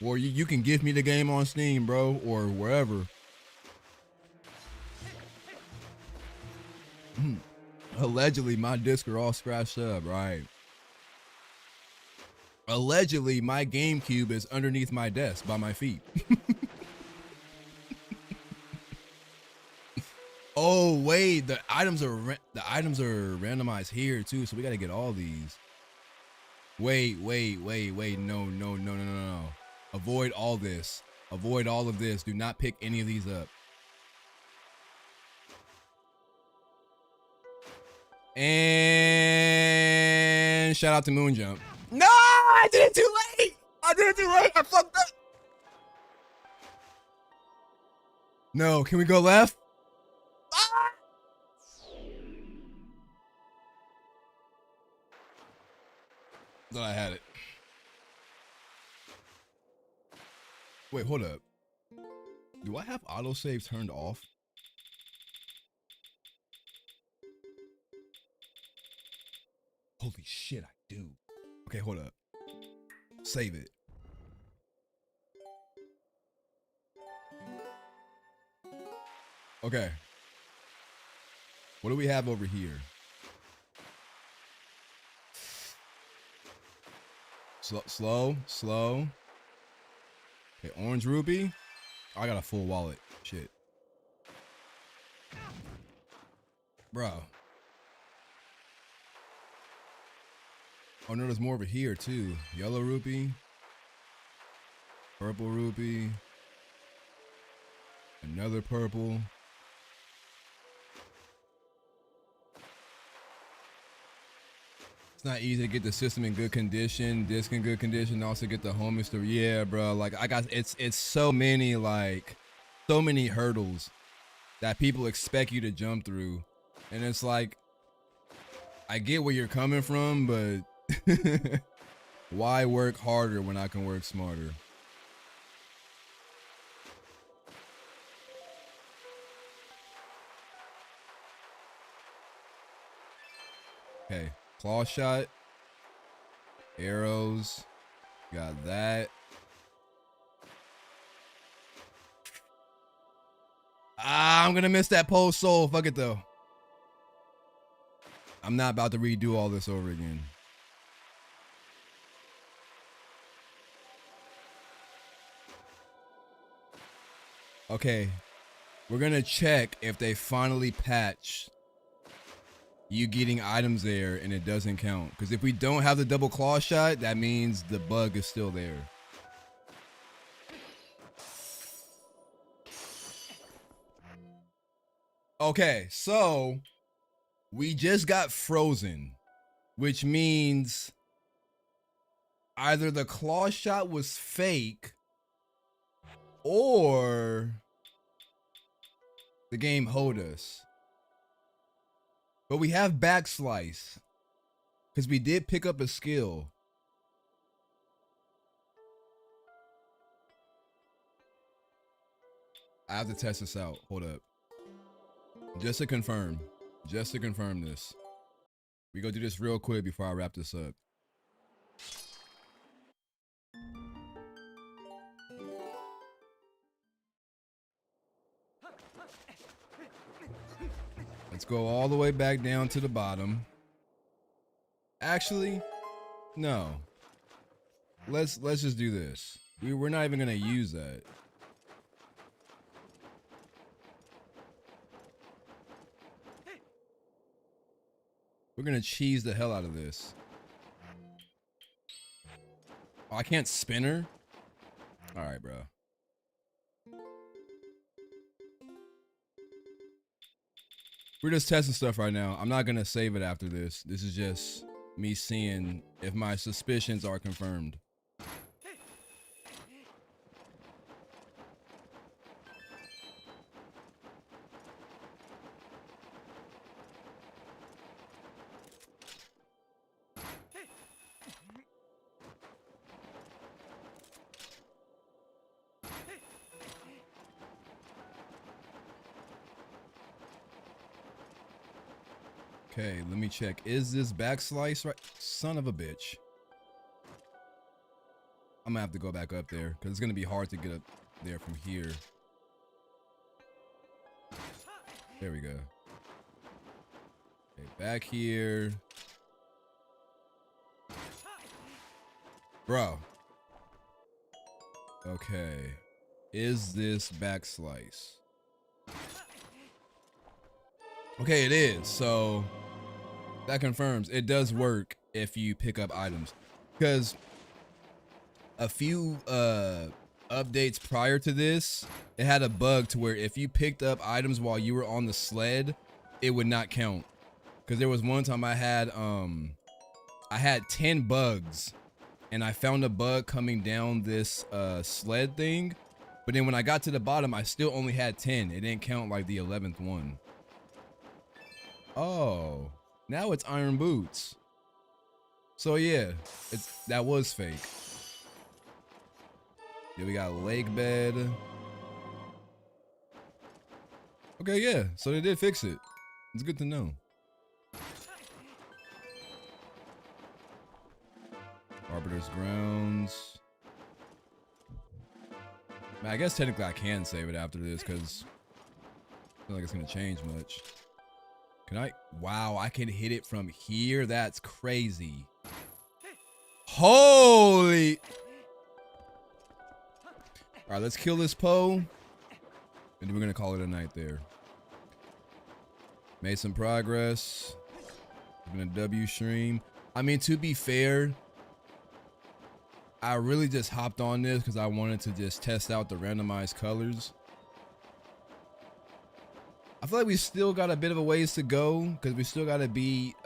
Or you can give me the game on Steam, bro, or wherever. Allegedly, my discs are all scratched up, right? Allegedly, my GameCube is underneath my desk by my feet. Oh wait, the items are randomized here too, so we gotta get all these. Wait, no. Avoid all this. Avoid all of this. Do not pick any of these up. And shout out to Moon Jump. No, I did it too late. I did it too late. I fucked up. No, can we go left? Ah! Thought I had it. Wait, hold up. Do I have autosave turned off? Holy shit, I do. Okay, hold up. Save it. Okay. What do we have over here? Slow. Okay, orange rupee. Oh, I got a full wallet. Shit. Bro. Oh no, there's more over here too. Yellow rupee. Purple rupee. Another purple. It's not easy to get the system in good condition, disc in good condition, also get the home history. Yeah, bro. Like I got it's so many hurdles that people expect you to jump through. And it's like I get where you're coming from, but why work harder when I can work smarter? Okay. Claw shot, arrows, got that. Ah, I'm gonna miss that post soul. Fuck it though. I'm not about to redo all this over again. Okay, we're gonna check if they finally patched you getting items there and it doesn't count. Because if we don't have the double claw shot, that means the bug is still there. Okay, so we just got frozen, which means either the claw shot was fake or the game hoed us. But we have backslice because we did pick up a skill. I have to test this out. Hold up. Just to confirm this. We go do this real quick before I wrap this up. Let's go all the way back down to the bottom. Actually, no. Let's just do this. We're not even gonna use that. We're gonna cheese the hell out of this. Oh, I can't spin her? All right, bro. We're just testing stuff right now. I'm not gonna save it after this. This is just me seeing if my suspicions are confirmed. Okay, let me check. Is this backslice right? Son of a bitch. I'm gonna have to go back up there because it's gonna be hard to get up there from here. There we go. Okay, back here. Bro. Okay. Is this backslice? Okay, it is. So that confirms it does work if you pick up items, because a few updates prior to this, it had a bug to where if you picked up items while you were on the sled, it would not count. Because there was one time I I had 10 bugs, and I found a bug coming down this sled thing. But then when I got to the bottom, I still only had 10. It didn't count like the 11th one. Oh, now it's iron boots. So yeah, that was fake. Yeah, we got lake bed. Okay, yeah, so they did fix it. It's good to know. Arbiter's grounds. Man, I guess technically I can save it after this because I feel like it's gonna change much. Can I? Wow, I can hit it from here. That's crazy. Holy! All right, let's kill this Poe, and then we're gonna call it a night there. Made some progress. Been a W stream. I mean, to be fair, I really just hopped on this because I wanted to just test out the randomized colors. I feel like we still got a bit of a ways to go because we still got to beat,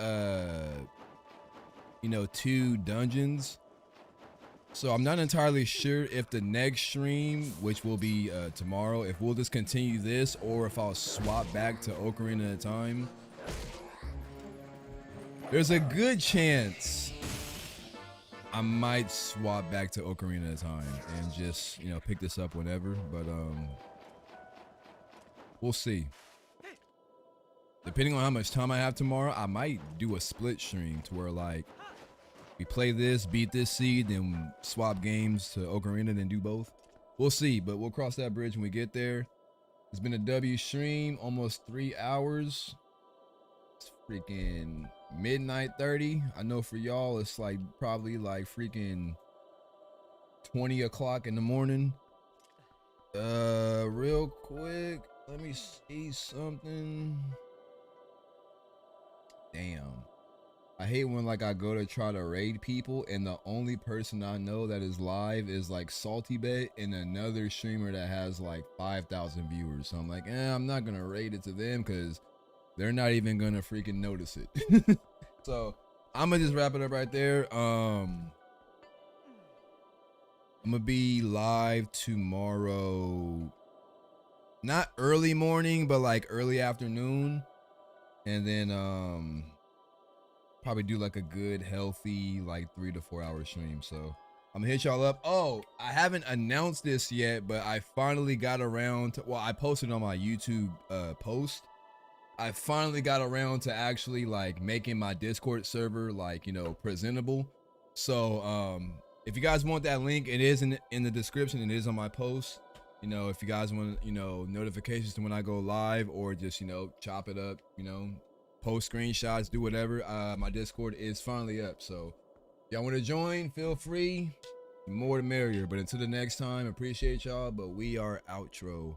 you know, 2 dungeons. So I'm not entirely sure if the next stream, which will be tomorrow, if we'll just continue this or if I'll swap back to Ocarina of Time. There's a good chance I might swap back to Ocarina of Time and just, you know, pick this up whenever, but we'll see. Depending on how much time I have tomorrow, I might do a split stream to where like we play this, beat this seed, then swap games to Ocarina, then do both. We'll see, but we'll cross that bridge when we get there. It's been a W stream, almost 3 hours. It's freaking midnight 30. I know for y'all, it's like probably like freaking 20 o'clock in the morning. Real quick, let me see something. Damn. I hate when like I go to try to raid people and the only person I know that is live is like Salty Bet and another streamer that has like 5,000 viewers. So I'm like, I'm not gonna raid it to them because they're not even gonna freaking notice it. So I'm gonna just wrap it up right there. I'm gonna be live tomorrow, not early morning, but like early afternoon, and then probably do like a good healthy like 3 to 4 hour stream. So I'm gonna hit y'all up. Oh, I haven't announced this yet, but I finally got around to, well, I posted on my YouTube post. I finally got around to actually like making my Discord server like, you know, presentable. So if you guys want that link, it is in the description, and it is on my post. You know, if you guys want, you know, notifications to when I go live, or just, you know, chop it up, you know, post screenshots, do whatever. My Discord is finally up, so y'all want to join, feel free. The more the merrier. But until the next time, appreciate y'all, but we are outro.